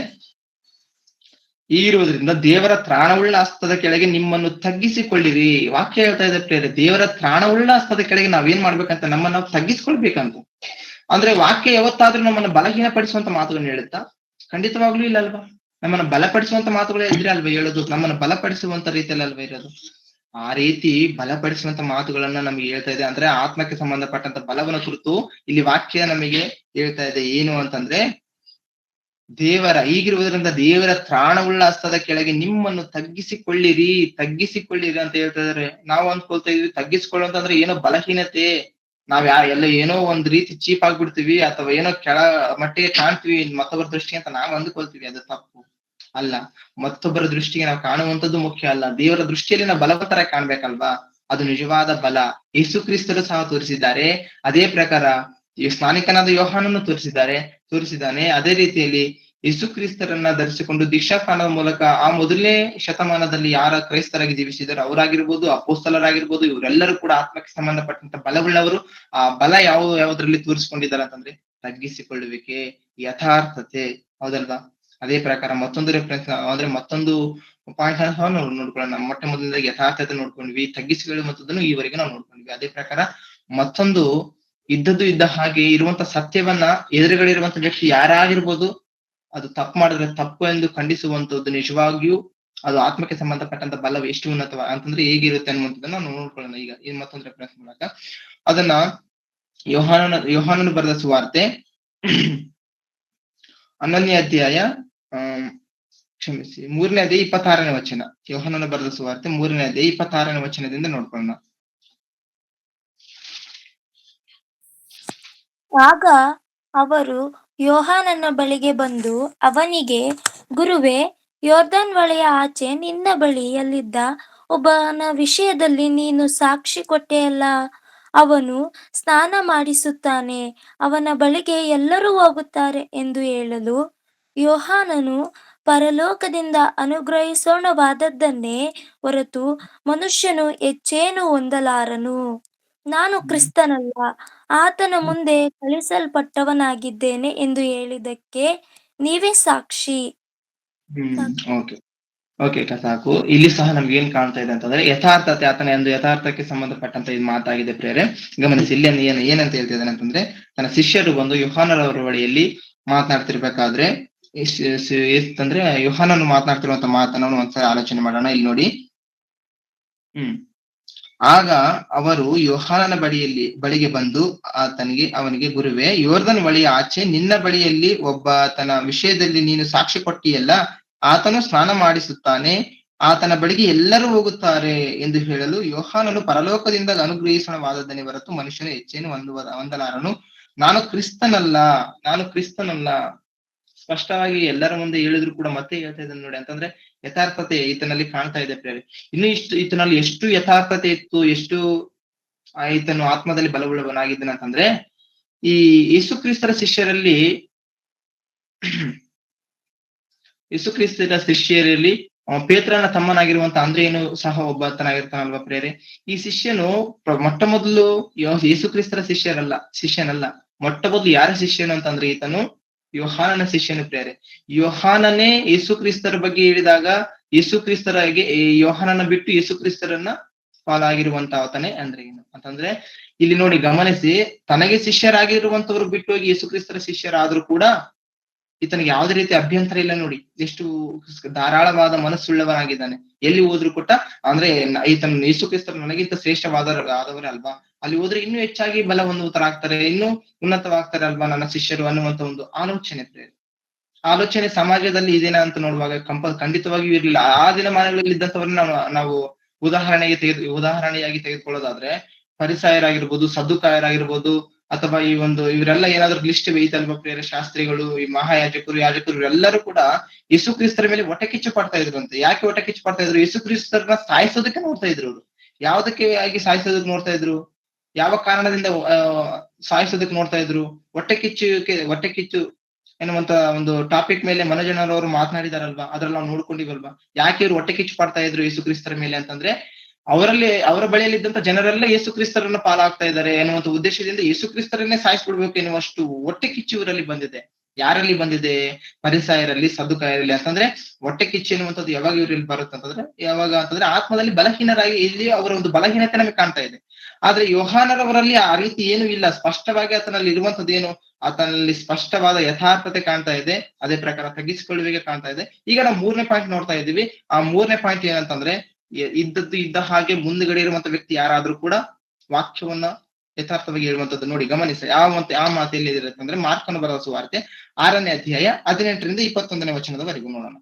ಈಗಿರುವುದರಿಂದ ದೇವರ ತ್ರಾಣವುಳ್ಳ ಹಸ್ತದ ಕೆಳಗೆ ನಿಮ್ಮನ್ನು ತಗ್ಗಿಸಿಕೊಳ್ಳಿರಿ. ವಾಕ್ಯ ಹೇಳ್ತಾ ಇದೆ ಪ್ರಿಯರೇ, ದೇವರ ತ್ರಾಣವುಳ್ಳ ಹಸ್ತದ ಕೆಳಗೆ ನಾವೇನ್ ಮಾಡ್ಬೇಕಂತ, ನಮ್ಮನ್ನ ನಾವು ತಗ್ಗಿಸ್ಕೊಳ್ಬೇಕಂತ. ಅಂದ್ರೆ ವಾಕ್ಯ ಯಾವತ್ತಾದ್ರೂ ನಮ್ಮನ್ನ ಬಲಹೀನ ಪಡಿಸುವಂತ ಮಾತುಗಳನ್ನ ಹೇಳುತ್ತಾ? ಖಂಡಿತವಾಗ್ಲೂ ಇಲ್ಲ ಅಲ್ವಾ? ನಮ್ಮನ್ನ ಬಲಪಡಿಸುವಂತ ಮಾತುಗಳೇ ಇದ್ರೆ ಅಲ್ವಾ ಹೇಳೋದು? ನಮ್ಮನ್ನ ಬಲಪಡಿಸುವಂತ ರೀತಿಯಲ್ಲಿ ಅಲ್ವಾ ಇರೋದು? ಆ ರೀತಿ ಬಲಪಡಿಸುವಂತ ಮಾತುಗಳನ್ನ ನಮಗೆ ಹೇಳ್ತಾ ಇದೆ. ಅಂದ್ರೆ ಆತ್ಮಕ್ಕೆ ಸಂಬಂಧಪಟ್ಟಂತ ಬಲವನ್ನ ಕುರಿತು ಇಲ್ಲಿ ವಾಕ್ಯ ನಮಗೆ ಹೇಳ್ತಾ ಇದೆ. ಏನು ಅಂತಂದ್ರೆ, ಈಗಿರುವುದರಿಂದ ದೇವರ ತ್ರಾಣವುಳ್ಳ ಹಸ್ತದ ಕೆಳಗೆ ನಿಮ್ಮನ್ನು ತಗ್ಗಿಸಿಕೊಳ್ಳಿರಿ ಅಂತ ಹೇಳ್ತಾ ಇದಾರೆ. ನಾವು ಅನ್ಕೊಳ್ತಾ ಇದೀವಿ ತಗ್ಗಿಸಿಕೊಳ್ಳುವಂತಂದ್ರೆ ಏನೋ ಬಲಹೀನತೆ, ನಾವ್ ಎಲ್ಲ ಏನೋ ಒಂದ್ ರೀತಿ ಚೀಪ್ ಆಗ್ಬಿಡ್ತೀವಿ, ಅಥವಾ ಏನೋ ಕೆಳ ಮಟ್ಟಿಗೆ ಕಾಣ್ತೀವಿ ಮತ್ತೊಬ್ಬರ ದೃಷ್ಟಿಗೆ ಅಂತ ನಾವು ಅಂದ್ಕೊಳ್ತೀವಿ. ಅದು ತಪ್ಪು ಅಲ್ಲ. ಮತ್ತೊಬ್ಬರ ದೃಷ್ಟಿಗೆ ನಾವು ಕಾಣುವಂತದ್ದು ಮುಖ್ಯ ಅಲ್ಲ. ದೇವರ ದೃಷ್ಟಿಯಲ್ಲಿ ನಾವು ಬಲವಂತರ ಕಾಣ್ಬೇಕಲ್ವಾ? ಅದು ನಿಜವಾದ ಬಲ. ಯೇಸು ಕ್ರಿಸ್ತರು ಸಹ ತೋರಿಸಿದ್ದಾರೆ. ಅದೇ ಪ್ರಕಾರ ಸ್ನಾನಿಕನಾದ ಯೋಹಾನನ್ನು ತೋರಿಸಿದ್ದಾನೆ. ಅದೇ ರೀತಿಯಲ್ಲಿ ಯೇಸು ಕ್ರಿಸ್ತರನ್ನ ಧರಿಸಿಕೊಂಡು ದೀಕ್ಷಾಸ್ನಾನದ ಮೂಲಕ ಆ ಮೊದಲನೇ ಶತಮಾನದಲ್ಲಿ ಯಾರ ಕ್ರೈಸ್ತರಾಗಿ ಜೀವಿಸಿದಾರೋ ಅವರಾಗಿರ್ಬೋದು, ಅಪೋಸ್ತಲರಾಗಿರ್ಬೋದು, ಇವರೆಲ್ಲರೂ ಕೂಡ ಆತ್ಮಕ್ಕೆ ಸಂಬಂಧಪಟ್ಟಂತ ಬಲವುಳ್ಳವರು. ಆ ಬಲ ಯಾವುದ್ರಲ್ಲಿ ತೋರಿಸ್ಕೊಂಡಿದ್ದಾರೆ ಅಂತಂದ್ರೆ ತಗ್ಗಿಸಿಕೊಳ್ಳುವಿಕೆ, ಯಥಾರ್ಥತೆ. ಹೌದಲ್ವಾ? ಅದೇ ಪ್ರಕಾರ ಮತ್ತೊಂದು ರೆಫರೆನ್ಸ್ ಅಂದ್ರೆ ಮತ್ತೊಂದು ಪಾಯಿಂಟ್ ನೋಡ್ಕೊಳ್ಳೋಣ. ಮೊಟ್ಟ ಮೊದಲನೇದಾಗಿ ಯಥಾರ್ಥತೆ ನೋಡ್ಕೊಂಡ್ವಿ, ತಗ್ಗಿಸಿಕೊಳ್ಳುವಂತದ್ದನ್ನು ಈವರೆಗೆ ನಾವು ನೋಡ್ಕೊಂಡ್ವಿ. ಅದೇ ಪ್ರಕಾರ ಮತ್ತೊಂದು ಇದ್ದ ಹಾಗೆ ಇರುವಂತ ಸತ್ಯವನ್ನ ಎದುರುಗಡೆ ಇರುವಂತ ವ್ಯಕ್ತಿ ಯಾರಾಗಿರ್ಬೋದು, ಅದು ತಪ್ಪು ಮಾಡಿದ್ರೆ ತಪ್ಪು ಎಂದು ಖಂಡಿಸುವಂತದ್ದು ನಿಜವಾಗಿಯೂ ಅದು ಆತ್ಮಕ್ಕೆ ಸಂಬಂಧಪಟ್ಟಂತ ಬಲವು ಎಷ್ಟು ಉನ್ನತ ಅಂತಂದ್ರೆ ಹೇಗಿರುತ್ತೆ ಅನ್ನುವಂಥದ್ದನ್ನ ನಾವು ನೋಡ್ಕೊಳ್ಳೋಣ. ಈಗ ಮತ್ತೊಂದು ರೆಫರೆನ್ಸ್ ಮೂಲಕ ಅದನ್ನ ಯೋಹಾನನು ಬರೆದ ಸುವಾರ್ತೆ 11ನೇ ಅಧ್ಯಾಯ 3ನೇ ಅಧ್ಯಾಯ 26ನೇ ವಚನ. ಯೋಹಾನನು ಬರೆದ ಸುವಾರ್ತೆ 3ನೇ ಅಧ್ಯಾಯ 26ನೇ ವಚನದಿಂದ ನೋಡ್ಕೊಳ್ಳೋಣ. ಆಗ ಅವರು ಯೋಹಾನನ ಬಳಿಗೆ ಬಂದು ಅವನಿಗೆ, ಗುರುವೇ, ಯೊರ್ದನ್ ಹೊಳೆಯ ಆಚೆ ನಿನ್ನ ಬಳಿಯಲ್ಲಿದ್ದ ಒಬ್ಬನ ವಿಷಯದಲ್ಲಿ ನೀನು ಸಾಕ್ಷಿ ಕೊಟ್ಟೆಯಲ್ಲ, ಅವನು ಸ್ನಾನ ಮಾಡಿಸುತ್ತಾನೆ, ಅವನ ಬಳಿಗೆ ಎಲ್ಲರೂ ಹೋಗುತ್ತಾರೆ ಎಂದು ಹೇಳಲು, ಯೋಹಾನನು ಪರಲೋಕದಿಂದ ಅನುಗ್ರಹಿಸೋಣವಾದದ್ದನ್ನೇ ಹೊರತು ಮನುಷ್ಯನು ಹೆಚ್ಚೇನು ಹೊಂದಲಾರನು. ನಾನು ಕ್ರಿಸ್ತನಲ್ಲ, ಆತನ ಮುಂದೆ ಕಳಿಸಲ್ಪಟ್ಟವನಾಗಿದ್ದೇನೆ ಎಂದು ಹೇಳಿದ್ದಕ್ಕೆ ನೀವೇ ಸಾಕ್ಷಿ. ಓಕೆ ಸಾಕು. ಇಲ್ಲಿ ಸಹ ನಮ್ಗೆ ಏನ್ ಕಾಣ್ತಾ ಇದೆ ಅಂತಂದ್ರೆ ಯಥಾರ್ಥತೆ, ಆತನ ಒಂದು ಯಥಾರ್ಥಕ್ಕೆ ಸಂಬಂಧಪಟ್ಟಂತ ಇದು ಮಾತಾಗಿದೆ ಪ್ರೇರೆ. ಗಮನಿಸಿ, ಇಲ್ಲಿ ಏನಂತ ಹೇಳ್ತಿದ್ದಾನೆ ಅಂತಂದ್ರೆ, ತನ್ನ ಶಿಷ್ಯರು ಬಂದು ಯೋಹಾನರವರ ಬಳಿಯಲ್ಲಿ ಮಾತನಾಡ್ತಿರ್ಬೇಕಾದ್ರೆ ಅಂದ್ರೆ ಯೋಹಾನನು ಮಾತನಾಡ್ತಿರುವಂತ ಮಾತನ್ನು ಒಂದ್ಸರಿ ಆಲೋಚನೆ ಮಾಡೋಣ. ಇಲ್ಲಿ ನೋಡಿ, ಆಗ ಅವರು ಯೋಹಾನನ ಬಳಿಗೆ ಬಂದು ಅವನಿಗೆ, ಗುರುವೇ, ಯೊರ್ದನ್ ಹೊಳೆಯ ಆಚೆ ನಿನ್ನ ಬಳಿಯಲ್ಲಿ ಒಬ್ಬ ತನ್ನ ವಿಷಯದಲ್ಲಿ ನೀನು ಸಾಕ್ಷಿ ಕೊಟ್ಟಿಯಲ್ಲ, ಆತನು ಸ್ನಾನ ಮಾಡಿಸುತ್ತಾನೆ, ಆತನ ಬಳಿಗೆ ಎಲ್ಲರೂ ಹೋಗುತ್ತಾರೆ ಎಂದು ಹೇಳಲು ಯೋಹಾನನು ಪರಲೋಕದಿಂದ ಅನುಗ್ರಹಿಸಣವಾದದ್ದನೇ ಹೊರತು ಮನುಷ್ಯನು ಹೆಚ್ಚೇನು ಹೊಂದಲಾರನು. ನಾನು ಕ್ರಿಸ್ತನಲ್ಲ. ಸ್ಪಷ್ಟವಾಗಿ ಎಲ್ಲರ ಮುಂದೆ ಹೇಳಿದ್ರು ಕೂಡ ಮತ್ತೆ ಹೇಳ್ತಾ ಇದ್ದಾನೆ ನೋಡಿ. ಅಂತಂದ್ರೆ ಯಥಾರ್ಥತೆ ಈತನಲ್ಲಿ ಕಾಣ್ತಾ ಇದೆ ಪ್ರೇರೆ. ಇನ್ನು ಈತನಲ್ಲಿ ಎಷ್ಟು ಯಥಾರ್ಥತೆ ಇತ್ತು, ಎಷ್ಟು ಈತನು ಆತ್ಮದಲ್ಲಿ ಬಲವುಳ್ಳವನಾಗಿದ್ದಾನೆ ಅಂತಂದ್ರೆ, ಈ ಯೇಸು ಕ್ರಿಸ್ತರ ಶಿಷ್ಯರಲ್ಲಿ ಪೇತ್ರನ ತಮ್ಮನಾಗಿರುವಂತ ಅಂದ್ರೇನು ಸಹ ಒಬ್ಬತನಾಗಿರ್ತಾನಲ್ವಾ ಪ್ರೇರೆ. ಈ ಶಿಷ್ಯನು ಮೊಟ್ಟ ಮೊದಲು ಯೇಸು ಕ್ರಿಸ್ತರ ಶಿಷ್ಯನಲ್ಲ. ಮೊಟ್ಟ ಮೊದಲು ಯಾರ ಶಿಷ್ಯನು ಅಂತಂದ್ರೆ ಈತನು ಯೋಹಾನನ ಶಿಷ್ಯನು ಪ್ರೇರೆ. ಯೋಹಾನನೇ ಯೇಸು ಕ್ರಿಸ್ತರ ಬಗ್ಗೆ ಹೇಳಿದಾಗ ಯೇಸು ಕ್ರಿಸ್ತರಿಗೆ ಯೋಹಾನನ ಬಿಟ್ಟು ಯೇಸು ಕ್ರಿಸ್ತರನ್ನ ಪಾಲಾಗಿರುವಂತ ಆತನೇ ಅಂದ್ರೆ ಏನು ಅಂತಂದ್ರೆ, ಇಲ್ಲಿ ನೋಡಿ ಗಮನಿಸಿ, ತನಗೆ ಶಿಷ್ಯರಾಗಿರುವಂತವ್ರು ಬಿಟ್ಟು ಹೋಗಿ ಯೇಸು ಕ್ರಿಸ್ತರ ಶಿಷ್ಯರಾದ್ರೂ ಕೂಡ ಈತನಿಗೆ ಯಾವುದೇ ರೀತಿ ಅಭ್ಯಂತರ ಇಲ್ಲ ನೋಡಿ. ಎಷ್ಟು ಧಾರಾಳವಾದ ಮನಸ್ಸುಳ್ಳವನಾಗಿದ್ದಾನೆ. ಎಲ್ಲಿ ಹೋದ್ರು ಕೂಡ ಅಂದ್ರೆ ಈತನ ಯೇಸು ಕ್ರಿಸ್ತರು ನನಗಿಂತ ಶ್ರೇಷ್ಠವಾದವರೇ ಅಲ್ವಾ, ಅಲ್ಲಿ ಹೋದ್ರೆ ಇನ್ನೂ ಹೆಚ್ಚಾಗಿ ಬಲ ಹೊಂದುವರಾಗ್ತಾರೆ, ಇನ್ನೂ ಉನ್ನತವಾಗ್ತಾರೆ ಅಲ್ವಾ ನನ್ನ ಶಿಷ್ಯರು ಅನ್ನುವಂತ ಒಂದು ಆಲೋಚನೆ ಸಮಾಜದಲ್ಲಿ ಇದೇನಾ ಅಂತ ನೋಡುವಾಗ ಖಂಡಿತವಾಗಿಯೂ ಇರಲಿಲ್ಲ. ಆ ದಿನಮಾನಗಳಲ್ಲಿ ಇದ್ದಂತವ್ರನ್ನ ನಾವು ಉದಾಹರಣೆಯಾಗಿ ತೆಗೆದುಕೊಳ್ಳೋದಾದ್ರೆ, ಫರಿಸಾಯರಾಗಿರ್ಬೋದು, ಸದ್ದುಕಾಯರಾಗಿರ್ಬೋದು, ಅಥವಾ ಇವರೆಲ್ಲ ಏನಾದ್ರು ಲಿಸ್ಟ್ ಬೇಯ್ತಲ್ವಾ ಪ್ರಿಯರೇ, ಶಾಸ್ತ್ರಿಗಳು, ಈ ಯಾಜಕರು ಇವರೆಲ್ಲರೂ ಕೂಡ ಯೇಸು ಕ್ರಿಸ್ತರ ಮೇಲೆ ಹೊಟ್ಟೆ ಕಿಚ್ಚು ಪಡ್ತಾ ಇದ್ರಂತೆ. ಯಾಕೆ ಹೊಟ್ಟೆ ಕಿಚ್ಚು ಪಡ್ತಾ ಇದ್ರು? ಯೇಸು ಕ್ರಿಸ್ತರನ್ನ ಸಾಯಿಸೋದಕ್ಕೆ ನೋಡ್ತಾ ಇದ್ರು ಅವರು. ಯಾವುದಕ್ಕೆ ಆಗಿ ಸಾಯಿಸೋದಕ್ಕೆ ನೋಡ್ತಾ ಇದ್ರು? ಯಾವ ಕಾರಣದಿಂದ ಸಾಯಿಸೋದಕ್ಕೆ ನೋಡ್ತಾ ಇದ್ರು? ಹೊಟ್ಟೆ ಕಿಚ್ಚು ಎನ್ನುವಂತ ಒಂದು ಟಾಪಿಕ್ ಮೇಲೆ ಮನೋಜನರವರು ಮಾತನಾಡಿದಾರಲ್ವಾ, ಅದ್ರಲ್ಲಿ ನಾವು ನೋಡ್ಕೊಂಡಿವಲ್ವಾ. ಯಾಕೆ ಇವ್ರು ಹೊಟ್ಟೆ ಕಿಚ್ಚು ಪಡ್ತಾ ಇದ್ರು ಯೇಸು ಕ್ರಿಸ್ತರ ಮೇಲೆ ಅಂತಂದ್ರೆ, ಅವರ ಬಳಿಯಲ್ಲಿ ಇದ್ದಂತ ಜನರೆಲ್ಲ ಯೇಸು ಕ್ರಿಸ್ತರನ್ನ ಪಾಲಾಗ್ತಾ ಇದ್ದಾರೆ ಎನ್ನುವಂತ ಉದ್ದೇಶದಿಂದ ಯೇಸು ಕ್ರಿಸ್ತರನ್ನೇ ಸಾಯಿಸ್ಬಿಡ್ಬೇಕು ಎನ್ನುವಷ್ಟು ಹೊಟ್ಟೆ ಕಿಚ್ಚು ಇವರಲ್ಲಿ ಬಂದಿದೆ. ಯಾರಲ್ಲಿ ಬಂದಿದೆ? ಫರಿಸಾಯರಲ್ಲಿ, ಸದ್ದುಕಾಯರಲ್ಲಿ. ಅಂತಂದ್ರೆ ಹೊಟ್ಟೆ ಕಿಚ್ಚು ಎನ್ನುವಂಥದ್ದು ಯಾವಾಗ ಇವರಲ್ಲಿ ಬರುತ್ತೆ ಅಂತಂದ್ರೆ ಆತ್ಮದಲ್ಲಿ ಬಲಹೀನರಾಗಿ, ಇಲ್ಲಿ ಅವರ ಒಂದು ಬಲಹೀನತೆ ನಮಗೆ ಕಾಣ್ತಾ ಇದೆ. ಆದ್ರೆ ಯೋಹಾನರವರಲ್ಲಿ ಆ ರೀತಿ ಏನು ಇಲ್ಲ. ಸ್ಪಷ್ಟವಾಗಿ ಆತನಲ್ಲಿ ಇರುವಂತದ್ದು ಏನು? ಆತನಲ್ಲಿ ಸ್ಪಷ್ಟವಾದ ಯಥಾರ್ಥತೆ ಕಾಣ್ತಾ ಇದೆ. ಅದೇ ಪ್ರಕಾರ ತಗ್ಗಿಸಿಕೊಳ್ಳುವಿಕೆ ಕಾಣ್ತಾ ಇದೆ. ಈಗ ನಾವು 3ನೇ ಪಾಯಿಂಟ್ ನೋಡ್ತಾ ಇದ್ದೀವಿ. ಆ 3ನೇ ಪಾಯಿಂಟ್ ಏನಂತಂದ್ರೆ, ಇದ್ದದ್ದು ಇದ್ದ ಹಾಗೆ ಮುಂದ್ಗಡೆ ಇರುವಂತ ವ್ಯಕ್ತಿ ಯಾರಾದ್ರೂ ಕೂಡ ವಾಕ್ಯವನ್ನ ಯಥಾರ್ಥವಾಗಿ ಹೇಳುವಂತದ್ದು. ನೋಡಿ ಗಮನಿಸಿ, ಆ ಮಾತು ಎಲ್ಲಿರುತ್ತೆ ಅಂದ್ರೆ, ಮಾರ್ಕನು ಬರೆದ ಸುವಾರ್ತೆ 6ನೇ ಅಧ್ಯಾಯ 18ರಿಂದ 21ನೇ ವಚನದವರೆಗೂ ನೋಡೋಣ.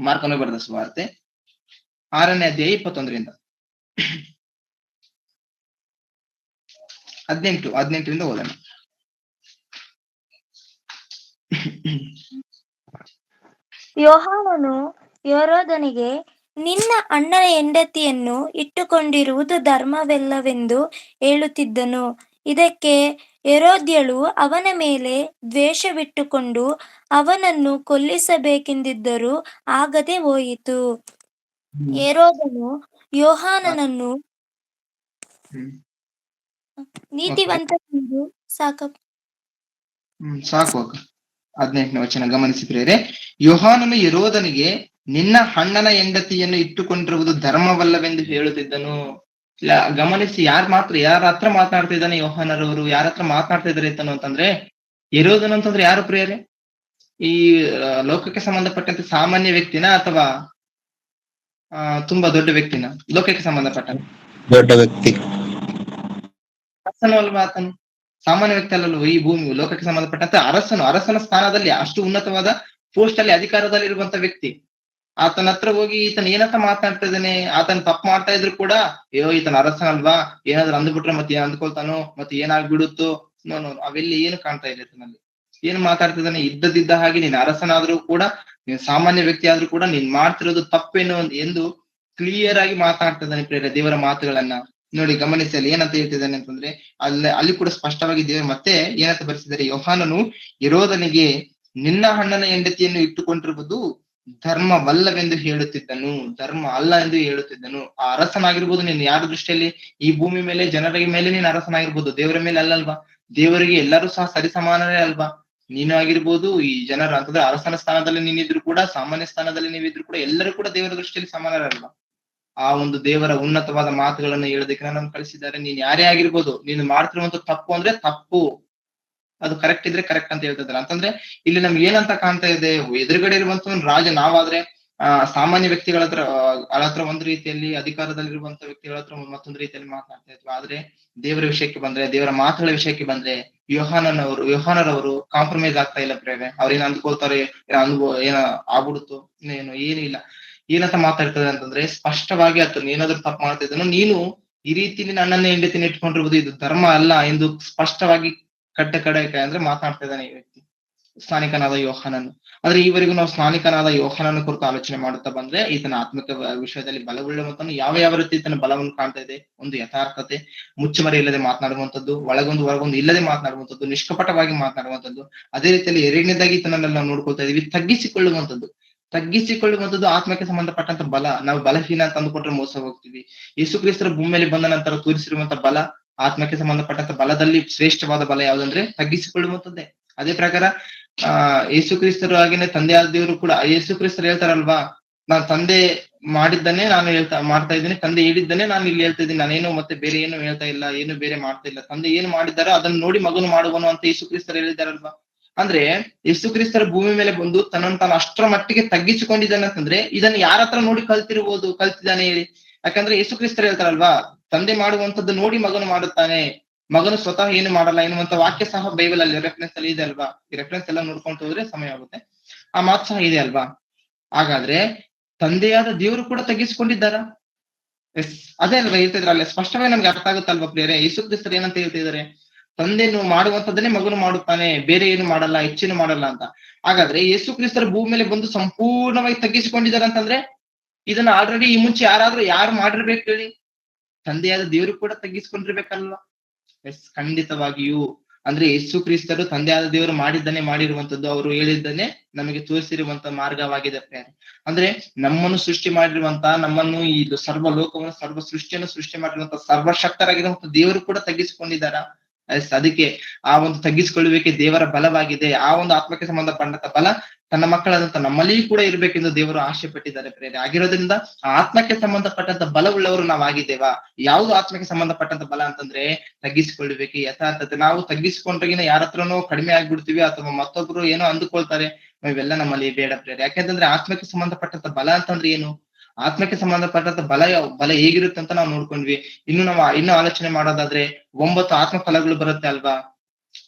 ಮಾರ್ಕನು ಬರೆದ ಸುವಾರ್ತೆ 6ನೇ ಅಧ್ಯಾಯ 21ರಿಂದ 18ರಿಂದ ಓದೋಣ. ಯೋಹಾನನು ಹೆರೋದನಿಗೆ, ನಿನ್ನ ಅಣ್ಣನ ಹೆಂಡತಿಯನ್ನು ಇಟ್ಟುಕೊಂಡಿರುವುದು ಧರ್ಮವಲ್ಲವೆಂದು ಹೇಳುತ್ತಿದ್ದನು. ಇದಕ್ಕೆ ಹೆರೋದ್ಯಳು ಅವನ ಮೇಲೆ ದ್ವೇಷವಿಟ್ಟುಕೊಂಡು ಅವನನ್ನು ಕೊಲ್ಲಿಸಬೇಕೆಂದಿದ್ದರೂ ಆಗದೆ ಹೋಯಿತು. ಹೆರೋದನು ಯೋಹಾನನನ್ನು ನೀತಿವಂತನೆಂದು ಸಾಕು 18ನೇ ವಚನ ಗಮನಿಸಿ ಪ್ರಿಯರೇ. ಯೋಹಾನನು ಹೆರೋದನಿಗೆ, ನಿನ್ನ ಅಣ್ಣನ ಹೆಂಡತಿಯನ್ನು ಇಟ್ಟುಕೊಂಡಿರುವುದು ಧರ್ಮವಲ್ಲವೆಂದು ಹೇಳುತ್ತಿದ್ದನು. ಗಮನಿಸಿ, ಯಾರ ಹತ್ರ ಮಾತನಾಡ್ತಾ ಇದ್ದಾನೆ ಯೋಹಾನರವರು? ಯಾರ ಹತ್ರ ಮಾತನಾಡ್ತಾ ಇದ್ದಾರೆ ಅಂತಂದ್ರೆ, ಹೆರೋದನ್ ಅಂತಂದ್ರೆ ಯಾರು ಪ್ರಿಯರೇ? ಈ ಲೋಕಕ್ಕೆ ಸಂಬಂಧಪಟ್ಟಂತೆ ಸಾಮಾನ್ಯ ವ್ಯಕ್ತಿನ ಅಥವಾ ತುಂಬಾ ದೊಡ್ಡ ವ್ಯಕ್ತಿನ? ಲೋಕಕ್ಕೆ ಸಂಬಂಧಪಟ್ಟಂತೆ ದೊಡ್ಡ ವ್ಯಕ್ತಿ. ಅರಸನು ಅಲ್ವಾ ಆತನು? ಸಾಮಾನ್ಯ ವ್ಯಕ್ತಿ ಅಲ್ಲಲ್ವ. ಈ ಭೂಮಿ ಲೋಕಕ್ಕೆ ಸಂಬಂಧಪಟ್ಟಂತೆ ಅರಸನ ಸ್ಥಾನದಲ್ಲಿ, ಅಷ್ಟು ಉನ್ನತವಾದ ಪೋಸ್ಟ್ ಅಲ್ಲಿ ಅಧಿಕಾರದಲ್ಲಿ ಇರುವಂತ ವ್ಯಕ್ತಿ. ಆತನ ಹತ್ರ ಹೋಗಿ ಈತನ ಏನಂತ ಮಾತನಾಡ್ತಾ ಇದ್ದಾನೆ? ಆತನ ತಪ್ಪು ಮಾಡ್ತಾ ಇದ್ರು ಕೂಡ, ಈತನ ಅರಸನಲ್ವಾ, ಏನಾದ್ರು ಅಂದ್ಬಿಟ್ರೆ ಮತ್ತೆ ಏನ್ ಅಂದ್ಕೊಳ್ತಾನೋ, ಮತ್ತೆ ಏನಾಗ್ಬಿಡುತ್ತೋ, ಅವೆಲ್ಲಿ ಏನು ಕಾಣ್ತಾ ಇಲ್ಲ ಈತನಲ್ಲಿ. ಏನು ಮಾತಾಡ್ತಿದ್ದಾನೆ? ಇದ್ದದಿದ್ದ ಹಾಗೆ ನೀನ್ ಅರಸನಾದ್ರೂ ಕೂಡ, ನೀನ್ ಸಾಮಾನ್ಯ ವ್ಯಕ್ತಿ ಆದ್ರೂ ಕೂಡ ನೀನ್ ಮಾಡ್ತಿರೋದು ತಪ್ಪೇನು ಎಂದು ಕ್ಲಿಯರ್ ಆಗಿ ಮಾತನಾಡ್ತಾ ಇದ್ದಾನೆ ಪ್ರೇರ ದೇವರ ಮಾತುಗಳನ್ನ. ನೋಡಿ ಗಮನಿಸಿ, ಅಲ್ಲಿ ಏನಂತ ಹೇಳ್ತಿದ್ದಾನೆ ಅಂತಂದ್ರೆ, ಅಲ್ಲಿ ಕೂಡ ಸ್ಪಷ್ಟವಾಗಿ ದೇವರು ಮತ್ತೆ ಏನಂತ ಬರೆಸಿದ್ದಾರೆ? ಯೋಹಾನನು ಹೆರೋದನಿಗೆ, ನಿನ್ನ ಅಣ್ಣನ ಹೆಂಡತಿಯನ್ನು ಇಟ್ಟುಕೊಂಡಿರುವುದು ಧರ್ಮವಲ್ಲವೆಂದು ಹೇಳುತ್ತಿದ್ದನು. ಧರ್ಮ ಅಲ್ಲ ಎಂದು ಹೇಳುತ್ತಿದ್ದನು. ಆ ಅರಸನಾಗಿರ್ಬೋದು, ನೀನು ಯಾರ ದೃಷ್ಟಿಯಲ್ಲಿ ಈ ಭೂಮಿ ಮೇಲೆ ಜನರಿಗೆ ಮೇಲೆ ನೀನು ಅರಸನಾಗಿರ್ಬೋದು, ದೇವರ ಮೇಲೆ ಅಲ್ಲಲ್ವಾ? ದೇವರಿಗೆ ಎಲ್ಲರೂ ಸಹ ಸರಿಸಮಾನರೇ ಅಲ್ವಾ? ನೀನು ಆಗಿರ್ಬೋದು, ಈ ಜನರ ಅಂತಂದ್ರೆ ಅರಸನ ಸ್ಥಾನದಲ್ಲಿ ನೀನಿದ್ರು ಕೂಡ, ಸಾಮಾನ್ಯ ಸ್ಥಾನದಲ್ಲಿ ನೀವಿದ್ರು ಕೂಡ, ಎಲ್ಲರೂ ಕೂಡ ದೇವರ ದೃಷ್ಟಿಯಲ್ಲಿ ಸಮಾನರಲ್ವಾ? ಆ ಒಂದು ದೇವರ ಉನ್ನತವಾದ ಮಾತುಗಳನ್ನು ಹೇಳೋದಕ್ಕೆ ನಮ್ಮನ್ನು ಕಳಿಸಿದ್ದಾರೆ. ನೀನ್ ಯಾರೇ ಆಗಿರ್ಬೋದು, ನೀನು ಮಾಡ್ತಿರುವಂತ ತಪ್ಪು ಅಂದ್ರೆ ತಪ್ಪು, ಅದು ಕರೆಕ್ಟ್ ಇದ್ರೆ ಕರೆಕ್ಟ್ ಅಂತ ಹೇಳ್ತಿದ್ದಾರೆ. ಅಂತಂದ್ರೆ ಇಲ್ಲಿ ನಮ್ಗೆ ಏನಂತ ಕಾಣ್ತಾ ಇದೆ? ಎದುರುಗಡೆ ಇರುವಂತ ಒಂದು ರಾಜ, ನಾವಾದ್ರೆ ಸಾಮಾನ್ಯ ವ್ಯಕ್ತಿಗಳ ಹತ್ರ ಒಂದು ರೀತಿಯಲ್ಲಿ, ಅಧಿಕಾರದಲ್ಲಿರುವಂತ ವ್ಯಕ್ತಿಗಳ ಹತ್ರ ಮತ್ತೊಂದು ರೀತಿಯಲ್ಲಿ ಮಾತನಾಡ್ತಾ ಇದ್ವಿ. ಆದ್ರೆ ದೇವರ ವಿಷಯಕ್ಕೆ ಬಂದ್ರೆ, ದೇವರ ಮಾತುಗಳ ವಿಷಯಕ್ಕೆ ಬಂದ್ರೆ, ಯೋಹಾನರವರು ಕಾಂಪ್ರಮೈಸ್ ಆಗ್ತಾ ಇಲ್ಲ ಪ್ರೇರೆ. ಅವ್ರೇನ್ ಅಂದ್ಕೊಳ್ತಾರೆ, ಏನ ಆಗ್ಬಿಡುತ್ತೋ, ಏನು ಇಲ್ಲ. ಏನಂತ ಮಾತಾಡ್ತದೆ ಅಂತಂದ್ರೆ, ಸ್ಪಷ್ಟವಾಗಿ ಆತನು ಏನಾದ್ರು ತಪ್ಪು ಮಾಡ್ತಾ ಇದ್ದಾನೋ, ನೀನು ಈ ರೀತಿ ನನ್ನನ್ನೇ ಹೆಂಡತಿನ ಇಟ್ಕೊಂಡಿರುವುದು ಇದು ಧರ್ಮ ಅಲ್ಲ ಎಂದು ಸ್ಪಷ್ಟವಾಗಿ ಅಂದ್ರೆ ಮಾತನಾಡ್ತಾ ಇದ್ದಾನೆ ಈ ವ್ಯಕ್ತಿ, ಸ್ನಾನಿಕನಾದ ಯೋಹಾನನು. ಆದ್ರೆ ಈವರೆಗೂ ನಾವು ಸ್ನಾನಿಕನಾದ ಯೋಹಾನನ ಕುರಿತು ಆಲೋಚನೆ ಮಾಡುತ್ತಾ ಬಂದ್ರೆ, ಈತನ ಆತ್ಮಿಕ ವಿಷಯದಲ್ಲಿ ಬಲವುಳ್ಳವಂತನು ಯಾವ ಯಾವ ರೀತಿ ಈತನ ಬಲವನ್ನು ಕಾಣ್ತಾ ಇದೆ. ಒಂದು ಯಥಾರ್ಥತೆ, ಮುಚ್ಚುಮರೆ ಇಲ್ಲದೆ ಮಾತನಾಡುವಂಥದ್ದು, ಒಳಗೊಂದು ಹೊರಗೊಂದು ಇಲ್ಲದೆ ಮಾತನಾಡುವಂಥದ್ದು, ನಿಷ್ಕಪಟವಾಗಿ ಮಾತನಾಡುವಂಥದ್ದು. ಅದೇ ರೀತಿಯಲ್ಲಿ ಎರಡನೇದಾಗಿ ಈತನನ್ನೆಲ್ಲ ನಾವು ನೋಡ್ಕೊಳ್ತಾ ಇದೀವಿ, ತಗ್ಗಿಸಿಕೊಳ್ಳುವಂಥದ್ದು ಆತ್ಮಕ್ಕೆ ಸಂಬಂಧಪಟ್ಟಂತ ಬಲ. ನಾವು ಬಲಹೀನ ಅಂತ ಅಂದುಕೊಂಡ್ರೆ ಮೋಸ ಹೋಗ್ತೀವಿ. ಯೇಸು ಕ್ರಿಸ್ತರ ಭೂಮಿಯಲ್ಲಿ ಬಂದ ನಂತರ ತೋರಿಸಿರುವಂತ ಬಲ, ಆತ್ಮಕ್ಕೆ ಸಂಬಂಧಪಟ್ಟಂತ ಬಲದಲ್ಲಿ ಶ್ರೇಷ್ಠವಾದ ಬಲ ಯಾವ್ದಂದ್ರೆ ತಗ್ಗಿಸಿಕೊಳ್ಳುವಂಥದ್ದೇ. ಅದೇ ಪ್ರಕಾರ ಯೇಸು ಕ್ರಿಸ್ತರು ಹಾಗೇನೆ ತಂದೆಯಾದ ದೇವರು ಕೂಡ, ಯೇಸು ಕ್ರಿಸ್ತರು ಹೇಳ್ತಾರಲ್ವಾ, ನಾನ್ ತಂದೆ ಮಾಡಿದ್ದನ್ನೇ ನಾನು ಮಾಡ್ತಾ ಇದ್ದೀನಿ, ತಂದೆ ಹೇಳಿದ್ದನ್ನೇ ನಾನು ಇಲ್ಲಿ ಹೇಳ್ತಾ ಇದ್ದೀನಿ, ನಾನೇನು ಮತ್ತೆ ಬೇರೆ ಏನು ಹೇಳ್ತಾ ಇಲ್ಲ, ಏನು ಬೇರೆ ಮಾಡ್ತಾ ಇಲ್ಲ, ತಂದೆ ಏನು ಮಾಡಿದಾರೋ ಅದನ್ನ ನೋಡಿ ಮಗನು ಮಾಡುವನು ಅಂತ ಯೇಸು ಕ್ರಿಸ್ತರು ಹೇಳಿದಾರಲ್ವಾ. ಅಂದ್ರೆ ಯೇಸು ಕ್ರಿಸ್ತರ ಭೂಮಿ ಮೇಲೆ ಬಂದು ತನ್ನನ್ನು ತಾನು ಅಷ್ಟರ ಮಟ್ಟಿಗೆ ತಗ್ಗಿಸಿಕೊಂಡಿದ್ದಾನೆ ಅಂತಂದ್ರೆ, ಇದನ್ನ ಯಾರ ಹತ್ರ ನೋಡಿ ಕಲ್ತಿದ್ದಾನೆ ಹೇಳಿ? ಯಾಕಂದ್ರೆ ಯೇಸು ಕ್ರಿಸ್ತರು ಹೇಳ್ತಾರಲ್ವಾ, ತಂದೆ ಮಾಡುವಂತದ್ದು ನೋಡಿ ಮಗನು ಮಾಡುತ್ತಾನೆ, ಮಗನು ಸ್ವತಃ ಏನು ಮಾಡಲ್ಲ ಎನ್ನುವಂತ ವಾಕ್ಯ ಸಹ ಬೈಬಲ್ ಅಲ್ಲಿ ರೆಫರೆನ್ಸ್ ಅಲ್ಲಿ ಇದೆ ಅಲ್ವಾ. ಈ ರೆಫರೆನ್ಸ್ ಎಲ್ಲ ನೋಡ್ಕೊಂಡು ಹೋದ್ರೆ ಸಮಯ ಆಗುತ್ತೆ, ಆ ಮಾತು ಸಹ ಇದೆ ಅಲ್ವಾ. ಹಾಗಾದ್ರೆ ತಂದೆಯಾದ ದೇವರು ಕೂಡ ತಗ್ಗಿಸಿಕೊಂಡಿದ್ದಾರ? ಎಸ್, ಅದೇ ಅಲ್ವಾ ಹೇಳ್ತಿದ್ರ ಅಲ್ಲಿ ಸ್ಪಷ್ಟವಾಗಿ ನಮ್ಗೆ ಅರ್ಥ ಆಗುತ್ತಲ್ವಾ ಪ್ರಿಯರೇ. ಯೇಸು ಕ್ರಿಸ್ತರು ಏನಂತ ಹೇಳ್ತಿದ್ದಾರೆ, ತಂದೆನು ಮಾಡುವಂತದ್ದನ್ನೇ ಮಗನು ಮಾಡುತ್ತಾನೆ, ಬೇರೆ ಏನು ಮಾಡಲ್ಲ, ಹೆಚ್ಚೇನು ಮಾಡಲ್ಲ ಅಂತ. ಹಾಗಾದ್ರೆ ಯೇಸು ಕ್ರಿಸ್ತರ ಭೂಮಿ ಮೇಲೆ ಬಂದು ಸಂಪೂರ್ಣವಾಗಿ ತಗ್ಗಿಸಿಕೊಂಡಿದ್ದಾರೆ ಅಂತಂದ್ರೆ, ಇದನ್ನ ಆಲ್ರೆಡಿ ಈ ಮುಂಚೆ ಯಾರು ಮಾಡಿರ್ಬೇಕು ಹೇಳಿ? ತಂದೆಯಾದ ದೇವರು ಕೂಡ ತಗ್ಗಿಸಿಕೊಂಡಿರ್ಬೇಕಲ್ವಾ. ಎಸ್, ಖಂಡಿತವಾಗಿಯೂ. ಅಂದ್ರೆ ಯೇಸು ಕ್ರಿಸ್ತರು ತಂದೆಯಾದ ದೇವರು ಮಾಡಿರುವಂತದ್ದು, ಅವರು ಹೇಳಿದ್ದನ್ನೇ ನಮಗೆ ತೋರಿಸಿರುವಂತ ಮಾರ್ಗವಾಗಿದೆ ಪ್ರಿಯರೇ. ಅಂದ್ರೆ ನಮ್ಮನ್ನು ಸೃಷ್ಟಿ ಮಾಡಿರುವಂತ, ನಮ್ಮನ್ನು ಈ ಸರ್ವ ಲೋಕವನ್ನು, ಸರ್ವ ಸೃಷ್ಟಿಯನ್ನು ಸೃಷ್ಟಿ ಮಾಡಿರುವಂತ ಸರ್ವಶಕ್ತರಾಗಿರುವಂತ ದೇವರು ಕೂಡ ತಗ್ಗಿಸಿಕೊಂಡಿದ್ದಾರ. ಎಸ್, ಅದಕ್ಕೆ ಆ ಒಂದು ತಗ್ಗಿಸಿಕೊಳ್ಳುವಿಕೆ ದೇವರ ಬಲವಾಗಿದೆ. ಆ ಒಂದು ಆತ್ಮಕ್ಕೆ ಸಂಬಂಧಪಟ್ಟಂತ ಬಲ ತನ್ನ ಮಕ್ಕಳಾದಂತ ನಮ್ಮಲ್ಲಿಯೂ ಕೂಡ ಇರ್ಬೇಕೆಂದು ದೇವರು ಆಶೆ ಪಟ್ಟಿದ್ದಾರೆ ಪ್ರೇರೆ. ಆಗಿರೋದ್ರಿಂದ ಆ ಆತ್ಮಕ್ಕೆ ಸಂಬಂಧಪಟ್ಟಂತ ಬಲವುಳ್ಳವರು ನಾವು ಆಗಿದ್ದೇವಾ? ಯಾವುದು ಆತ್ಮಕ್ಕೆ ಸಂಬಂಧಪಟ್ಟಂತ ಬಲ ಅಂತಂದ್ರೆ ತಗ್ಗಿಸಿಕೊಳ್ಳುವಿಕೆ, ಯಥಾರ್ಥತೆ. ನಾವು ತಗ್ಗಿಸಿಕೊಂಡ್ರಗಿನ ಯಾರ ಹತ್ರನೋ ಕಡಿಮೆ ಆಗ್ಬಿಡ್ತೀವಿ, ಅಥವಾ ಮತ್ತೊಬ್ರು ಏನೋ ಅಂದುಕೊಳ್ತಾರೆ, ಇವೆಲ್ಲ ನಮ್ಮಲ್ಲಿ ಬೇಡ ಪ್ರೇರೆ. ಯಾಕೆಂತಂದ್ರೆ ಆತ್ಮಕ್ಕೆ ಸಂಬಂಧಪಟ್ಟಂತ ಬಲ ಅಂತಂದ್ರೆ ಏನು? ಆತ್ಮಕ್ಕೆ ಸಂಬಂಧಪಟ್ಟಂತ ಬಲ ಹೇಗಿರುತ್ತೆ ಅಂತ ನಾವು ನೋಡ್ಕೊಂಡ್ವಿ. ಇನ್ನು ಆಲೋಚನೆ ಮಾಡೋದಾದ್ರೆ 9 ಆತ್ಮ ಫಲಗಳು ಬರುತ್ತೆ ಅಲ್ವಾ.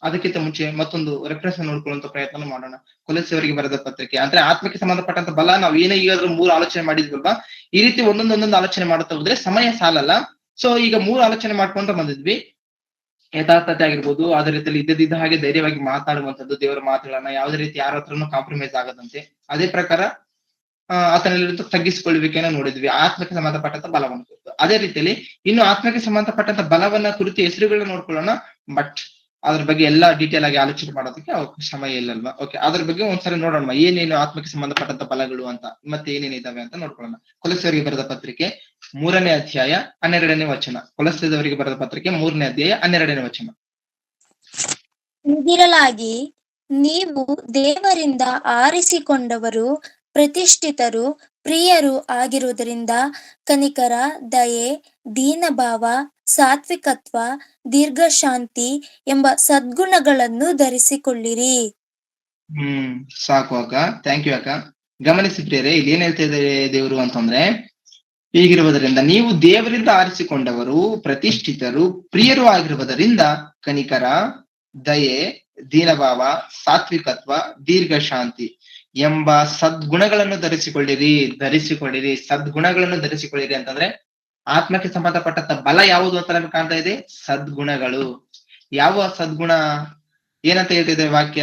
ಅದಕ್ಕಿಂತ ಮುಂಚೆ ಮತ್ತೊಂದು ರೆಫರೆನ್ಸ್ ನೋಡ್ಕೊಳ್ಳುವಂತ ಪ್ರಯತ್ನ ಮಾಡೋಣ. ಕೊಲೊಸ್ಸೆಯವರಿಗೆ ಬರೆದ ಪತ್ರಿಕೆ. ಅಂದ್ರೆ ಆತ್ಮಕ್ಕೆ ಸಂಬಂಧಪಟ್ಟಂತ ಬಲ ನಾವು ಏನೇ ಈಗಾದ್ರೂ 3 ಆಲೋಚನೆ ಮಾಡಿದ್ವಲ್ವಾ, ಈ ರೀತಿ ಒಂದೊಂದೊಂದೊಂದು ಆಲೋಚನೆ ಮಾಡುತ್ತಾ ಹೋದ್ರೆ ಸಮಯ ಸಾಲಲ್ಲ. ಸೊ ಈಗ 3 ಆಲೋಚನೆ ಮಾಡ್ಕೊಂತ ಬಂದಿದ್ವಿ. ಯಥಾರ್ಥತೆ ಆಗಿರ್ಬೋದು, ಅದೇ ರೀತಿಯಲ್ಲಿ ಇದ್ದದಿದ್ದ ಹಾಗೆ ಧೈರ್ಯವಾಗಿ ಮಾತಾಡುವಂಥದ್ದು, ದೇವರ ಮಾತುಗಳನ್ನ ಯಾವುದೇ ರೀತಿ ಯಾರ ಹತ್ರನೂ ಕಾಂಪ್ರಮೈಸ್ ಆಗದಂತೆ. ಅದೇ ಪ್ರಕಾರ ಆತನಲ್ಲಿ ತಗ್ಗಿಸಿಕೊಳ್ಳುವಿಕೆನ ನೋಡಿದ್ವಿ, ಆತ್ಮಕ್ಕೆ ಸಂಬಂಧಪಟ್ಟಂತ ಬಲವನ್ನು ಕುರಿತು. ಅದೇ ರೀತಿಯಲ್ಲಿ ಇನ್ನು ಆತ್ಮಕ್ಕೆ ಸಂಬಂಧಪಟ್ಟಂತ ಬಲವನ್ನ ಕುರಿತು ಹೆಸರುಗಳನ್ನ ನೋಡ್ಕೊಳ್ಳೋಣ. ಬಟ್ ಅದ್ರ ಬಗ್ಗೆ ಎಲ್ಲಾ ಡೀಟೇಲ್ ಆಗಿ ಆಲೋಚನೆ ಮಾಡೋದಕ್ಕೆ ಸಮಯ ಇಲ್ಲಲ್ವಾ. ಓಕೆ, ಅದ್ರ ಬಗ್ಗೆ ಒಂದ್ಸರಿ ನೋಡೋಣ, ಏನೇನು ಆತ್ಮಕ್ಕೆ ಸಂಬಂಧಪಟ್ಟಂತ ಬಲಗಳು ಅಂತ, ಮತ್ತೆ ಏನೇನಿದಾವೆ ಅಂತ ನೋಡ್ಕೊಳ್ಳೋಣ. ಕೊಲೊಸ್ಸೆಯವರಿಗೆ ಬರೆದ ಪತ್ರಿಕೆ 3ನೇ ಅಧ್ಯಾಯ 12ನೇ ವಚನ. ಕೊಲೊಸ್ಸೆಯವರಿಗೆ ಬರೆದ ಪತ್ರಿಕೆ 3ನೇ ಅಧ್ಯಾಯ 12ನೇ ವಚನ. ಹೀಗಿರಲಾಗಿ ನೀವು ದೇವರಿಂದ ಆರಿಸಿಕೊಂಡವರು, ಪ್ರತಿಷ್ಠಿತರು, ಪ್ರಿಯರು ಆಗಿರುವುದರಿಂದ ಕನಿಕರ, ದಯೆ, ದೀನಭಾವ, ಸಾತ್ವಿಕತ್ವ, ದೀರ್ಘಶಾಂತಿ ಎಂಬ ಸದ್ಗುಣಗಳನ್ನು ಧರಿಸಿಕೊಳ್ಳಿರಿ. ಸಾಕು ಅಕ್ಕ, ಥ್ಯಾಂಕ್ ಯು ಅಕ್ಕ. ಗಮನಿಸಿ ಪ್ರಿಯರೇ, ಇಲ್ಲಿ ಏನ್ ಹೇಳ್ತಾ ಇದ್ದಾರೆ ದೇವರು ಅಂತಂದ್ರೆ, ಹೀಗಿರುವುದರಿಂದ ನೀವು ದೇವರಿಂದ ಆರಿಸಿಕೊಂಡವರು, ಪ್ರತಿಷ್ಠಿತರು, ಪ್ರಿಯರು ಆಗಿರುವುದರಿಂದ ಕನಿಕರ, ದಯೆ, ದೀನಭಾವ, ಸಾತ್ವಿಕತ್ವ, ದೀರ್ಘಶಾಂತಿ ಎಂಬ ಸದ್ಗುಣಗಳನ್ನು ಧರಿಸಿಕೊಳ್ಳಿರಿ. ಸದ್ಗುಣಗಳನ್ನು ಧರಿಸಿಕೊಳ್ಳಿರಿ ಅಂತಂದ್ರೆ ಆತ್ಮಕ್ಕೆ ಸಂಬಂಧಪಟ್ಟಂತ ಬಲ ಯಾವುದು ಅಂತ ನಮ್ಗೆ ಕಾಣ್ತಾ ಇದೆ? ಸದ್ಗುಣಗಳು. ಯಾವ ಸದ್ಗುಣ? ಏನಂತ ಹೇಳ್ತಿದೆ ವಾಕ್ಯ?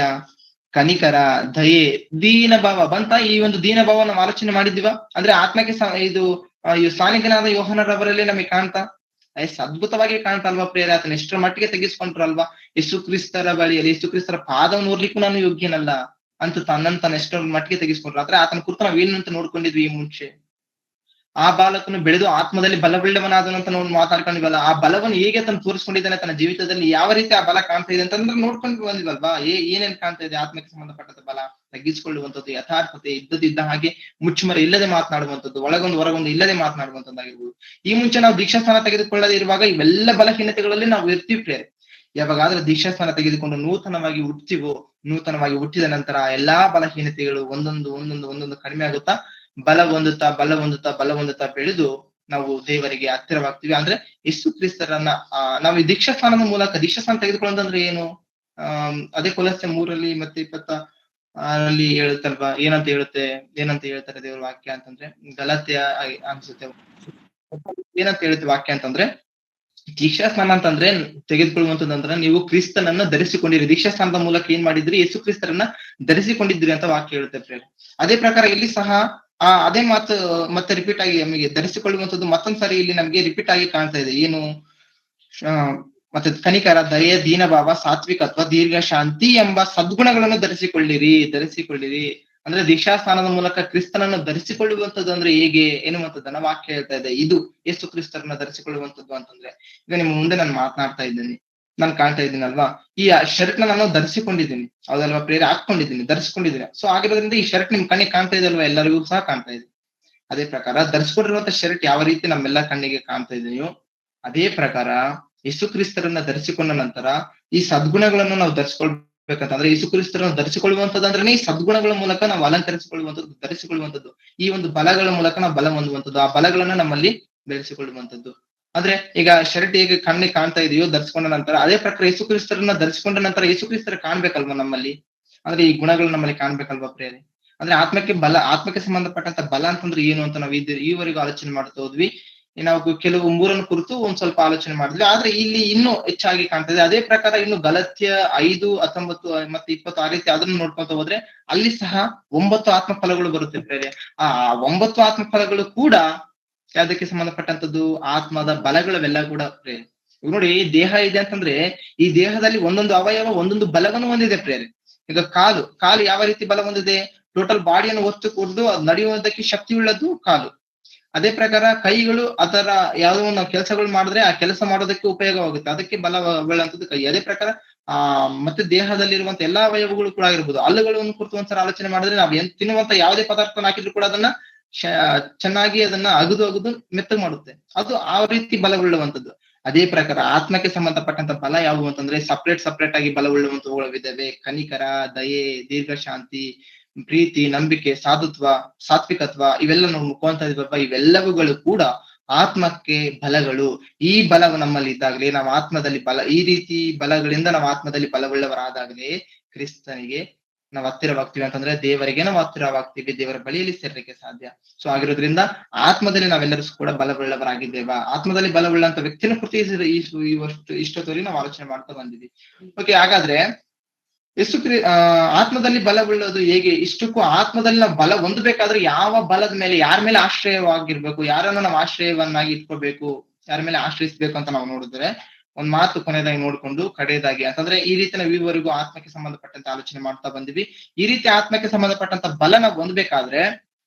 ಕನಿಕರ, ದಯೆ, ದೀನಭಾವ ಬಂತ. ಈ ಒಂದು ದೀನಭಾವ ನಾವು ಆಲೋಚನೆ ಮಾಡಿದ್ದೀವ ಅಂದ್ರೆ ಆತ್ಮಕ್ಕೆ ಇದು ಸ್ನಾನಿಕನಾದ ಯೋಹಾನರವರಲ್ಲಿ ನಮಗೆ ಕಾಣ್ತಾ ಅದ್ಭುತವಾಗಿ ಕಾಣ್ತಾ ಅಲ್ವಾ ಪ್ರಿಯರೇ? ಆತನ ಎಷ್ಟರ ಮಟ್ಟಿಗೆ ತೆಗೆಸ್ಕೊಂಡ್ರಲ್ವಾ? ಯೇಸು ಕ್ರಿಸ್ತರ ಬಳಿಯಲ್ಲಿ ಯೇಸು ಕ್ರಿಸ್ತರ ಪಾದವನ್ನು ನೋಡ್ಲಿಕ್ಕೂ ನಾನು ಯೋಗ್ಯನಲ್ಲ ಅಂತ ತನ್ನ ಎಷ್ಟರ ಮಟ್ಟಿಗೆ ತೆಗೆಸ್ಕೊಂಡ್ರು. ಆದ್ರೆ ಆತನ ಕುರಿತು ನಾವ್ ಏನಂತ ನೋಡ್ಕೊಂಡಿದ್ವಿ ಈ ಮುಂಚೆ? ಆ ಬಾಲಕನು ಬೆಳೆದು ಆತ್ಮದಲ್ಲಿ ಬಲವುಳ್ಳವನಾದನು ಅಂತ ನಾವು ಮಾತಾಡ್ಕೊಂಡಿವಲ್ಲ. ಆ ಬಲವನ್ನು ಹೇಗೆ ತನ್ನ ತೋರಿಸ್ಕೊಂಡಿದ್ದಾನೆ ತನ್ನ ಜೀವಿತದಲ್ಲಿ, ಯಾವ ರೀತಿ ಆ ಬಲ ಕಾಣ್ತಾ ಇದೆ ಅಂತಂದ್ರೆ ನೋಡ್ಕೊಂಡು ಬಂದಿವಲ್ವಾ. ಏನೇನ್ ಕಾಣ್ತಾ ಇದೆ ಆತ್ಮಕ್ಕೆ ಸಂಬಂಧಪಟ್ಟಂತ ಬಲ? ತಗ್ಗಿಸಿಕೊಳ್ಳುವಂಥದ್ದು, ಯಥಾರ್ಥತೆ, ಇದ್ದ ಹಾಗೆ ಮುಚ್ಚುಮರೆ ಇಲ್ಲದೆ ಮಾತನಾಡುವಂಥದ್ದು, ಒಳಗೊಂದು ಹೊರಗೊಂದು ಇಲ್ಲದೆ ಮಾತನಾಡುವಂಥದ್ದಾಗಿರ್ಬೋದು. ಈ ಮುಂಚೆ ನಾವು ದೀಕ್ಷಾಸ್ಥಾನ ತೆಗೆದುಕೊಳ್ಳದೆ ಇರುವಾಗ ಇವೆಲ್ಲ ಬಲಹೀನತೆಗಳಲ್ಲಿ ನಾವು ಇರ್ತೀವಿ ಪ್ರೇರೆ. ಯಾವಾಗಾದ್ರೂ ದೀಕ್ಷಾಸ್ಥಾನ ತೆಗೆದುಕೊಂಡು ನೂತನವಾಗಿ ಹುಟ್ಟಿದ ನಂತರ ಎಲ್ಲಾ ಬಲಹೀನತೆಗಳು ಒಂದೊಂದು ಕಡಿಮೆ ಆಗುತ್ತಾ ಬಲ ಹೊಂದುತ್ತಾ ಬೆಳೆದು ನಾವು ದೇವರಿಗೆ ಹತ್ತಿರವಾಗ್ತೀವಿ. ಅಂದ್ರೆ ಯೇಸು ಕ್ರಿಸ್ತರನ್ನ ನಾವು ಈ ದೀಕ್ಷಾಸ್ಥಾನದ ಮೂಲಕ ದೀಕ್ಷಾಸ್ಥಾನ ತೆಗೆದುಕೊಳ್ಳೋದಂದ್ರೆ ಏನು? ಅದೇ ಕೊಲೊಸ್ಸೆ 3 ಮತ್ತೆ ಅಲ್ಲಿ ಹೇಳುತ್ತಲ್ವಾ, ಏನಂತ ಹೇಳ್ತಾರೆ ದೇವ್ರ ವಾಕ್ಯ ಅಂತಂದ್ರೆ, ಗಲಾತ್ಯ ಅನ್ಸುತ್ತೆ, ಏನಂತ ಹೇಳುತ್ತೆ ವಾಕ್ಯ ಅಂತಂದ್ರೆ, ದೀಕ್ಷಾ ಸ್ನಾನ ಅಂತಂದ್ರೆ ತೆಗೆದುಕೊಳ್ಳುವಂತದಂದ್ರೆ ನೀವು ಕ್ರಿಸ್ತನನ್ನ ಧರಿಸಿಕೊಂಡಿರಿ. ದೀಕ್ಷಾ ಸ್ನಾನದ ಮೂಲಕ ಏನ್ ಮಾಡಿದ್ರಿ? ಯೇಸು ಕ್ರಿಸ್ತರನ್ನ ಧರಿಸಿಕೊಂಡಿದ್ರಿ ಅಂತ ವಾಕ್ಯ ಹೇಳುತ್ತೆ ಪ್ರೇರೆ. ಅದೇ ಪ್ರಕಾರ ಇಲ್ಲಿ ಸಹ ಅದೇ ಮಾತು ಮತ್ತೆ ರಿಪೀಟ್ ಆಗಿ ನಮಗೆ ಧರಿಸಿಕೊಳ್ಳುವಂತದ್ದು ಮತ್ತೊಂದ್ಸರಿ ಇಲ್ಲಿ ನಮ್ಗೆ ರಿಪೀಟ್ ಆಗಿ ಕಾಣ್ತಾ ಇದೆ. ಏನು? ಆ, ಮತ್ತೆ ಕನಿಕರ, ದಯೆ, ದೀನಭಾವ, ಸಾತ್ವಿಕತ್ವ, ದೀರ್ಘ ಶಾಂತಿ ಎಂಬ ಸದ್ಗುಣಗಳನ್ನು ಧರಿಸಿಕೊಳ್ಳಿರಿ. ಅಂದ್ರೆ ದೀಕ್ಷಾ ಸ್ನಾನದ ಮೂಲಕ ಕ್ರಿಸ್ತನನ್ನು ಧರಿಸಿಕೊಳ್ಳುವಂತದ್ದು ಅಂದ್ರೆ ಹೇಗೆ ಎನ್ನುವಂಥದ್ದನ್ನ ವಾಕ್ಯ ಹೇಳ್ತಾ ಇದೆ. ಇದು ಯೇಸು ಕ್ರಿಸ್ತರನ್ನ ಧರಿಸಿಕೊಳ್ಳುವಂತದ್ದು ಅಂತಂದ್ರೆ, ಈಗ ನಿಮ್ಮ ಮುಂದೆ ನಾನು ಮಾತನಾಡ್ತಾ ಇದ್ದೀನಿ, ನಾನು ಕಾಣ್ತಾ ಇದ್ದೀನಲ್ವಾ, ಈ ಶರ್ಟ್ ನಾನು ಧರಿಸಿಕೊಂಡಿದ್ದೀನಿ, ಹೌದಲ್ವಾ ಪ್ರೇರೆ? ಹಾಕೊಂಡಿದ್ದೀನಿ, ಧರಿಸಿಕೊಂಡಿದ್ದೀನಿ. ಸೊ ಆಗಿರೋದ್ರಿಂದ ಈ ಶರ್ಟ್ ನಿಮ್ ಕಣ್ಣಿಗೆ ಕಾಣ್ತಾ ಇದೆ ಅಲ್ವಾ? ಎಲ್ಲರಿಗೂ ಸಹ ಕಾಣ್ತಾ ಇದೆ. ಅದೇ ಪ್ರಕಾರ ಧರಿಸಿಕೊಂಡಿರುವಂತ ಶರ್ಟ್ ಯಾವ ರೀತಿ ನಮ್ಮೆಲ್ಲ ಕಣ್ಣಿಗೆ ಕಾಣ್ತಾ ಇದೆಯೋ, ಅದೇ ಪ್ರಕಾರ ಯೇಸು ಕ್ರಿಸ್ತರನ್ನ ಧರಿಸಿಕೊಂಡ ನಂತರ ಈ ಸದ್ಗುಣಗಳನ್ನು ನಾವು ಧರಿಸಿಕೊಳ್ಬೇಕಂತಂದ್ರೆ, ಯೇಸು ಕ್ರಿಸ್ತರನ್ನು ಧರಿಸಿಕೊಳ್ಳುವಂತದಂದ್ರೆ ಈ ಸದ್ಗುಣಗಳ ಮೂಲಕ ನಾವು ಅಲಂಕರಿಸಿಕೊಳ್ಳುವಂಥದ್ದು, ಧರಿಸಿಕೊಳ್ಳುವಂಥದ್ದು. ಈ ಒಂದು ಬಲಗಳ ಮೂಲಕ ನಾವು ಬಲ ಹೊಂದುವಂಥದ್ದು, ಆ ಬಲಗಳನ್ನ ನಮ್ಮಲ್ಲಿ ಬೆಳೆಸಿಕೊಳ್ಳುವಂಥದ್ದು. ಅಂದ್ರೆ ಈಗ ಶರ್ಟ್ ಹೇಗೆ ಕಣ್ಣಿಗೆ ಕಾಣ್ತಾ ಇದೆಯೋ ಧರಿಸಿಕೊಂಡ ನಂತರ, ಅದೇ ಪ್ರಕಾರ ಯೇಸು ಕ್ರಿಸ್ತರನ್ನ ಧರಿಸಿಕೊಂಡ ನಂತರ ಯೇಸು ಕ್ರಿಸ್ತರ ಕಾಣ್ಬೇಕಲ್ವಾ ನಮ್ಮಲ್ಲಿ? ಅಂದ್ರೆ ಈ ಗುಣಗಳು ನಮ್ಮಲ್ಲಿ ಕಾಣ್ಬೇಕಲ್ವಾ ಪ್ರೇರೆ? ಅಂದ್ರೆ ಆತ್ಮಕ್ಕೆ ಸಂಬಂಧಪಟ್ಟಂತ ಬಲ ಅಂತಂದ್ರೆ ಏನು ಅಂತ ನಾವು ಈವರೆಗೂ ಆಲೋಚನೆ ಮಾಡ್ತಾ ಹೋದ್ವಿ. ನಾವು ಕೆಲವು ಮೂರನ್ನು ಕುರಿತು ಒಂದ್ ಸ್ವಲ್ಪ ಆಲೋಚನೆ ಮಾಡಿದ್ವಿ. ಆದ್ರೆ ಇಲ್ಲಿ ಇನ್ನೂ ಹೆಚ್ಚಾಗಿ ಕಾಣ್ತದೆ. ಅದೇ ಪ್ರಕಾರ ಇನ್ನು ಗಲಾತ್ಯ 5:19 ಮತ್ತೆ 20 ಆ ರೀತಿ ಅದನ್ನು ನೋಡ್ಕೊಂತ ಹೋದ್ರೆ ಅಲ್ಲಿ ಸಹ 9 ಆತ್ಮ ಫಲಗಳು ಬರುತ್ತೆ ಪ್ರೇರೆ. ಆ 9 ಆತ್ಮ ಫಲಗಳು ಕೂಡ ಯಾವ್ದಕ್ಕೆ ಸಂಬಂಧಪಟ್ಟಂತದ್ದು? ಆತ್ಮದ ಬಲಗಳವೆಲ್ಲ ಕೂಡ ಪ್ರೇರೆ. ನೋಡಿ, ದೇಹ ಇದೆ ಅಂತಂದ್ರೆ ಈ ದೇಹದಲ್ಲಿ ಒಂದೊಂದು ಅವಯವ ಒಂದೊಂದು ಬಲವನ್ನು ಹೊಂದಿದೆ ಪ್ರೇರೆ. ಈಗ ಕಾಲು ಯಾವ ರೀತಿ ಬಲ ಹೊಂದಿದೆ? ಟೋಟಲ್ ಬಾಡಿಯನ್ನು ಹೊತ್ತುಕೊಂಡು ನಡೆಯುವುದಕ್ಕೆ ಶಕ್ತಿ ಉಳ್ಳದ್ದು ಕಾಲು. ಅದೇ ಪ್ರಕಾರ ಕೈಗಳು ಅದರ ಯಾವುದೋ ನಾವು ಕೆಲಸಗಳು ಮಾಡಿದ್ರೆ ಆ ಕೆಲಸ ಮಾಡೋದಕ್ಕೆ ಉಪಯೋಗವಾಗುತ್ತೆ, ಅದಕ್ಕೆ ಬಲವುಳ್ಳಂತದ್ದು ಕೈ. ಅದೇ ಪ್ರಕಾರ ಮತ್ತೆ ದೇಹದಲ್ಲಿರುವಂತ ಎಲ್ಲಾ ಅವಯವಗಳು ಕೂಡ ಆಗಿರ್ಬೋದು. ಹಲ್ಲುಗಳನ್ನು ಕುರಿತು ಒಂದ್ಸಲ ಆಲೋಚನೆ ಮಾಡಿದ್ರೆ ನಾವು ತಿನ್ನುವಂತ ಯಾವುದೇ ಪದಾರ್ಥವನ್ನು ಹಾಕಿದ್ರು ಕೂಡ ಅದನ್ನ ಚೆನ್ನಾಗಿ ಅದನ್ನ ಅಗದು ಮೆತ್ತಗೆ ಮಾಡುತ್ತೆ. ಅದು ಆ ರೀತಿ ಬಲವುಳ್ಳುವಂತದ್ದು. ಅದೇ ಪ್ರಕಾರ ಆತ್ಮಕ್ಕೆ ಸಂಬಂಧಪಟ್ಟಂತ ಬಲ ಯಾವುವು ಅಂತಂದ್ರೆ ಸಪ್ರೇಟ್ ಆಗಿ ಬಲವುಳ್ಳುವಂತವುಗಳಿದ್ದಾವೆ. ಕನಿಕರ, ದಯೆ, ದೀರ್ಘ ಶಾಂತಿ, ಪ್ರೀತಿ, ನಂಬಿಕೆ, ಸಾತ್ವಿಕತ್ವ ಇವೆಲ್ಲ ನಾವು ಮುಖವಂತ ಇದೀವಪ್ಪ, ಇವೆಲ್ಲವುಗಳು ಕೂಡ ಆತ್ಮಕ್ಕೆ ಬಲಗಳು. ಈ ಬಲವು ನಮ್ಮಲ್ಲಿ ಇದ್ದಾಗಲೇ ನಾವು ಆತ್ಮದಲ್ಲಿ ಈ ರೀತಿ ಬಲಗಳಿಂದ ನಾವು ಆತ್ಮದಲ್ಲಿ ಬಲವುಳ್ಳವರಾದಾಗಲೇ ಕ್ರಿಸ್ತನಿಗೆ ನಾವು ಹತ್ತಿರವಾಗ್ತೀವಿ, ಅಂತಂದ್ರೆ ದೇವರಿಗೆ ನಾವು ಹತ್ತಿರವಾಗ್ತೀವಿ, ದೇವರ ಬಳಿಯಲ್ಲಿ ಸೇರ್ಲಿಕ್ಕೆ ಸಾಧ್ಯ. ಸೊ ಆಗಿರೋದ್ರಿಂದ ಆತ್ಮದಲ್ಲಿ ನಾವೆಲ್ಲರೂ ಕೂಡ ಬಲವುಳ್ಳವರಾಗಿದ್ದೇವಾ? ಆತ್ಮದಲ್ಲಿ ಬಲವುಳ್ಳಂತ ವ್ಯಕ್ತಿನ ಕುರಿತು ಇಷ್ಟೊತ್ತವರೆಗೆ ನಾವು ಆಲೋಚನೆ ಮಾಡ್ತಾ ಬಂದಿದ್ವಿ. ಓಕೆ, ಹಾಗಾದ್ರೆ ಆತ್ಮದಲ್ಲಿ ಬಲವುಳ್ಳೋದು ಹೇಗೆ? ಇಷ್ಟಕ್ಕೂ ಆತ್ಮದಲ್ಲಿ ನಾವು ಬಲ ಹೊಂದಬೇಕಾದ್ರೆ ಯಾವ ಬಲದ ಮೇಲೆ, ಯಾರ ಮೇಲೆ ಆಶ್ರಯವಾಗಿರ್ಬೇಕು, ಯಾರನ್ನ ನಾವು ಆಶ್ರಯವನ್ನಾಗಿ ಇಟ್ಕೋಬೇಕು, ಯಾರ ಮೇಲೆ ಆಶ್ರಯಿಸ್ಬೇಕು ಅಂತ ನಾವು ನೋಡಿದ್ರೆ ಒಂದ್ ಮಾತು ಕೊನೆಯದಾಗಿ ನೋಡ್ಕೊಂಡು ಕಡೆಯದಾಗಿ ಅಂತಂದ್ರೆ, ಈ ರೀತಿ ನಾವು ಈವರೆಗೂ ಆತ್ಮಕ್ಕೆ ಸಂಬಂಧಪಟ್ಟಂತ ಆಲೋಚನೆ ಮಾಡ್ತಾ ಬಂದಿವಿ. ಈ ರೀತಿ ಆತ್ಮಕ್ಕೆ ಸಂಬಂಧಪಟ್ಟಂತ ಬಲ ನಾವು ಹೊಂದ್ಬೇಕಾದ್ರೆ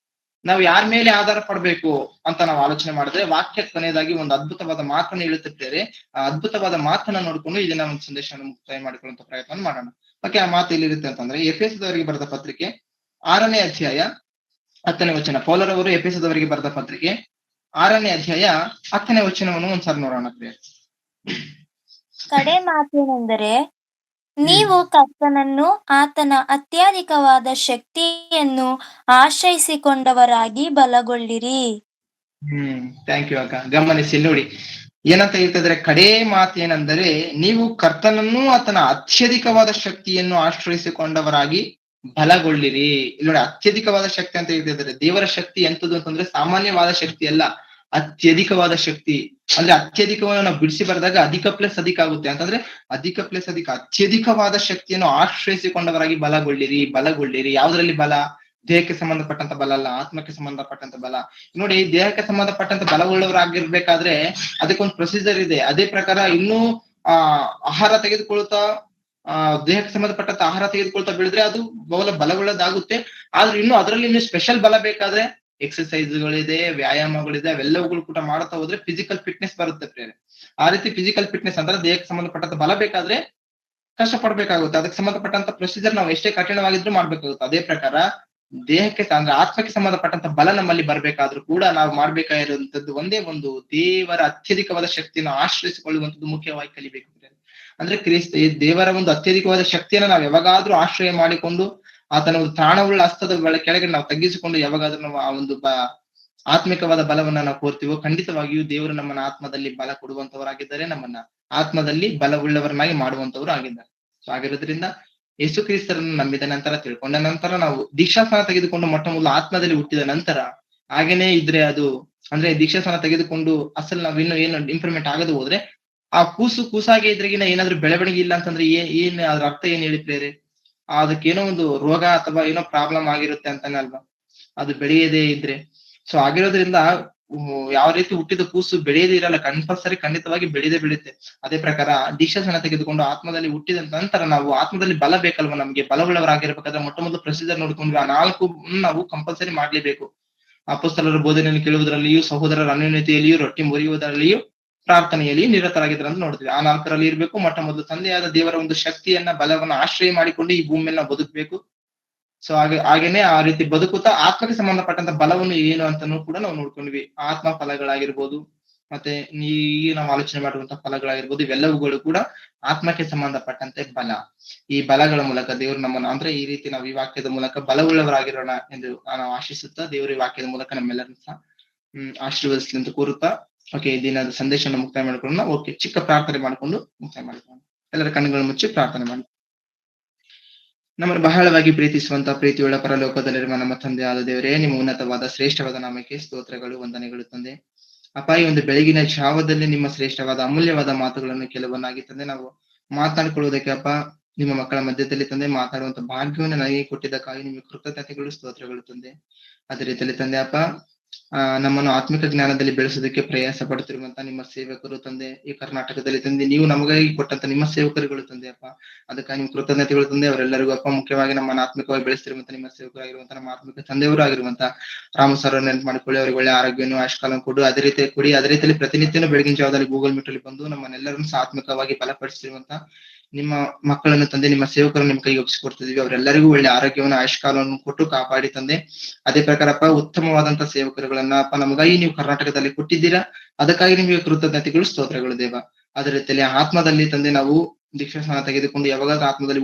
ನಾವು ಯಾರ ಮೇಲೆ ಆಧಾರ ಪಡ್ಬೇಕು ಅಂತ ನಾವು ಆಲೋಚನೆ ಮಾಡಿದ್ರೆ, ವಾಕ್ಯ ಕೊನೆಯದಾಗಿ ಒಂದು ಅದ್ಭುತವಾದ ಮಾತನ್ನು ಹೇಳುತ್ತಿದ್ದೇವೆ. ಆ ಅದ್ಭುತವಾದ ಮಾತನ್ನ ನೋಡ್ಕೊಂಡು ಇದನ್ನ ಒಂದು ಸಂದೇಶವನ್ನು ಮುಕ್ತಾಯ ಮಾಡಿಕೊಳ್ಳುವಂತ ಪ್ರಯತ್ನ ಮಾಡೋಣ. ಓಕೆ, ಆ ಮಾತು ಎಲ್ಲಿರುತ್ತೆ ಅಂತಂದ್ರೆ ಎಫೆಸದವರಿಗೆ ಬರೆದ ಪತ್ರಿಕೆ 6ನೇ ಅಧ್ಯಾಯ 10ನೇ ವಚನ. ಪೌಲರವರು ಎಫೆಸದವರಿಗೆ ಬರೆದ ಪತ್ರಿಕೆ 6ನೇ ಅಧ್ಯಾಯ 10ನೇ ವಚನವನ್ನು ಒಂದ್ಸಾರಿ ನೋಡೋಣ ಪ್ರಿಯ. ಕಡೆ ಮಾತೇನೆಂದರೆ, ನೀವು ಕರ್ತನನ್ನು ಆತನ ಅತ್ಯಧಿಕವಾದ ಶಕ್ತಿಯನ್ನು ಆಶ್ರಯಿಸಿಕೊಂಡವರಾಗಿ ಬಲಗೊಳ್ಳಿರಿ. ಥ್ಯಾಂಕ್ ಯು ಅಕ್ಕ. ಗಮನಿಸಿ ನೋಡಿ, ಏನಂತ ಹೇಳ್ತಿದ್ರೆ, ಕಡೇ ಮಾತೇನೆಂದರೆ ನೀವು ಕರ್ತನನ್ನು ಆತನ ಅತ್ಯಧಿಕವಾದ ಶಕ್ತಿಯನ್ನು ಆಶ್ರಯಿಸಿಕೊಂಡವರಾಗಿ ಬಲಗೊಳ್ಳಿರಿ. ಇಲ್ಲಿ ನೋಡಿ, ಅತ್ಯಧಿಕವಾದ ಶಕ್ತಿ ಅಂತ ಹೇಳ್ತಿದ್ದಾರೆ. ದೇವರ ಶಕ್ತಿ ಎಂತದ್ದು ಅಂತಂದ್ರೆ ಸಾಮಾನ್ಯವಾದ ಶಕ್ತಿ ಅಲ್ಲ, ಅತ್ಯಧಿಕವಾದ ಶಕ್ತಿ. ಅಂದ್ರೆ ಅತ್ಯಧಿಕವನ್ನು ನಾವು ಬಿಡಿಸಿ ಬರೆದಾಗ ಅಧಿಕ ಪ್ಲಸ್ ಅಧಿಕ ಆಗುತ್ತೆ ಅಂತಂದ್ರೆ ಅಧಿಕ ಪ್ಲಸ್ ಅಧಿಕ, ಅತ್ಯಧಿಕವಾದ ಶಕ್ತಿಯನ್ನು ಆಶ್ರಯಿಸಿಕೊಂಡವರಾಗಿ ಬಲಗೊಳ್ಳಿರಿ. ಯಾವ್ದ್ರಲ್ಲಿ ಬಲ? ದೇಹಕ್ಕೆ ಸಂಬಂಧಪಟ್ಟಂತ ಬಲ ಅಲ್ಲ, ಆತ್ಮಕ್ಕೆ ಸಂಬಂಧಪಟ್ಟಂತ ಬಲ. ನೋಡಿ, ದೇಹಕ್ಕೆ ಸಂಬಂಧಪಟ್ಟಂತ ಬಲವುಳ್ಳವರಾಗಿರ್ಬೇಕಾದ್ರೆ ಅದಕ್ಕೊಂದು ಪ್ರೊಸೀಜರ್ ಇದೆ. ಅದೇ ಪ್ರಕಾರ ಇನ್ನೂ ಆಹಾರ ತೆಗೆದುಕೊಳ್ತಾ ದೇಹಕ್ಕೆ ಸಂಬಂಧಪಟ್ಟಂತ ಆಹಾರ ತೆಗೆದುಕೊಳ್ತಾ ಬೆಳೆದ್ರೆ ಅದು ಬಲವುಳ್ಳದಾಗುತ್ತೆ. ಆದ್ರೆ ಇನ್ನು ಅದರಲ್ಲಿ ಇನ್ನು ಸ್ಪೆಷಲ್ ಬಲ ಬೇಕಾದ್ರೆ ಎಕ್ಸರ್ಸೈಸ್ಗಳಿದೆ, ವ್ಯಾಯಾಮಗಳಿದೆ, ಅವೆಲ್ಲವುಗಳು ಕೂಡ ಮಾಡ್ತಾ ಹೋದ್ರೆ ಫಿಸಿಕಲ್ ಫಿಟ್ನೆಸ್ ಬರುತ್ತೆ ಪ್ರೇರೆ. ಆ ರೀತಿ ಫಿಸಿಕಲ್ ಫಿಟ್ನೆಸ್ ಅಂದ್ರೆ ದೇಹಕ್ಕೆ ಸಂಬಂಧಪಟ್ಟಂತ ಬಲ ಬೇಕಾದ್ರೆ ಕಷ್ಟ ಪಡ್ಬೇಕಾಗುತ್ತೆ. ಅದಕ್ಕೆ ಸಂಬಂಧಪಟ್ಟಂತ ಪ್ರೊಸೀಜರ್ ನಾವು ಎಷ್ಟೇ ಕಠಿಣವಾಗಿದ್ರು ಮಾಡ್ಬೇಕಾಗುತ್ತೆ. ಅದೇ ಪ್ರಕಾರ ದೇಹಕ್ಕೆ ಅಂದ್ರೆ ಆತ್ಮಕ್ಕೆ ಸಂಬಂಧಪಟ್ಟಂತ ಬಲ ನಮ್ಮಲ್ಲಿ ಬರ್ಬೇಕಾದ್ರೂ ಕೂಡ ನಾವು ಮಾಡ್ಬೇಕಾಗಿರುವಂತದ್ದು ಒಂದೇ ಒಂದು, ದೇವರ ಅತ್ಯಧಿಕವಾದ ಶಕ್ತಿಯನ್ನು ಆಶ್ರಯಿಸಿಕೊಳ್ಳುವಂಥದ್ದು ಮುಖ್ಯವಾಗಿ ಕಲಿಬೇಕು. ಅಂದ್ರೆ ದೇವರ ಒಂದು ಅತ್ಯಧಿಕವಾದ ಶಕ್ತಿಯನ್ನು ನಾವು ಯಾವಾಗಾದ್ರೂ ಆಶ್ರಯ ಮಾಡಿಕೊಂಡು ಆತನ ಒಂದು ಪ್ರಾಣವುಳ್ಳ ಹಸ್ತದ ಕೆಳಗೆ ನಾವು ತಗ್ಗಿಸಿಕೊಂಡು ಯಾವಾಗಾದ್ರೂ ನಾವು ಆ ಒಂದು ಆತ್ಮಿಕವಾದ ಬಲವನ್ನ ನಾವು ಕೋರ್ತೀವೋ, ಖಂಡಿತವಾಗಿಯೂ ದೇವರು ನಮ್ಮನ್ನ ಆತ್ಮದಲ್ಲಿ ಬಲ ಕೊಡುವಂತವರಾಗಿದ್ದಾರೆ, ನಮ್ಮನ್ನ ಆತ್ಮದಲ್ಲಿ ಬಲವುಳ್ಳವರನ್ನಾಗಿ ಮಾಡುವಂತವ್ರು ಆಗಿದ್ದಾರೆ. ಸೊ ಆಗಿರೋದ್ರಿಂದ ಯೇಸು ಕ್ರಿಸ್ತರನ್ನು ನಂಬಿದ ನಂತರ, ತಿಳ್ಕೊಂಡ ನಂತರ, ನಾವು ದೀಕ್ಷಾಸ್ನಾನ ತೆಗೆದುಕೊಂಡು ಮೊಟ್ಟ ಮೊದಲು ಆತ್ಮದಲ್ಲಿ ಹುಟ್ಟಿದ ನಂತರ ಹಾಗೇನೆ ಇದ್ರೆ ಅದು ಅಂದ್ರೆ ದೀಕ್ಷಾಸ್ನಾನ ತೆಗೆದುಕೊಂಡು ಅಸಲ್ ನಾವ್ ಇನ್ನು ಏನು ಇಂಪ್ರೂವ್ಮೆಂಟ್ ಆಗದೆ ಹೋದ್ರೆ ಆ ಕೂಸಾಗೆ ಇದ್ರಗಿನ ಏನಾದ್ರು ಬೆಳವಣಿಗೆ ಇಲ್ಲ ಅಂತಂದ್ರೆ ಏನ್ ಅದ್ರ ಅರ್ಥ ಏನ್ ಹೇಳಿದ್ರೆ ಅದಕ್ಕೇನೋ ಒಂದು ರೋಗ ಅಥವಾ ಏನೋ ಪ್ರಾಬ್ಲಮ್ ಆಗಿರುತ್ತೆ ಅಂತಾನೆ ಅಲ್ವಾ ಅದು ಬೆಳೆಯದೇ ಇದ್ರೆ. ಸೊ ಆಗಿರೋದ್ರಿಂದ ಯಾವ ರೀತಿ ಹುಟ್ಟಿದ ಕೂಸು ಬೆಳೆಯದೇ ಇರಲ್ಲ, ಕಂಪಲ್ಸರಿ ಖಂಡಿತವಾಗಿ ಬೆಳೆಯುತ್ತೆ. ಅದೇ ಪ್ರಕಾರ ದೀಕ್ಷಾಸ್ನಾನ ತೆಗೆದುಕೊಂಡು ಆತ್ಮದಲ್ಲಿ ಹುಟ್ಟಿದ ನಂತರ ನಾವು ಆತ್ಮದಲ್ಲಿ ಬಲ ಬೇಕಲ್ವಾ, ನಮ್ಗೆ ಬಲವುಳ್ಳವರಾಗಿರ್ಬೇಕಾದ್ರೆ ಮೊಟ್ಟ ಮೊದಲು ಪ್ರೊಸೀಜರ್ ನೋಡ್ಕೊಂಡ್ವಿ. ಆ 4 ನಾವು ಕಂಪಲ್ಸರಿ ಮಾಡ್ಲೇಬೇಕು. ಅಪೊಸ್ತಲರ ಬೋಧನೆಯನ್ನು ಕೇಳುವುದರಲ್ಲಿಯೂ, ಸಹೋದರರ ಅನ್ಯೋನ್ಯತೆಯಲ್ಲಿಯೂ, ರೊಟ್ಟಿ ಮುರಿಯುವುದರಲ್ಲಿಯೂ, ಪ್ರಾರ್ಥನೆಯಲ್ಲಿ ನಿರತರಾಗಿದ್ರು ಅಂತ ನೋಡ್ತೀವಿ. ಆ 4ರಲ್ಲಿ ಇರ್ಬೇಕು. ಮೊಟ್ಟ ಮೊದಲು ತಂದೆಯಾದ ದೇವರ ಒಂದು ಶಕ್ತಿಯನ್ನ, ಬಲವನ್ನ ಆಶ್ರಯ ಮಾಡಿಕೊಂಡು ಈ ಭೂಮಿ ಮೇಲೆ ನಾವು ಬದುಕಬೇಕು. ಸೊ ಹಾಗೇನೆ ಆ ರೀತಿ ಬದುಕುತ್ತಾ ಆತ್ಮಕ್ಕೆ ಸಂಬಂಧಪಟ್ಟಂತ ಬಲವನ್ನು ಏನು ಅಂತಾನು ಕೂಡ ನಾವು ನೋಡ್ಕೊಂಡ್ವಿ. ಆತ್ಮ ಫಲಗಳಾಗಿರ್ಬೋದು, ಮತ್ತೆ ನಾವು ಆಲೋಚನೆ ಮಾಡುವಂತ ಫಲಗಳಾಗಿರ್ಬೋದು, ಇವೆಲ್ಲವುಗಳು ಕೂಡ ಆತ್ಮಕ್ಕೆ ಸಂಬಂಧಪಟ್ಟಂತೆ ಬಲ. ಈ ಬಲಗಳ ಮೂಲಕ ದೇವರು ನಮ್ಮನ್ನು ಅಂದ್ರೆ ಈ ರೀತಿ ನಾವು ಈ ವಾಕ್ಯದ ಮೂಲಕ ಬಲವುಳ್ಳವರಾಗಿರೋಣ ಎಂದು ನಾವು ಆಶಿಸುತ್ತಾ, ದೇವರು ಈ ವಾಕ್ಯದ ಮೂಲಕ ನಮ್ಮೆಲ್ಲರನ್ನು ಸಹ ಆಶೀರ್ವದಿಸಲಿ ಅಂತ ಕೋರುತ್ತಾ, ಓಕೆ, ದಿನದ ಸಂದೇಶನ ಮುಕ್ತಾಯ ಮಾಡ್ಕೊಳ್ಳೋಣ. ಓಕೆ, ಚಿಕ್ಕ ಪ್ರಾರ್ಥನೆ ಮಾಡ್ಕೊಂಡು ಮುಕ್ತಾಯ ಮಾಡ್ಕೊಳ್ಳೋಣ. ಎಲ್ಲರ ಕಣ್ಣುಗಳು ಮುಚ್ಚಿ ಪ್ರಾರ್ಥನೆ ಮಾಡಿ. ನಮ್ಮನ್ನು ಬಹಳವಾಗಿ ಪ್ರೀತಿಸುವಂತ ಪ್ರೀತಿಯುಳ್ಳ ಪರಲೋಕದಲ್ಲಿರುವ ನಮ್ಮ ತಂದೆ ಆದ ದೇವರೇ, ನಿಮ್ಮ ಉನ್ನತವಾದ ಶ್ರೇಷ್ಠವಾದ ನಾಮಕ್ಕೆ ಸ್ತೋತ್ರಗಳು, ವಂದನೆಗಳು ತಂದೆ. ಅಪ್ಪ, ಈ ಒಂದು ಬೆಳಗಿನ ಜಾವದಲ್ಲಿ ನಿಮ್ಮ ಶ್ರೇಷ್ಠವಾದ ಅಮೂಲ್ಯವಾದ ಮಾತುಗಳನ್ನು ಕೆಲವನ್ನಾಗಿ ತಂದೆ ನಾವು ಮಾತನಾಡಿಕೊಳ್ಳುವುದಕ್ಕೆ ಅಪ್ಪ, ನಿಮ್ಮ ಮಕ್ಕಳ ಮಧ್ಯದಲ್ಲಿ ತಂದೆ ಮಾತಾಡುವಂತ ಭಾಗ್ಯವನ್ನು ನನಗೆ ಕೊಟ್ಟಿದ್ದಕ್ಕಾಗಿ ನಿಮಗೆ ಕೃತಜ್ಞತೆಗಳು, ಸ್ತೋತ್ರಗಳು ತಂದೆ. ಅದೇ ರೀತಿಯಲ್ಲಿ ತಂದೆ ಅಪ್ಪ, ನಮ್ಮನ್ನು ಆತ್ಮಿಕ ಜ್ಞಾನದಲ್ಲಿ ಬೆಳೆಸೋದಕ್ಕೆ ಪ್ರಯಾಸ ಪಡುತ್ತಿರುವಂತ ನಿಮ್ಮ ಸೇವಕರು ತಂದೆ, ಈ ಕರ್ನಾಟಕದಲ್ಲಿ ತಂದೆ ನೀವು ನಮಗಾಗಿ ಕೊಟ್ಟಂತ ನಿಮ್ಮ ಸೇವಕರುಗಳು ತಂದೆ ಅಪ್ಪ, ಅದಕ್ಕಾಗಿ ನಿಮ್ ಕೃತಜ್ಞತೆಗಳು ತಂದೆ. ಅವರೆಲ್ಲರಿಗೂ ಅಪ್ಪ, ಮುಖ್ಯವಾಗಿ ನಮ್ಮನ್ನು ಆತ್ಮಿಕವಾಗಿ ಬೆಳೆಸ್ತಿರುವಂತ ನಿಮ್ಮ ಸೇವಕರಾಗಿರುವಂತ ನಮ್ಮ ಆತ್ಮಿಕ ತಂದೆಯವರು ಆಗಿರುವಂತ ರಾಮ ಸರ್ ನೆನಪು ಮಾಡಿಕೊಳ್ಳಿ. ಅವ್ರಿಗೆ ಒಳ್ಳೆ ಆರೋಗ್ಯವನ್ನು ಆಯುಷ್ಕಾಲವನ್ನು ಕೊಡು. ಅದೇ ರೀತಿಯಲ್ಲಿ ಪ್ರತಿನಿತ್ಯನೂ ಬೆಳಗಿನ ಜಾವದಲ್ಲಿ ಗೂಗಲ್ ಮೀಟ್ ಅಲ್ಲಿ ಬಂದು ನಮ್ಮನ್ನೆಲ್ಲರನ್ನು ಆತ್ಮಿಕವಾಗಿ ಬಲಪಡಿಸಿರುವಂತ ನಿಮ್ಮ ಮಕ್ಕಳನ್ನು ತಂದೆ, ನಿಮ್ಮ ಸೇವಕರನ್ನು ನಿಮ್ಮ ಕೈಗೆ ಒಪ್ಪಿಸಿಕೊಡ್ತಿದೀವಿ. ಅವರೆಲ್ಲರಿಗೂ ಒಳ್ಳೆ ಆರೋಗ್ಯವನ್ನು ಆಯುಷ್ಕಾಲವನ್ನು ಕೊಟ್ಟು ಕಾಪಾಡಿ ತಂದೆ. ಅದೇ ಪ್ರಕಾರಪ್ಪ, ಉತ್ತಮವಾದಂತ ಸೇವಕರುಗಳನ್ನ ಅಪ್ಪ ನಮಗಾಗಿ ನೀವು ಕರ್ನಾಟಕದಲ್ಲಿ ಕೊಟ್ಟಿದ್ದೀರಾ, ಅದಕ್ಕಾಗಿ ನಿಮಗೆ ಕೃತಜ್ಞತೆಗಳು, ಸ್ತೋತ್ರಗಳು ದೇವ. ಅದೇ ರೀತಿಯಲ್ಲಿ ಆತ್ಮದಲ್ಲಿ ತಂದೆ ನಾವು ದೀಕ್ಷಾಸ್ನಾನ ತೆಗೆದುಕೊಂಡು ಯಾವಾಗ ಆತ್ಮದಲ್ಲಿ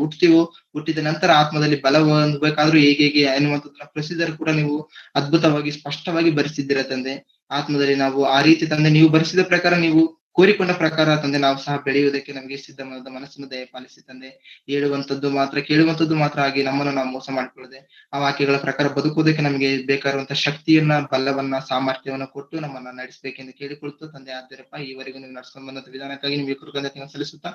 ಹುಟ್ಟಿದ ನಂತರ ಆತ್ಮದಲ್ಲಿ ಬಲ ಹೊಂದಬೇಕಾದ್ರೂ ಹೇಗೆ ಅನ್ನುವಂಥದ್ದನ್ನ ಪ್ರೊಸೀಜರ್ ಕೂಡ ನೀವು ಅದ್ಭುತವಾಗಿ ಸ್ಪಷ್ಟವಾಗಿ ಬರೆಸಿದ್ದೀರಾ ತಂದೆ. ಆತ್ಮದಲ್ಲಿ ನಾವು ಆ ರೀತಿ ತಂದೆ ನೀವು ಬರೆಸಿದ ಪ್ರಕಾರ, ನೀವು ಕೋರಿಕೊಂಡ ಪ್ರಕಾರ ತಂದೆ ನಾವು ಸಹ ಬೆಳೆಯುವುದಕ್ಕೆ ನಮಗೆ ಸಿದ್ಧವಾದ ಮನಸ್ಸನ್ನು ದಯಪಾಲಿಸಿ ತಂದೆ. ಹೇಳುವಂತದ್ದು ಮಾತ್ರ ಕೇಳುವಂತದ್ದು ಮಾತ್ರ ಆಗಿ ನಮ್ಮನ್ನು ನಾವು ಮೋಸ ಮಾಡಿಕೊಳ್ಳದೆ ಆ ವಾಕ್ಯಗಳ ಪ್ರಕಾರ ಬದುಕುವುದಕ್ಕೆ ನಮಗೆ ಬೇಕಾಗಿರುವಂತಹ ಶಕ್ತಿಯನ್ನ, ಬಲವನ್ನ, ಸಾಮರ್ಥ್ಯವನ್ನ ಕೊಟ್ಟು ನಮ್ಮನ್ನ ನಡೆಸಬೇಕೆಂದು ಕೇಳಿಕೊಳ್ತು ತಂದೆ. ಆದ್ದರಪ್ಪ, ಈವರೆಗೂ ನೀವು ನಡ್ಸ್ಕೊಂಡ್ ಬಂದಂತ ವಿಧಾನಕ್ಕಾಗಿ ನಿಮಗೆ ಕೃತಜ್ಞತೆಯನ್ನು ಸಲ್ಲಿಸುತ್ತಾ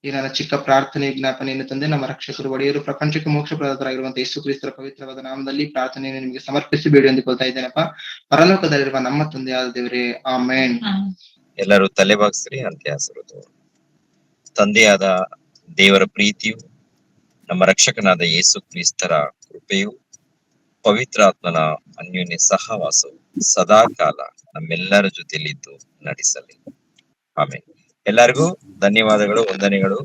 ಈ ನನ್ನ ಚಿಕ್ಕ ಪ್ರಾರ್ಥನೆ ವಿಜ್ಞಾಪನೆಯನ್ನು ತಂದೆ ನಮ್ಮ ರಕ್ಷಕರು, ಒಡೆಯರು, ಪ್ರಪಂಚಕ್ಕೆ ಮೋಕ್ಷ ಪ್ರದಾತರಾಗಿರುವಂತಹ ಯೇಸು ಕ್ರಿಸ್ತರ ಪವಿತ್ರವಾದ ನಾಮದಲ್ಲಿ ಪ್ರಾರ್ಥನೆಯನ್ನು ನಿಮಗೆ ಸಮರ್ಪಿಸಿ ಬೇಡಿ ಅಂದುಕೊಳ್ತಾ ಇದ್ದೇನಪ್ಪ, ಪರಲೋಕದಲ್ಲಿರುವ ನಮ್ಮ ತಂದೆಯಾದ ದೇವರೇ, ಆಮೆನ್. ಎಲ್ಲರೂ ತಲೆಬಾಗಿಸ್ರಿ, ಅಂತ್ಯಾಸರು. ತಂದೆಯಾದ ದೇವರ ಪ್ರೀತಿಯು, ನಮ್ಮ ರಕ್ಷಕನಾದ ಯೇಸು ಕ್ರಿಸ್ತರ ಕೃಪೆಯು, ಪವಿತ್ರಾತ್ಮನ ಅನ್ಯೋನ್ಯ ಸಹವಾಸವು ಸದಾ ಕಾಲ ನಮ್ಮೆಲ್ಲರ ಜೊತೆಯಲ್ಲಿದ್ದು ನಡೆಸಲಿ. ಆಮೇಲೆ ಎಲ್ಲರಿಗೂ ಧನ್ಯವಾದಗಳು, ವಂದನೆಗಳು.